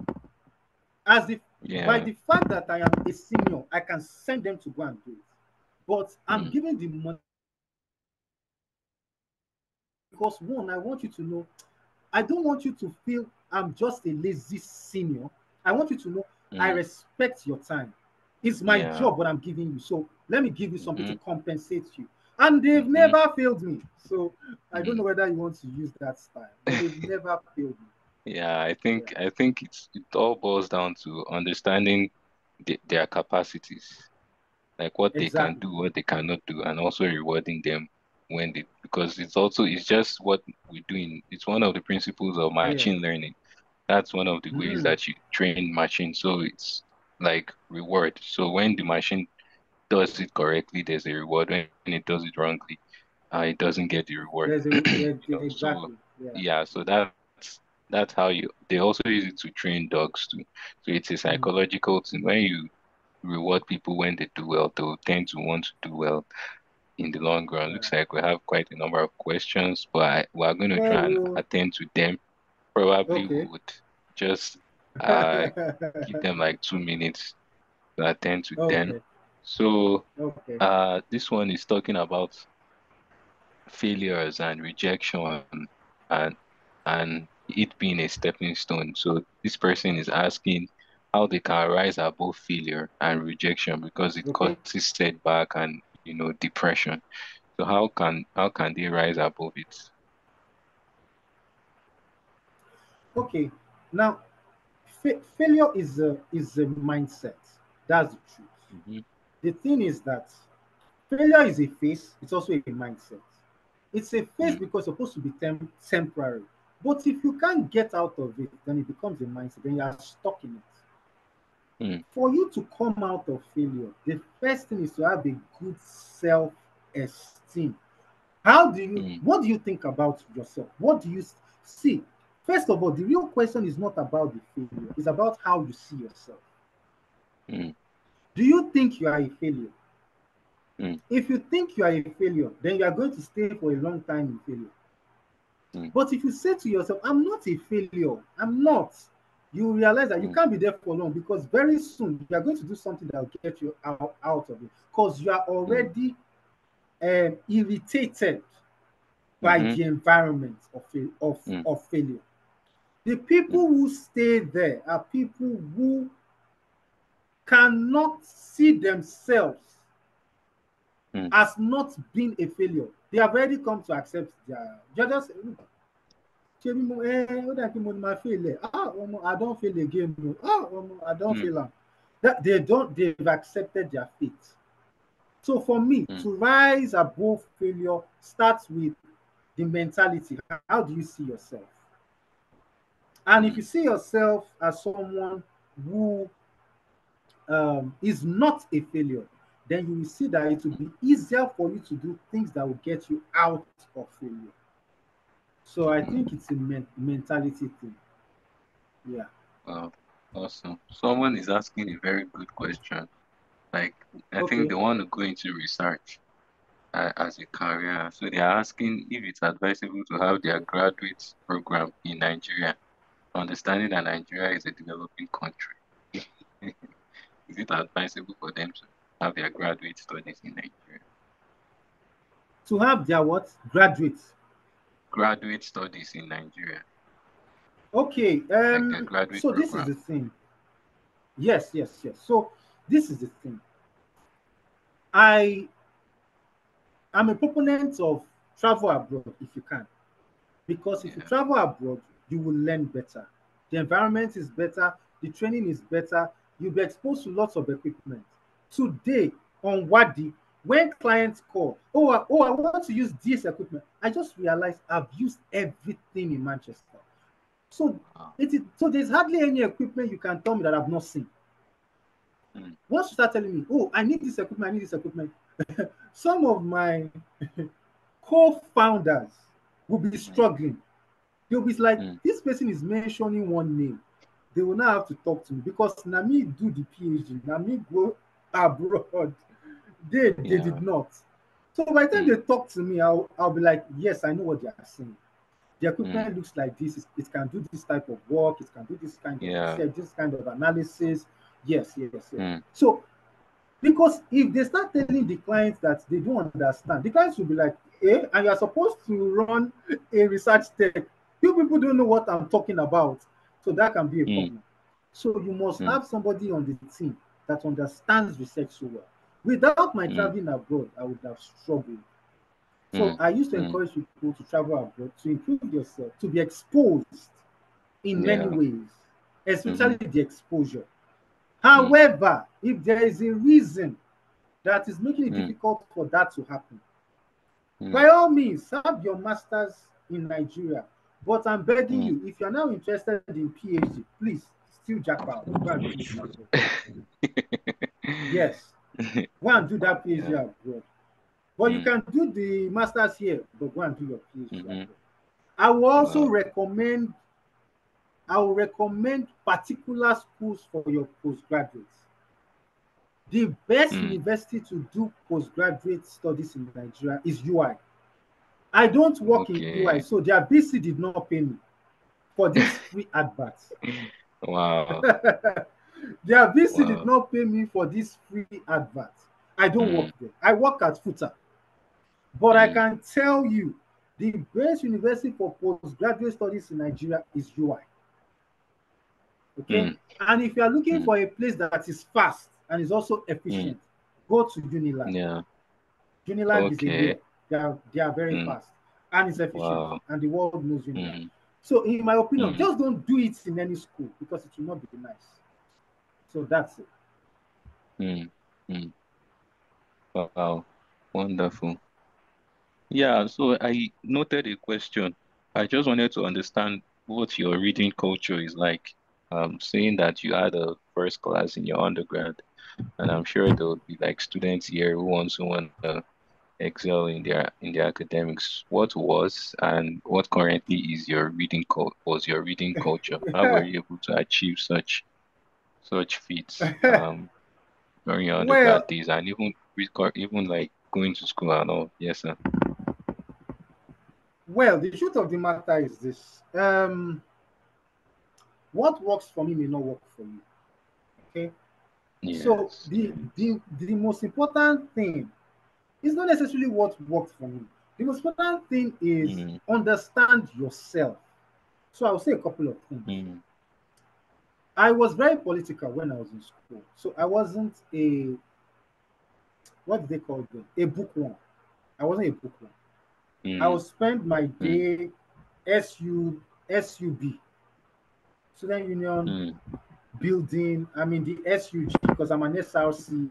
As if by yeah. the fact that I am a senior, I can send them to go and do it. But I'm Mm, giving the money because one, I want you to know, I don't want you to feel I'm just a lazy senior. I want you to know I mm, respect your time. It's my yeah. job what I'm giving you. So let me give you something to Mm-hmm, compensate you. And they've mm-hmm, never failed me. So I don't mm. know whether you want to use that style, but they've never failed me. Yeah, I Yeah, think I think it all boils down to understanding their capacities, like what they can exactly. do, what they cannot do, and also rewarding them when they because it's just what we do in it's one of the principles of Yeah. machine learning. That's one of the ways Mm. that you train machine. So it's like reward. So when the machine does it correctly, there's a reward. When it does it wrongly, it doesn't get the reward. There's a So exactly. Yeah. yeah, so that's how you they also use it to train dogs too. So it's a Mm. psychological thing. When you reward people when they do well, they'll tend to want to do well in the long run. Yeah. Looks like we have quite a number of questions, but we're going to Yeah, try and well, attend to them. Probably we okay. would just uh give them like 2 minutes to attend to them. Okay. So Okay. this one is talking about failures and rejection and it being a stepping stone. So this person is asking how they can rise above failure and rejection because it Okay. causes setback and depression. So how can they rise above it? Okay. Now, failure is a mindset. That's the truth. Hmm. The thing is that failure is a phase. It's also a mindset. It's a phase Mm, because it's supposed to be temporary. But if you can't get out of it, then it becomes a mindset. Then you are stuck in it. mm, For you to come out of failure, the first thing is to have a good self-esteem. mm, What do you think about yourself? What do you see? First of all, the real question is not about the failure, it's about how you see yourself. mm, Do you think you are a failure? mm, If you think you are a failure, then you are going to stay for a long time in failure. mm, But if you say to yourself, I'm not a failure, I'm not, you realize that you mm, can't be there for long because very soon you are going to do something that will get you out of it because you are mm, already irritated by mm, the environment mm, of failure. The mm, people who stay there are people who cannot see themselves mm, as not being a failure. They have already come to accept their just fail. I don't fail again. I don't mm, fail. That they've accepted their fate. So for me, mm, to rise above failure starts with the mentality. How do you see yourself? And if mm, you see yourself as someone who is not a failure, then you will see that it will be easier for you to do things that will get you out of failure. So I mm. think it's a mentality thing. Yeah. Wow, awesome. Someone is asking a very good question. Like, I think Okay. they want to go into research as a career. So they're asking if it's advisable to have their graduate program in Nigeria, understanding that Nigeria is a developing country. Is it advisable for them to have their graduate studies in Nigeria? To have their what? Graduates. Graduate studies in Nigeria, Okay. like their graduate So this is program. the thing. Yes, yes, yes. So this is the thing. I am a proponent of travel abroad if you can. Because if you Yeah. travel abroad, you will learn better. The environment is better, the training is better, you'll be exposed to lots of equipment. Today on Wadi, when clients call, I want to use this equipment, I just realized I've used everything in Manchester. So Wow. there's hardly any equipment you can tell me that I've not seen. Mm, Once you start telling me, oh, I need this equipment, I need this equipment, some of my co-founders will be mm, struggling. They'll be like, mm, this person is mentioning one name. They will not have to talk to me because Nami do the PhD, Nami go abroad. They yeah. did not. So by the time Mm, they talk to me, I'll be like, yes, I know what they are saying. The mm, equipment looks like this. It can do this type of work. It can do this kind of yeah. research, this kind of analysis. Yes, yes, yes. Mm, So because if they start telling the clients that they don't understand, the clients will be like, eh, and you're supposed to run a research tech. You people don't know what I'm talking about. So that can be a mm, problem. So you must mm, have somebody on the team that understands research so well. Without my mm, traveling abroad, I would have struggled. So mm, I used to mm, encourage people to travel abroad, to improve yourself, to be exposed in many yeah. ways, especially Mm-hmm. the exposure. Mm, However, if there is a reason that is making it mm, difficult for that to happen, mm, by all means, have your masters in Nigeria. But I'm begging mm. you, if you're now interested in PhD, please still jack out. Go and do it abroad. Yes, go and do that PhD Yeah. abroad. But you Mm, can do the masters here, but go and do your PhD mm-hmm. abroad. I will also Wow. recommend I will recommend particular schools for your postgraduates. The best Mm, university to do postgraduate studies in Nigeria is UI. I don't work in UI, okay. so their BC did not pay me for this free advert. Wow. Their VC did Wow. not pay me for this free advert. I don't work Mm, there. I work at Futa. But I mm, can tell you the best university for postgraduate studies in Nigeria is UI. Okay. mm, And if you are looking mm, for a place that is fast and is also mm. efficient, go to Unilag. Yeah. Unilag is a year. Okay. They are very Mm, fast and it's efficient. wow. And the world knows Unilag. Mm, So, in my opinion, mm, just don't do it in any school because it will not be nice. So that's it. mm, mm. Wow. Wonderful. Yeah, so I noted a question. I just wanted to understand what your reading culture is like. Saying that you had a first class in your undergrad, and I'm sure there would be like students here who want to excel in their academics. What was and what currently is your was your reading culture? How were you able to achieve such feats during your undergrad Well, days and even like going to school and all? Yes, sir. the truth of the matter is this. What works for me may not work for you. Okay. So Yes, the yes. the the most important thing is not necessarily what worked for me. The most important thing is Mm, understand yourself. So I'll say a couple of things. mm, I was very political when I was in school. So I wasn't a what do they call them? A bookworm. I wasn't a bookworm. I mm, would spend my mm, day SUB, Student Union mm, building. I'm in the SUG because I'm an SRC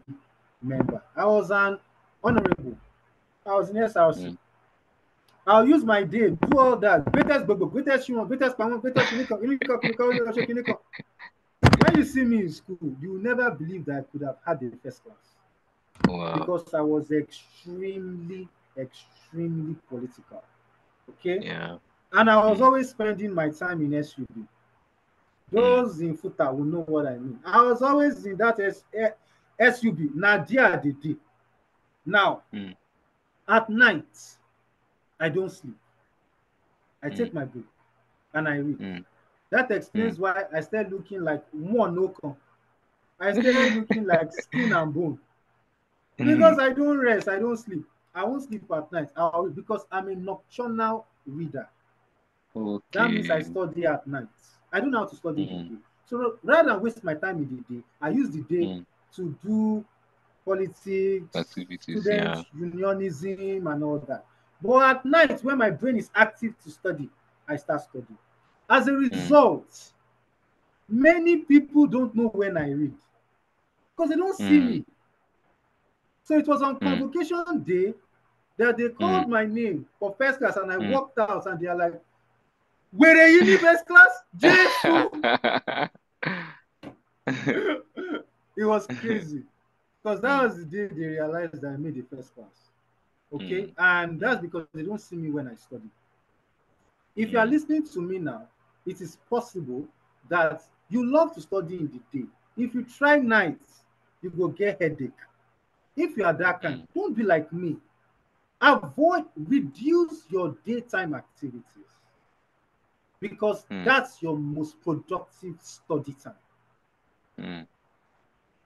member. I was an honorable. I was in SRC. mm. I'll use my day, do all that. Greatest Bobo, greatest human, greatest Pamon, greatest Unicorn. When you see me in school, you will never believe that I could have had the first class Wow. because I was extremely, extremely political. Okay. Yeah. And I was Mm, always spending my time in SUB. mm, Those in Futa will know what I mean. I was always in that SUB. Nadia the day. Now, mm, at night, I don't sleep. I mm, take my book and I read. mm, That mm. explains why I started looking like one no. I started looking like skin and bone because I don't rest, I don't sleep. I won't sleep at night because I'm a nocturnal reader. That means I Okay. study at night. I don't know how to study in Mm, the day. So rather than waste my time in the day, I use the day mm. to do politics, Activities, student yeah. unionism, and all that. But at night, when my brain is active to study, I start studying. As a result, many people don't know when I read because they don't see me. So it was on convocation day that they called my name for first class, and I walked out, and they are like, "Were you in first class, Jesus?" It was crazy because that was the day they realized that I made the first class. Okay, and that's because they don't see me when I study. If you are listening to me now, it is possible that you love to study in the day. If you try nights, you will get headache. If you are that kind, don't be like me. Reduce your daytime activities because that's your most productive study time.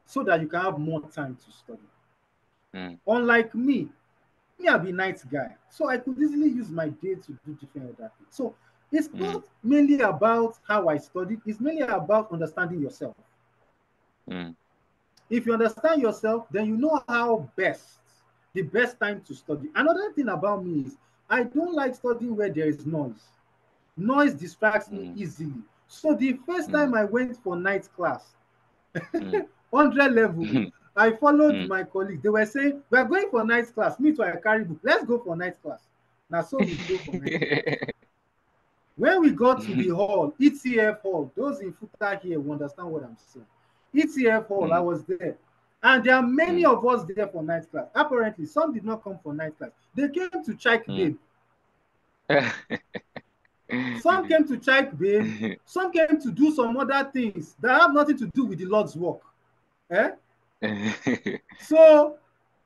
So that you can have more time to study. Unlike me, I'll be night guy. So I could easily use my day to do different other things. So it's not mainly about how I study, it's mainly about understanding yourself. If you understand yourself, then you know the best time to study. Another thing about me is I don't like studying where there is noise. Noise distracts me easily. So the first time I went for night class, 100 level, I followed my colleagues. They were saying, "We are going for night class." Me too, I carry book. Let's go for night class. Now, so we go for night class. When we got to the hall, ETF hall, those in Futa here will understand what I'm saying. ETF hall, I was there. And there are many of us there for night class. Apparently, some did not come for night class. They came to check babe. Some came to check babe. Some came to do some other things that have nothing to do with the Lord's work. So,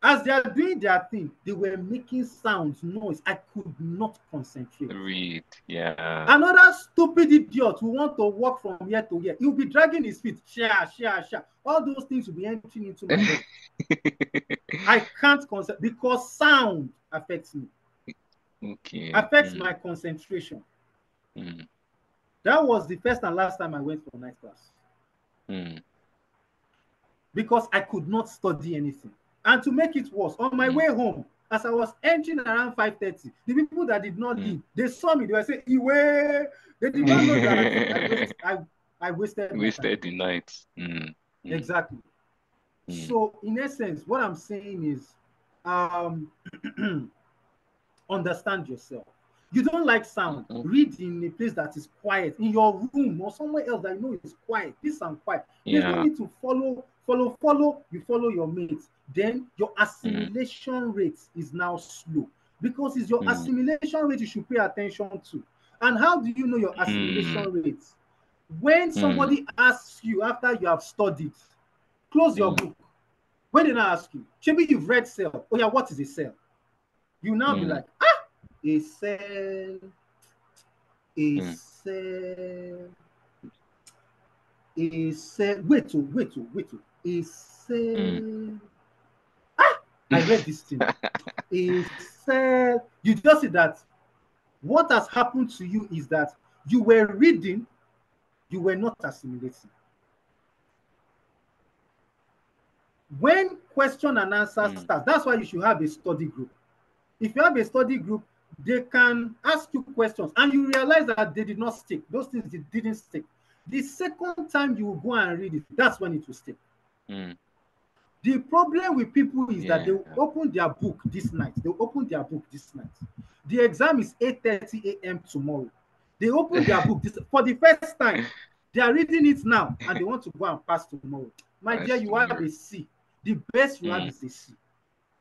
as they are doing their thing, they were making sounds, noise. I could not concentrate. Read, yeah. Another stupid idiot who want to walk from here to here, he'll be dragging his feet, share. All those things will be entering into my head. I can't concentrate because sound affects me. Okay. Affects my concentration. That was the first and last time I went for night class. Because I could not study anything. And to make it worse, on my way home, as I was entering around 5:30, the people that did not leave, they saw me, they were saying, "Iwe." They did not know that I wasted the night. Exactly. So, in essence, what I'm saying is understand yourself. You don't like sound. Read in a place that is quiet, in your room or somewhere else that you know is quiet. Peace and quiet. There's no need to follow. You follow your mates. Then your assimilation rate is now slow because it's your assimilation rate you should pay attention to. And how do you know your assimilation rate? When somebody asks you after you have studied, close your book. When they now ask you, maybe you've read cell. Oh yeah, what is a cell? You now be like, a cell, a cell, a cell. Wait, a cell. I read this thing. A cell. You just see that what has happened to you is that you were reading, you were not assimilating. When question and answer starts, that's why you should have a study group. If you have a study group, they can ask you questions and you realize that they did not stick. Those things didn't stick. The second time you will go and read it, that's when it will stick. The problem with people is that they will open their book this night. They will open their book this night. The exam is 8:30 a.m. tomorrow. They open their book for the first time. They are reading it now and they want to go and pass tomorrow. My dear, you have a C. The best you have is a C.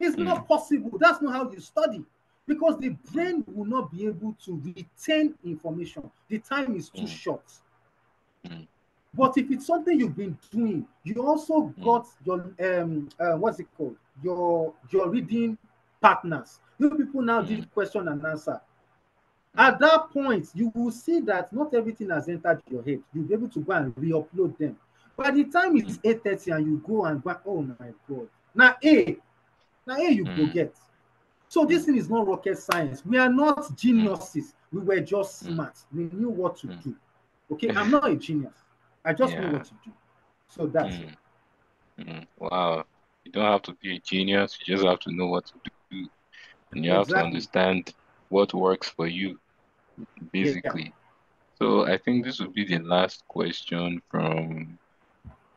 It's not possible. That's not how you study because the brain will not be able to retain information. The time is too short. But if it's something you've been doing, you also got your what's it called? Your reading partners. You people now did question and answer. At that point, you will see that not everything has entered your head. You'll be able to go and re-upload them. By the time it's 8:30 and you go and oh my God. Now you go get. So this thing is not rocket science. We are not geniuses. We were just smart. We knew what to do. Okay, I'm not a genius. I just know what to do. So that's it. Wow. You don't have to be a genius. You just have to know what to do. And you have to Exactly. understand what works for you, Yeah. basically. So I think this would be the last question from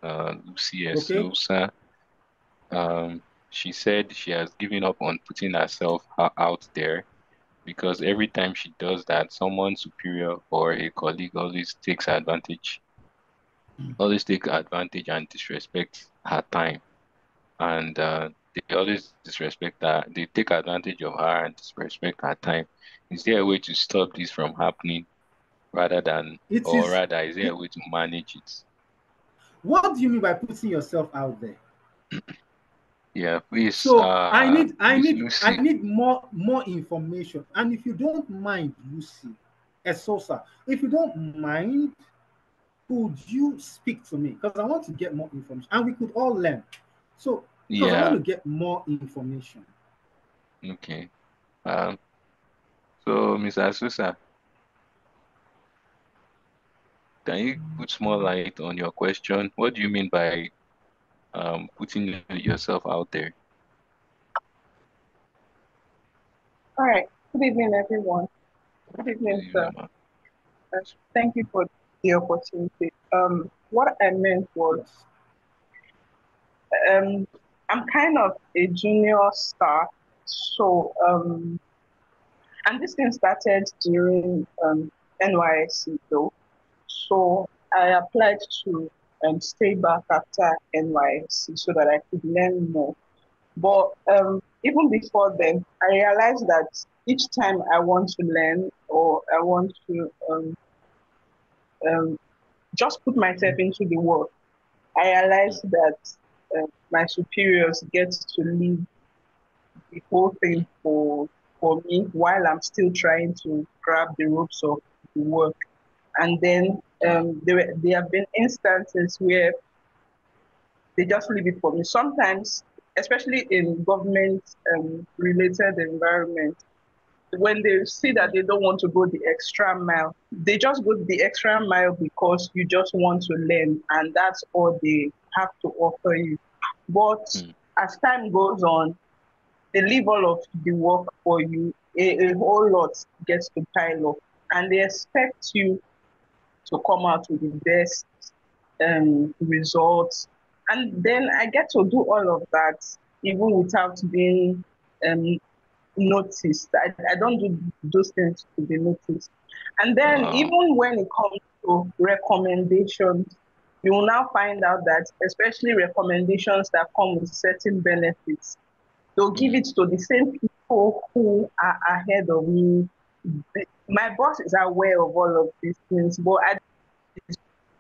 Lucy Okay. Esosa. She said she has given up on putting herself out there because every time she does that, someone superior or a colleague always take advantage and disrespect her time. And they always disrespect her. They take advantage of her and disrespect her time. Is there a way to stop this from happening It or is. rather, is there a It, way to manage it? what do you mean by putting yourself out there? Yeah, please, So I need I Miss need I Lucy. need more information. And if you don't mind, Lucy, Esosa, if you don't mind, could you speak to me? Because I want to get more information and we could all learn. So, because I want Yeah, to get more information. okay. Um, so Miss Asusa, can you put more light on your question? What do you mean by putting yourself out there? All right. Good evening, everyone. Good Good evening, sir. evening, ma'am. Thank you for the opportunity. What I meant was, Yes. um, I'm kind of a junior staff, so and this thing started during NYSC though. So I applied to stay back after NYSC so that I could learn more. But even before then, I realized that each time I want to learn or I want to um, just put myself into the work, I realized that my superiors get to lead the whole thing for me while I'm still trying to grab the ropes of the work. And then there have been instances where they just leave it for me. Sometimes, especially in government related environment, when they see that they don't want to go the extra mile, they just go the extra mile because you just want to learn, and that's all they have to offer you. But Mm, as time goes on, they leave all of the work for you. A whole lot gets to pile up, and they expect you to come out with the best results. And then I get to do all of that even without being um, noticed. I don't do those things to be noticed. And then wow. even when it comes to recommendations, you will now find out that especially recommendations that come with certain benefits, they'll give Mm, it to the same people who are ahead of me. My boss is aware of all of these things, but at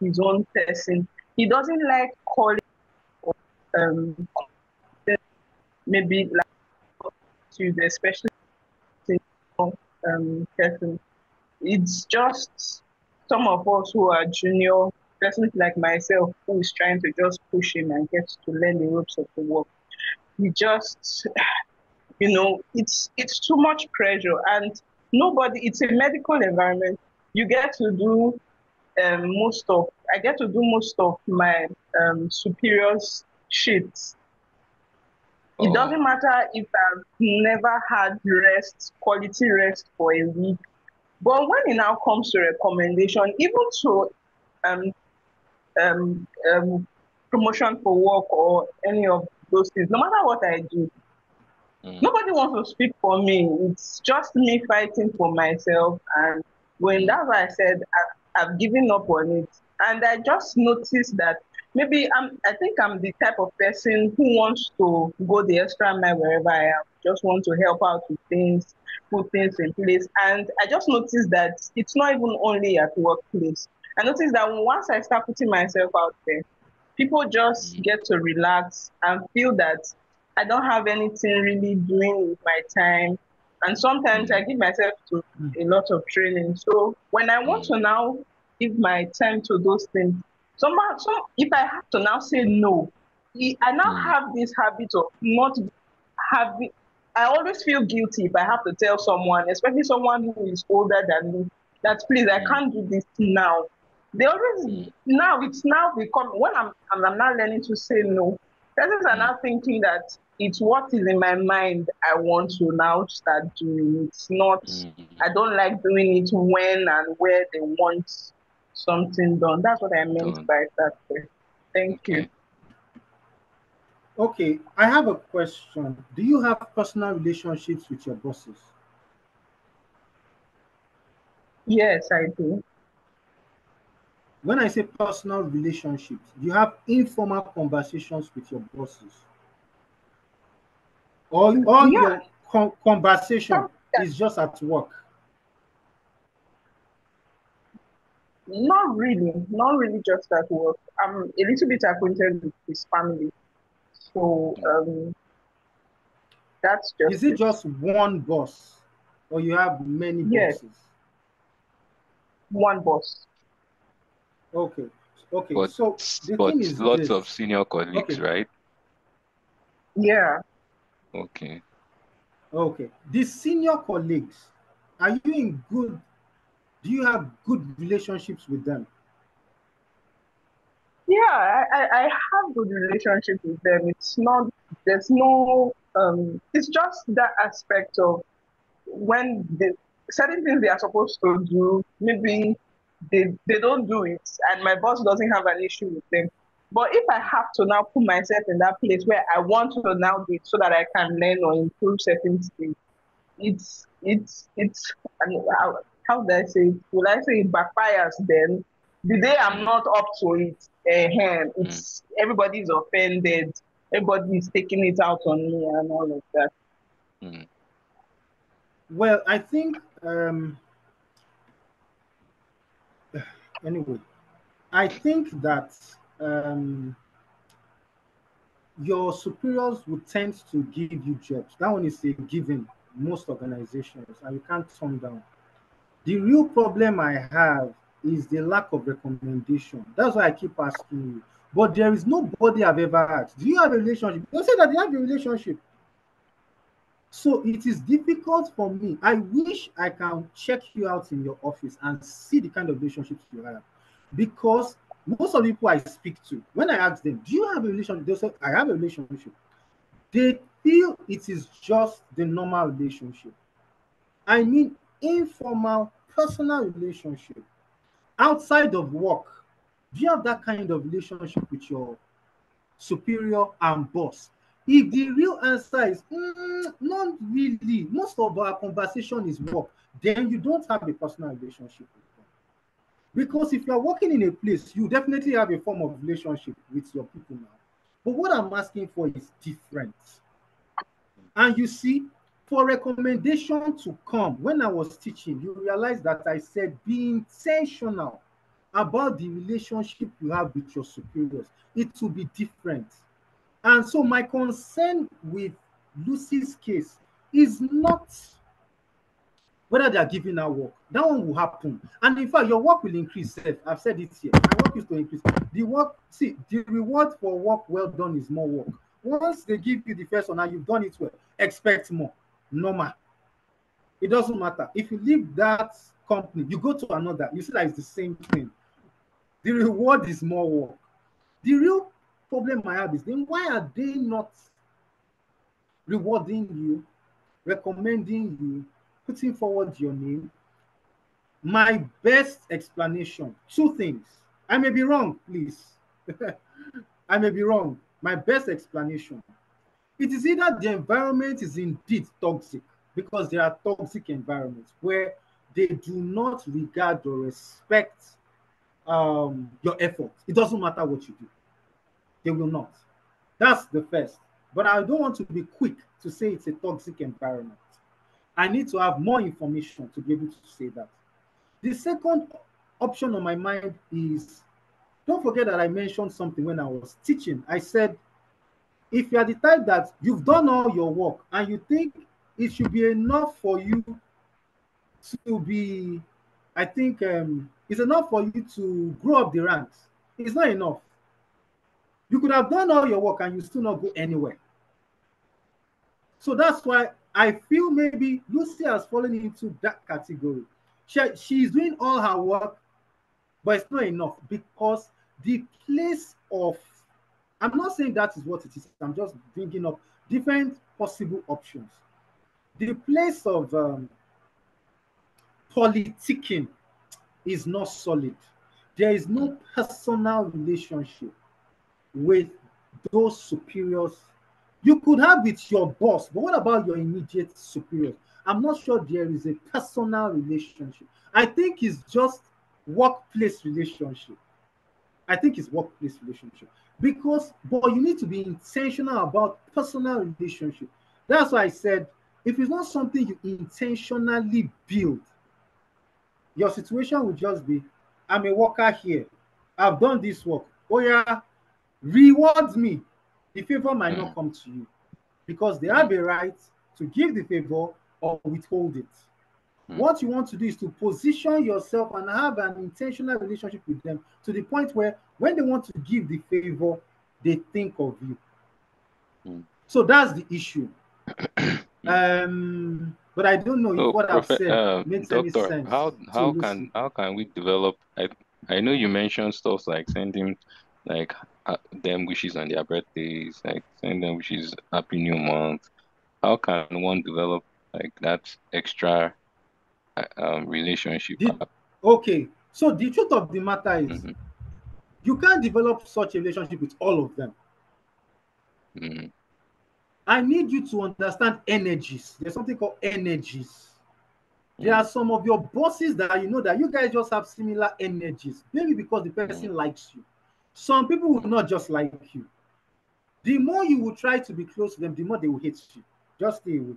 his own person, he doesn't like calling um maybe like to the especially person. It's just some of us who are junior, persons like myself, who is trying to just push him and get to learn the ropes of the work. We just, it's too much pressure, and nobody. It's a medical environment. You get to do most of. I get to do most of my superiors' shifts. It oh, doesn't matter if I've never had rest, quality rest for a week. But when it now comes to recommendation, even to um, um, um, promotion for work or any of those things, no matter what I do, mm, nobody wants to speak for me. It's just me fighting for myself. And when mm, that's why I said I've given up on it. And I just noticed that maybe I think I'm the type of person who wants to go the extra mile wherever I am, just want to help out with things, put things in place. And I just noticed that it's not even only at workplace. I noticed that once I start putting myself out there, people just mm, get to relax and feel that I don't have anything really doing with my time. And sometimes I mm, give myself to Mm. a lot of training. So when I want mm, to now give my time to those things, so if I have to now say no, I now mm, have this habit of not having. I always feel guilty if I have to tell someone, especially someone who is older than me, that please I mm, can't do this now. They always mm, now it's now become when I'm now learning to say no. Persons are mm, now thinking that it's what is in my mind I want to now start doing. It's not, Mm, I don't like doing it when and where they want something done. That's what I meant done. by that. Thank you. Okay. Okay, I have a question. Do you have personal relationships with your bosses? Yes, I do. When I say personal relationships, you have informal conversations with your bosses, or all Yeah, your conversation some, that, is just at work. not really just at work. I'm a little bit acquainted with his family. So Mm. that's Is just it it. just one boss, or you have many Yes, bosses? one boss. Okay, okay. But So the but thing is lots of this. senior colleagues, Okay, right? Yeah. Okay. okay. The senior colleagues, are you in good? Do you have good relationships with them? Yeah, I have good relationship with them. It's not, there's no, it's just that aspect of when the certain things they are supposed to do, maybe they don't do it, and my boss doesn't have an issue with them. But if I have to now put myself in that place where I want to now do it so that I can learn or improve certain things, it's and how do I say it? Will I say it backfires then? The day I'm Mm, not up to it, mm, it's everybody's offended, everybody's taking it out on me and all of that. mm, Well, I think anyway, I think that your superiors would tend to give you jobs. That one is a given most organizations, and you can't turn down. The real problem I have is the lack of recommendation. That's why I keep asking you. But there is nobody I've ever asked. Do you have a relationship? They say that they have a relationship. So it is difficult for me. I wish I can check you out in your office and see the kind of relationships you have. Because most of the people I speak to, when I ask them, do you have a relationship? They say, I have a relationship. They feel it is just the normal relationship. I mean, informal, personal relationship outside of work. Do you have that kind of relationship with your superior and boss? If the real answer is not really, most of our conversation is work, then you don't have a personal relationship with them. Because if you're working in a place, you definitely have a form of relationship with your people now. But what I'm asking for is different. And you see, for recommendation to come, when I was teaching, you realize that I said be intentional about the relationship you have with your superiors. It will be different. And so my concern with Lucy's case is not whether they are giving her work. That one will happen. And in fact, your work will increase. Sef. I've said it here. My work is to increase. The work, see, the reward for work well done is more work. Once they give you the first one and you've done it well, expect more. Normal. It doesn't matter. If you leave that company, you go to another, you see that it's the same thing. The reward is more work. The real problem I have is then why are they not rewarding you, recommending you, putting forward your name? My best explanation, two things. I may be wrong, please. I may be wrong. My best explanation. It is either the environment is indeed toxic, because there are toxic environments where they do not regard or respect your effort. It doesn't matter what you do, they will not. That's the first. But I don't want to be quick to say it's a toxic environment. I need to have more information to be able to say that. The second option on my mind is, don't forget that I mentioned something when I was teaching. I said, if you are the type that you've done all your work and you think it should be enough for you to be, I think it's enough for you to grow up the ranks. It's not enough. You could have done all your work and you still not go anywhere. So that's why I feel maybe Lucy has fallen into that category. She's doing all her work, but it's not enough because the place of, I'm not saying that is what it is, I'm just bringing up different possible options. The place of politicking is not solid. There is mm, no personal relationship with those superiors. You could have with your boss, but what about your immediate superiors? I'm not sure there is a personal relationship. I think it's just workplace relationship. I think it's workplace relationship because, but you need to be intentional about personal relationship. That's why I said if it's not something you intentionally build, your situation will just be, I'm a worker here. I've done this work. Oh yeah, reward me. The favor might not mm, come to you because they mm, have a right to give the favor or withhold it. mm, What you want to do is to position yourself and have an intentional relationship with them to the point where when they want to give the favor, they think of you. mm. So that's the issue. Mm. But I don't know if So, what I've said makes any Doctor, sense to Lucy. how can we develop? I know you mentioned stuff like sending like them wishes on their birthdays, like send them wishes Happy New Month. How can one develop like that extra relationship? Did okay. So the truth of the matter is Mm-hmm, you can't develop such a relationship with all of them. mm-hmm, I need you to understand energies. There's something called energies. There mm-hmm, are some of your bosses that you know that you guys just have similar energies, maybe because the mm-hmm, person likes you. Some people will not just like you. The more you will try to be close to them, the more they will hate you. Just stay away.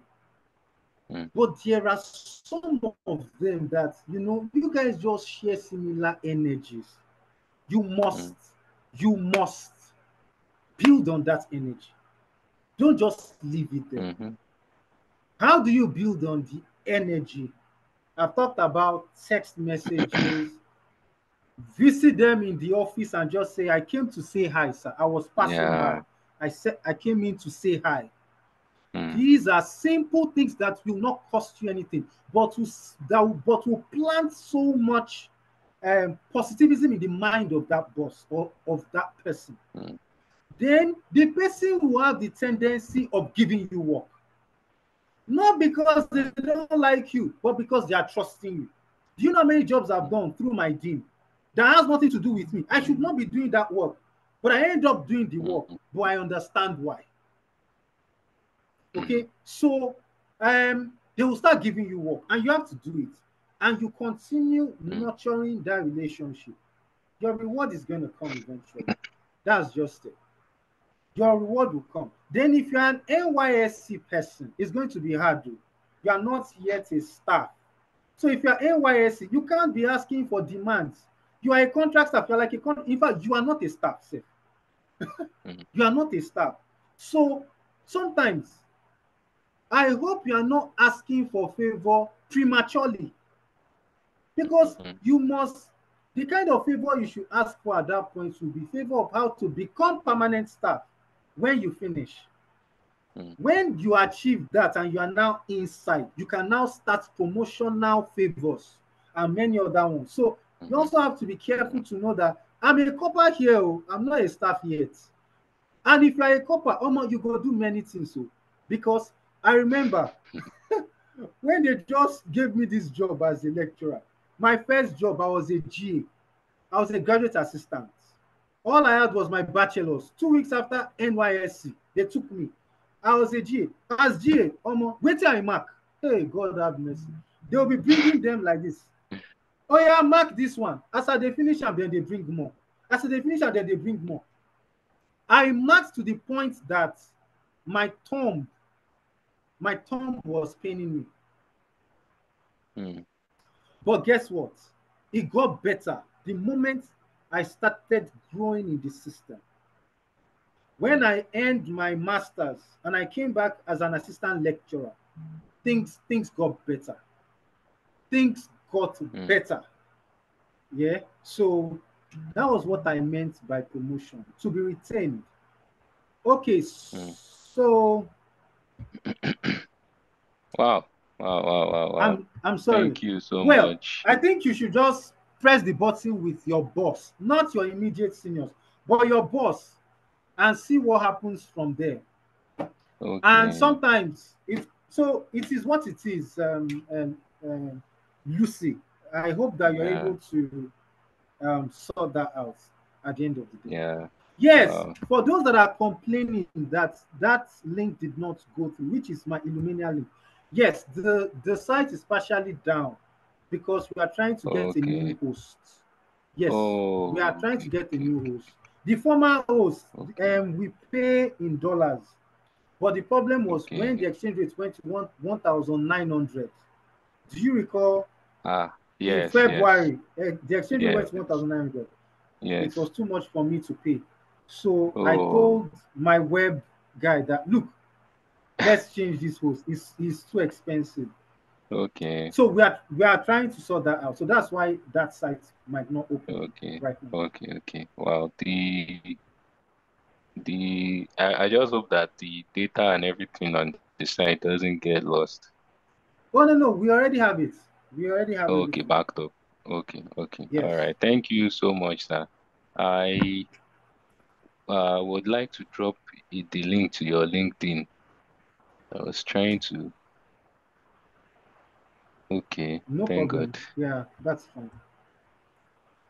mm-hmm, But there are some of them that you guys just share similar energies. You must, you must build on that energy. Don't just leave it there. mm-hmm, How do you build on the energy? I've talked about text messages, visit them in the office and just say, I came to say hi, sir. I was passing by. yeah, I said I came in to say hi. mm, These are simple things that will not cost you anything, but will plant so much positivism in the mind of that boss or of that person. mm, Then the person will have the tendency of giving you work. Not because they don't like you, but because they are trusting you. Do you know how many jobs I've mm, done through my team that has nothing to do with me? I should not be doing that work, but I end up doing the work. mm, But I understand why. mm, Okay, so they will start giving you work, and you have to do it, and you continue mm, nurturing that relationship. Your reward is going to come eventually. That's just it. Your reward will come. Then, if you're an NYSC person, it's going to be hard. Though. You are not yet a staff. So, if you're NYSC, you can't be asking for demands. You are a contract staff. You're like in fact, you are not a staff. Sir. mm, You are not a staff. So, sometimes I hope you are not asking for favor prematurely because mm, you must. The kind of favor you should ask for at that point should be favor of how to become permanent staff when you finish. mm, When you achieve that and you are now inside, you can now start promotional favors and many other ones. So you mhm, also have to be careful to know that I'm a copper here. I'm not a staff yet. And if you're a copper, you go do many things. So because I remember when they just gave me this job as a lecturer, my first job, I was a GA. I was a graduate assistant. All I had was my bachelor's. 2 weeks after NYSC, they took me. I was a GA. As GA, wait till I mark. Hey, God have mercy. They'll be bringing them like this. Oh yeah, mark this one. As they finish and then they bring more. As they finish and then they bring more. I marked to the point that my thumb, my thumb was paining me. mm, But guess what? It got better the moment I started growing in the system. When mm, I earned my master's and I came back as an assistant lecturer, things got better. Things got mm, better. Yeah. So that was what I meant by promotion to be retained. Okay. mm. So Wow, wow, wow, wow, wow. I'm sorry. Thank you so Well, much. I think you should just press the button with your boss, not your immediate seniors, but your boss, and see what happens from there. And Okay. sometimes it is what it is. Lucy, I hope that you're Yeah. able to sort that out at the end of the day. Yeah. Yes, Wow. for those that are complaining that that link did not go through, which is my Illumina link. Yes, the site is partially down because we are trying to get a new Okay. host. Yes, we are Oh, trying to okay, get a okay, new host. The former host, okay, we pay in dollars, but the problem was when okay. the exchange rate went to 1,900. Do you recall in Yes, yes, February, the exchange rate went to yes, 1,900? It was yes. too much for me to pay. So I Oh, told my web guy that, look, let's change this host. It's too expensive. okay, So we are trying to sort that out. So that's why that site might not open okay, right now. okay. Well, I just hope that the data and everything on the site doesn't get lost. Oh no, no, we already have it. We already have Okay, everything. backed up. Okay. All Yes. right. Thank you so much, sir. I would like to drop the link to your LinkedIn. I was trying to. Okay, No thank problem. God. Yeah, that's fine.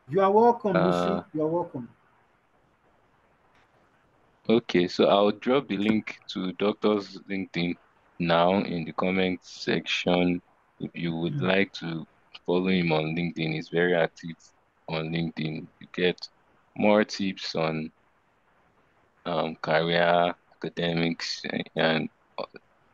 You are welcome, Lucy. Uh, You are welcome. okay, so I'll drop the link to Doctor's LinkedIn now in the comment section. If you would like to follow him on LinkedIn, he's very active on LinkedIn. You get more tips on career, academics, and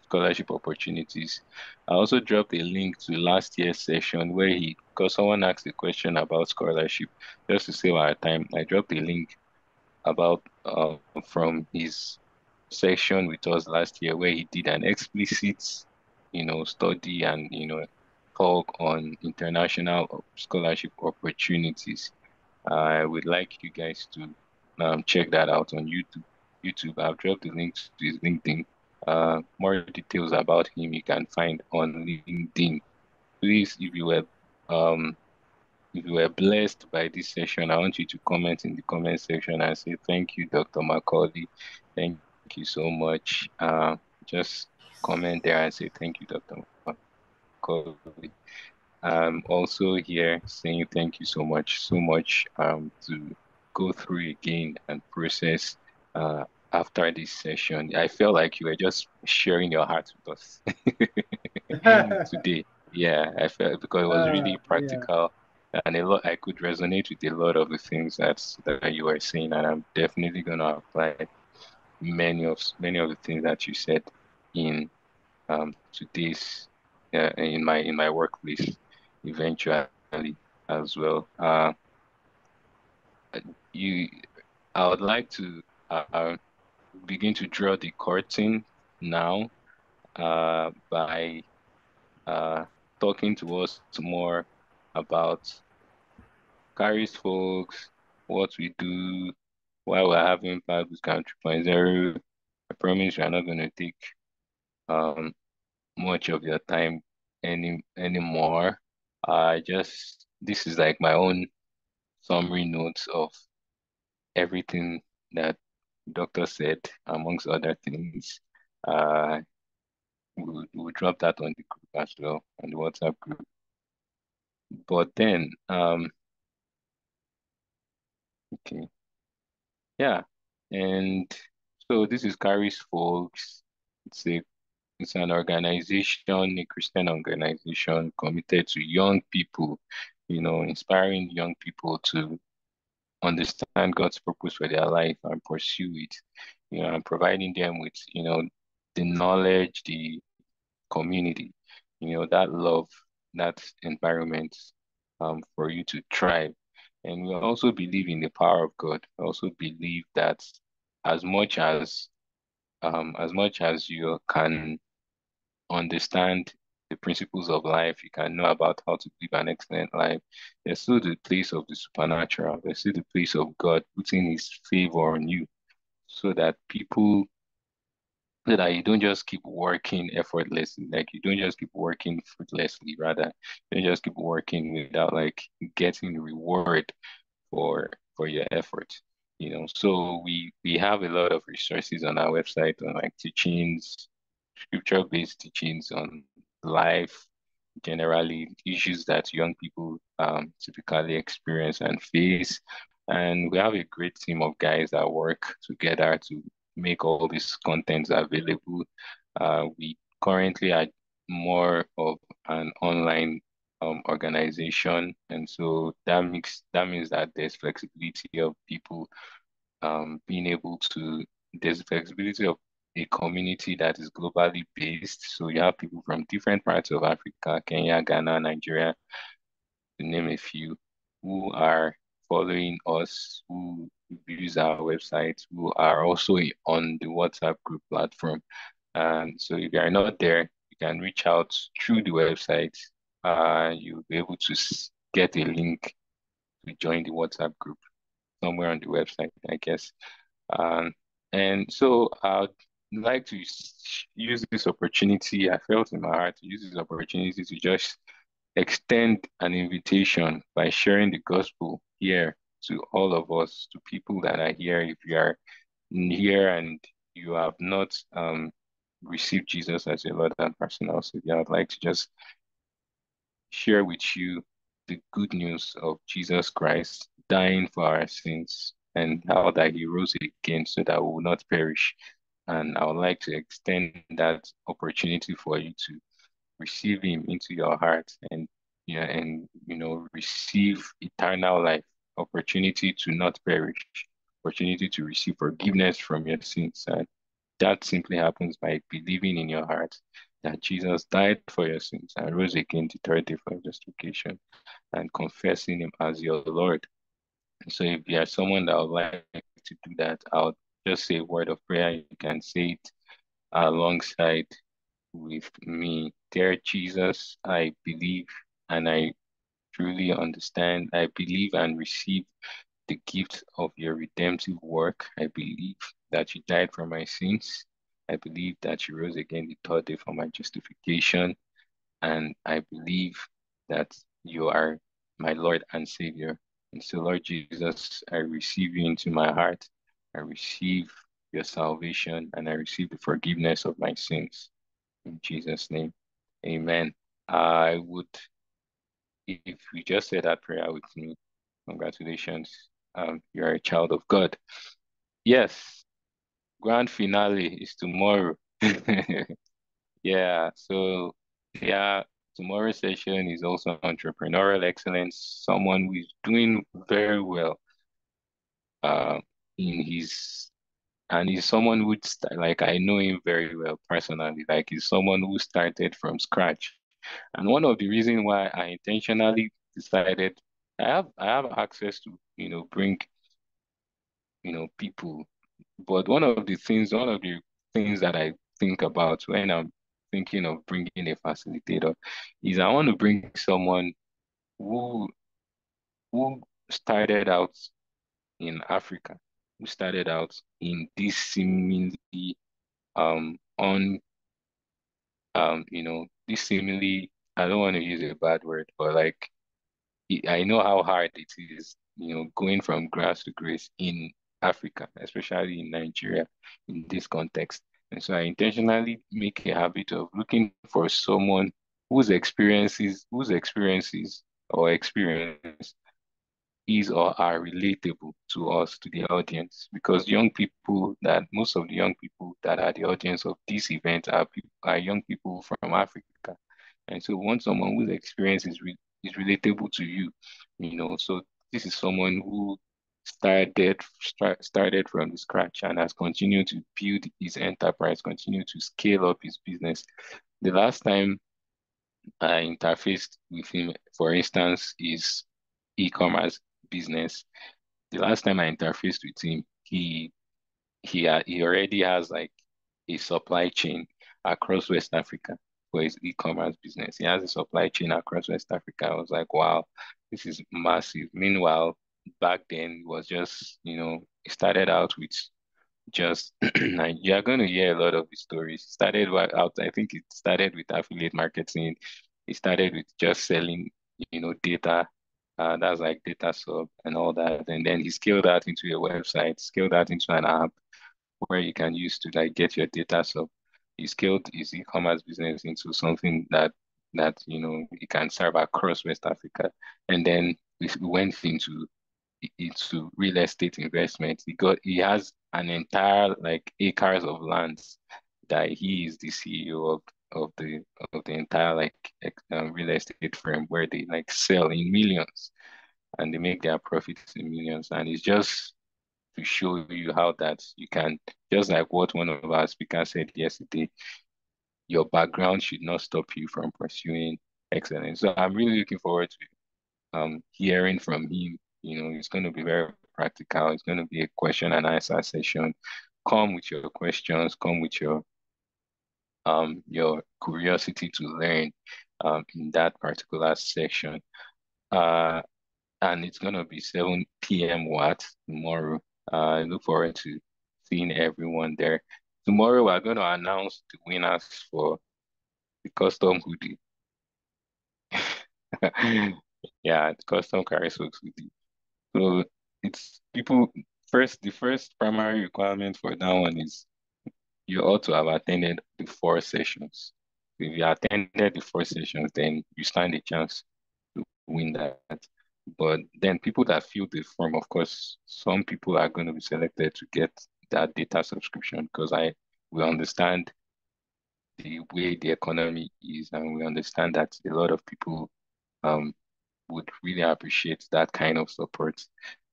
scholarship opportunities. I also dropped a link to last year's session where because someone asked a question about scholarship, just to save our time, I dropped a link about from his section with us last year where he did an explicit, study and talk on international scholarship opportunities. I would like you guys to check that out on YouTube. I've dropped the link to his LinkedIn. More details about him you can find on LinkedIn. Please, um if you were blessed by this session, I want you to comment in the comment section and say thank you, Dr. Macaulay. Thank you so much. Just comment there and say thank you, Dr. Macaulay. I'm also here saying thank you so much to go through again and process after this session. I felt like you were just sharing your heart with us today. Yeah, I felt because it was really Yeah. practical and a lot I could resonate with a lot of the things that you were saying, and I'm definitely gonna apply many of the things that you said in today's in my workplace eventually as well. You I would like to begin to draw the curtain now by uh, talking to us more about Carries folks, what we do, why we're having Impact Bootcamp 3.0. I promise we are not going to take um, much of your time anymore. This is like my own summary notes of everything that doctor said, amongst other things. Uh, we'll drop that on the group as well, on the WhatsApp group. But then, okay, yeah, and so this is Carrie's folks. It's a It's an organization, a Christian organization committed to young people, inspiring young people to understand God's purpose for their life and pursue it, and providing them with, the knowledge, the community, that love, that environment, for you to thrive. And we also believe in the power of God. We also believe that as much as you can understand the principles of life, you can know about how to live an excellent life. There's still the place of the supernatural. There's still the place of God putting his favor on you so that so that you don't just keep working effortlessly. Like you don't just keep working fruitlessly, rather, you don't just keep working without like getting reward for your effort. So we have a lot of resources on our website on like teachings, scripture-based teachings on life, generally issues that young people typically experience and face. And we have a great team of guys that work together to make all these contents available. We currently are more of an online organization, and so that means that there's flexibility of people being able to there's flexibility of a community that is globally based. So you have people from different parts of Africa, Kenya, Ghana, Nigeria, to name a few, who are following us, who use our website, who are also on the WhatsApp group platform. And so if you are not there, you can reach out through the website. You'll be able to get a link to join the WhatsApp group somewhere on the website, I guess. Um, and so I'd like to use this opportunity. I felt in my heart to use this opportunity to just extend an invitation by sharing the gospel here to all of us, to people that are here. If you are here and you have not received Jesus as your Lord and personal Savior, I'd like to just share with you the good news of Jesus Christ dying for our sins and how that he rose again so that we will not perish. And I would like to extend that opportunity for you to receive him into your heart and receive eternal life, opportunity to not perish, opportunity to receive forgiveness from your sins. And that simply happens by believing in your heart that Jesus died for your sins and rose again the third day for your justification and confessing him as your Lord. So if you are someone that would like to do that, I'll just say a word of prayer. You can say it alongside with me. Dear Jesus, I believe and I truly understand. I believe and receive the gift of your redemptive work. I believe that you died for my sins. I believe that you rose again the third day for my justification. And I believe that you are my Lord and Savior. And so, Lord Jesus, I receive you into my heart. I receive your salvation and I receive the forgiveness of my sins. In Jesus' name, amen. I would, if you just said that prayer with me, congratulations. You're a child of God. Yes, grand finale is tomorrow. Yeah, so yeah, tomorrow's session is also entrepreneurial excellence, someone who is doing very well uh, in his and he's someone who like I know him very well personally. Like he's someone who started from scratch. And one of the reasons why I intentionally decided I have access to, bring, people. But one of the things that I think about when I'm thinking of bringing a facilitator is I want to bring someone who who started out in Africa, who started out in this seemingly on this seemingly I don't want to use a bad word, but like I know how hard it is, going from grass to grace in Africa, especially in Nigeria, in this context. And so I intentionally make a habit of looking for someone whose experiences or experience is or are relatable to us, to the audience, because most of the young people that are the audience of this event are young people from Africa. And so we want someone whose experience is relatable to you, So this is someone who started from the scratch and has continued to build his enterprise, continue to scale up his business. The last time I interfaced with him, for instance, is e-commerce business. The last time I interfaced with him, he already has like a supply chain across West Africa for his e-commerce business. He has a supply chain across West Africa. I was like, wow, this is massive. Meanwhile, back then it was just, it started out with just like you're going to hear a lot of the stories. I think it started with affiliate marketing. It started with just selling, data That's like data sub and all that. And then he scaled that into a website, scaled that into an app where you can use to like get your data sub. He scaled his e-commerce business into something that he can serve across West Africa. And then we went into real estate investment. He has an entire like acres of lands that he is the CEO of the entire like real estate firm where they like sell in millions and they make their profits in millions. And it's just to show you how that you can, just like what one of our speakers said yesterday, your background should not stop you from pursuing excellence. So I'm really looking forward to hearing from him. It's going to be very practical. It's going to be a question and answer session. Come with your questions, come with your curiosity to learn in that particular section. Uh and it's gonna be 7 p.m. tomorrow. I look forward to seeing everyone there. Tomorrow we're gonna announce the winners for the custom hoodie. Yeah, the custom Carisworks hoodie. So it's people first. The first primary requirement for that one is you ought to have attended the 4 sessions. If you attended the 4 sessions, then you stand a chance to win that. But then people that fill the form, of course, some people are going to be selected to get that data subscription because we understand the way the economy is, and we understand that a lot of people um would really appreciate that kind of support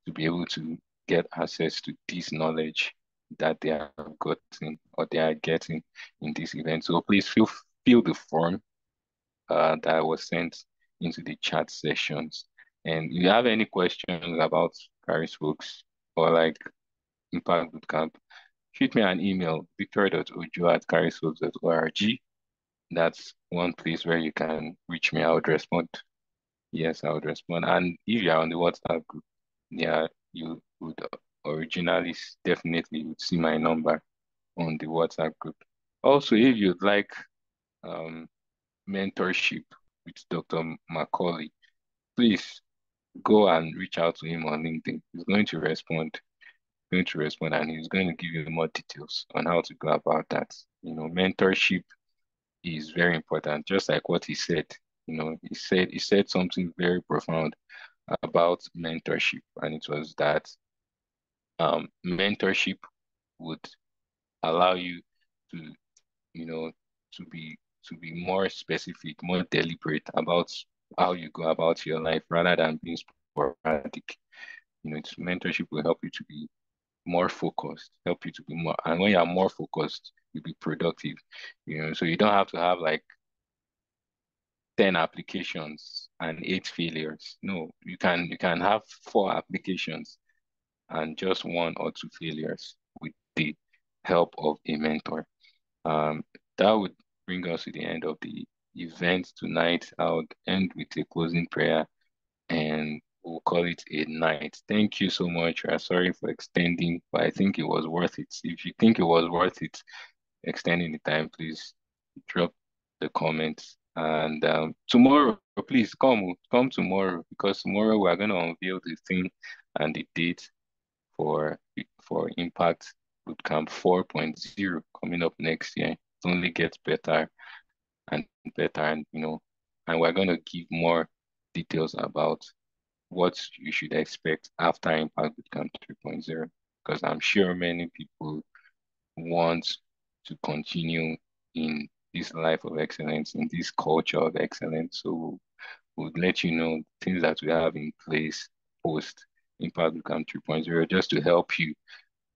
to be able to get access to this knowledge that they have gotten or they are getting in this event. So please fill the form that was sent into the chat sessions. And if you have any questions about Paris books or like Impact Bootcamp, shoot me an email, victor.ojo@carisbooks.org. That's one place where you can reach me. I would respond. Yes, I would respond. And if you're on the WhatsApp group, yeah, you would originally definitely would see my number on the WhatsApp group. Also, if you'd like um, mentorship with Dr. Macaulay, please go and reach out to him on LinkedIn. He's going to respond, and he's going to give you more details on how to go about that. Mentorship is very important, just like what he said. He said something very profound about mentorship, and it was that mentorship would allow you to, you know, to be more specific, more deliberate about how you go about your life rather than being sporadic. It's mentorship will help you to be more focused, help you to be more, and when you're more focused, you'll be productive. So you don't have to have like 10 applications and 8 failures. No, you can have 4 applications and just 1 or 2 failures with the help of a mentor. Um, that would bring us to the end of the event tonight. I would end with a closing prayer and we'll call it a night. Thank you so much. We are sorry for extending, but I think it was worth it. If you think it was worth it, extending the time, please drop the comments. And tomorrow, please come tomorrow because tomorrow we are going to unveil the thing and the date for Impact Bootcamp 4.0 coming up next year. It only gets better and better, and we're going to give more details about what you should expect after Impact Bootcamp 3.0 because I'm sure many people want to continue in this life of excellence, in this culture of excellence. So we'll let you know things that we have in place post Impact Bootcamp 3.0 just to help you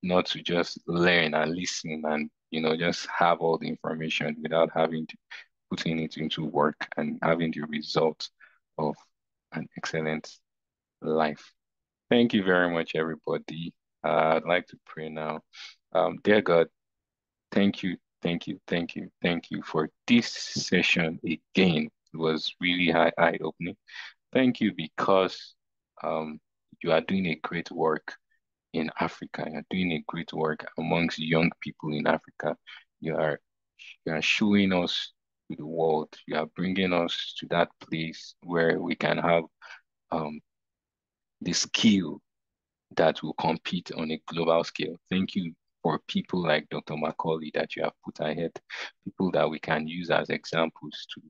not to just learn and listen and just have all the information without having to putting it into work and having the result of an excellent life. Thank you very much, everybody. I'd like to pray now. Dear God, thank you, thank you, thank you, thank you for this session again. It was really eye-opening. Thank you because you are doing a great work in Africa. You're doing a great work amongst young people in Africa. You are you are showing us to the world. You are bringing us to that place where we can have the skill that will compete on a global scale. Thank you for people like Dr. Macaulay that you have put ahead, people that we can use as examples to,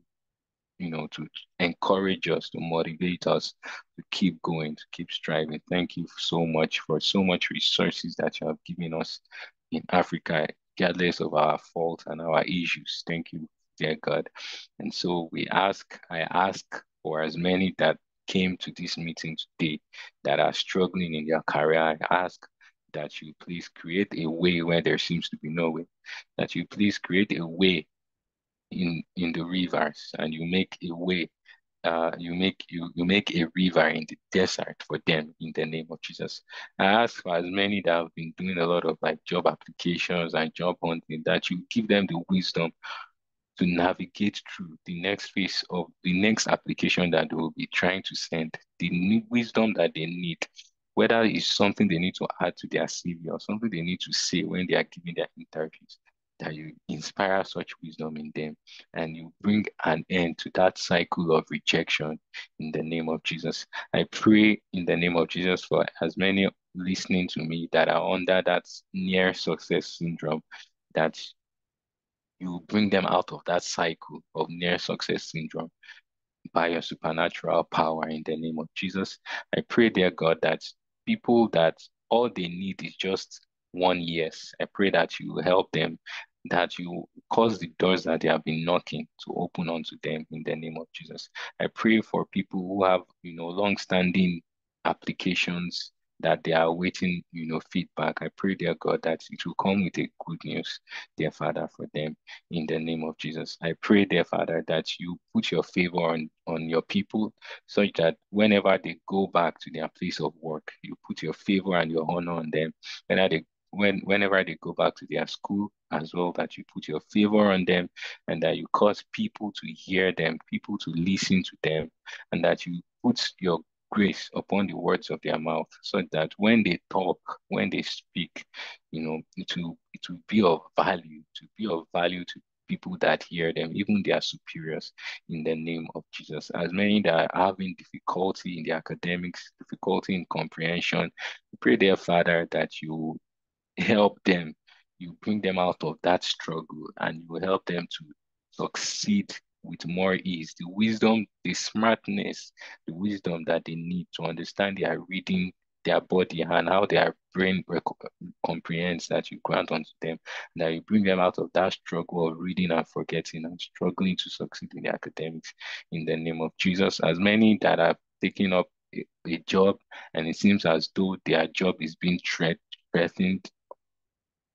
to encourage us, to motivate us to keep going, to keep striving. Thank you so much for so much resources that you have given us in Africa, regardless of our faults and our issues. Thank you, dear God. And so I ask for as many that came to this meeting today that are struggling in their career. I ask that you please create a way where there seems to be no way, that you please create a way in the rivers, and you make a way, you make a river in the desert for them in the name of Jesus. I ask for as many that have been doing a lot of like job applications and job hunting, that you give them the wisdom to navigate through the next phase of the next application that they will be trying to send, the wisdom that they need, whether it's something they need to add to their CV or something they need to say when they are giving their interviews, that you inspire such wisdom in them and you bring an end to that cycle of rejection in the name of Jesus. I pray in the name of Jesus for as many listening to me that are under that near success syndrome, that you bring them out of that cycle of near success syndrome by your supernatural power in the name of Jesus. I pray, dear God, that people that all they need is just one yes. I pray that you help them, that you cause the doors that they have been knocking to open unto them in the name of Jesus. I pray for people who have, long-standing applications that they are waiting, feedback. I pray, dear God, that it will come with a good news, dear Father, for them in the name of Jesus. I pray, dear Father, that you put your favor on your people such that whenever they go back to their place of work, you put your favor and your honor on them. Whenever they go back to their school as well, that you put your favor on them and that you cause people to hear them, people to listen to them, and that you put your grace upon the words of their mouth so that when they talk, when they speak, it will be of value, to be of value to people that hear them, even their superiors, in the name of Jesus. As many that are having difficulty in the academics, difficulty in comprehension, pray, dear Father, that you help them, you bring them out of that struggle, and you help them to succeed with more ease. The wisdom, the smartness, the wisdom that they need to understand their reading, their body, and how their brain comprehends, that you grant unto them, that you bring them out of that struggle of reading and forgetting and struggling to succeed in the academics in the name of Jesus. As many that are taking up a job and it seems as though their job is being threatened,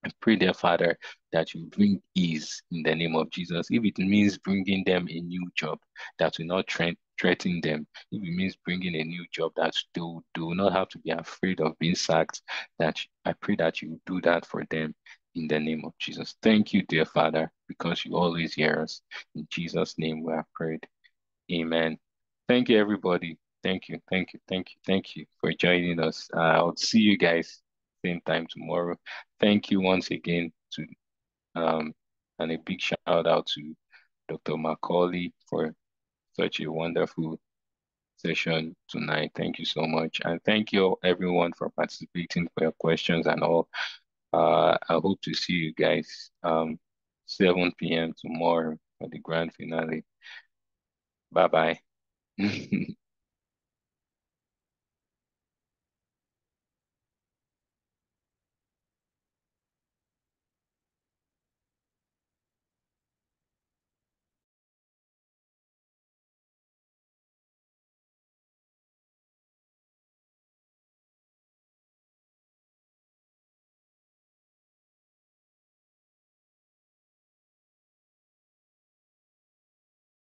I pray, dear Father, that you bring ease in the name of Jesus. If it means bringing them a new job that will not threaten them, if it means bringing a new job that they will not have to be afraid of being sacked, that I pray that you do that for them in the name of Jesus. Thank you, dear Father, because you always hear us. In Jesus' name we have prayed. Amen. Thank you, everybody. Thank you for joining us. I'll see you guys same time tomorrow. Thank you once again to and a big shout out to Dr. Macaulay for such a wonderful session tonight. Thank you so much. And thank you everyone for participating, for your questions and all. I hope to see you guys 7 p.m. tomorrow for the grand finale. Bye bye.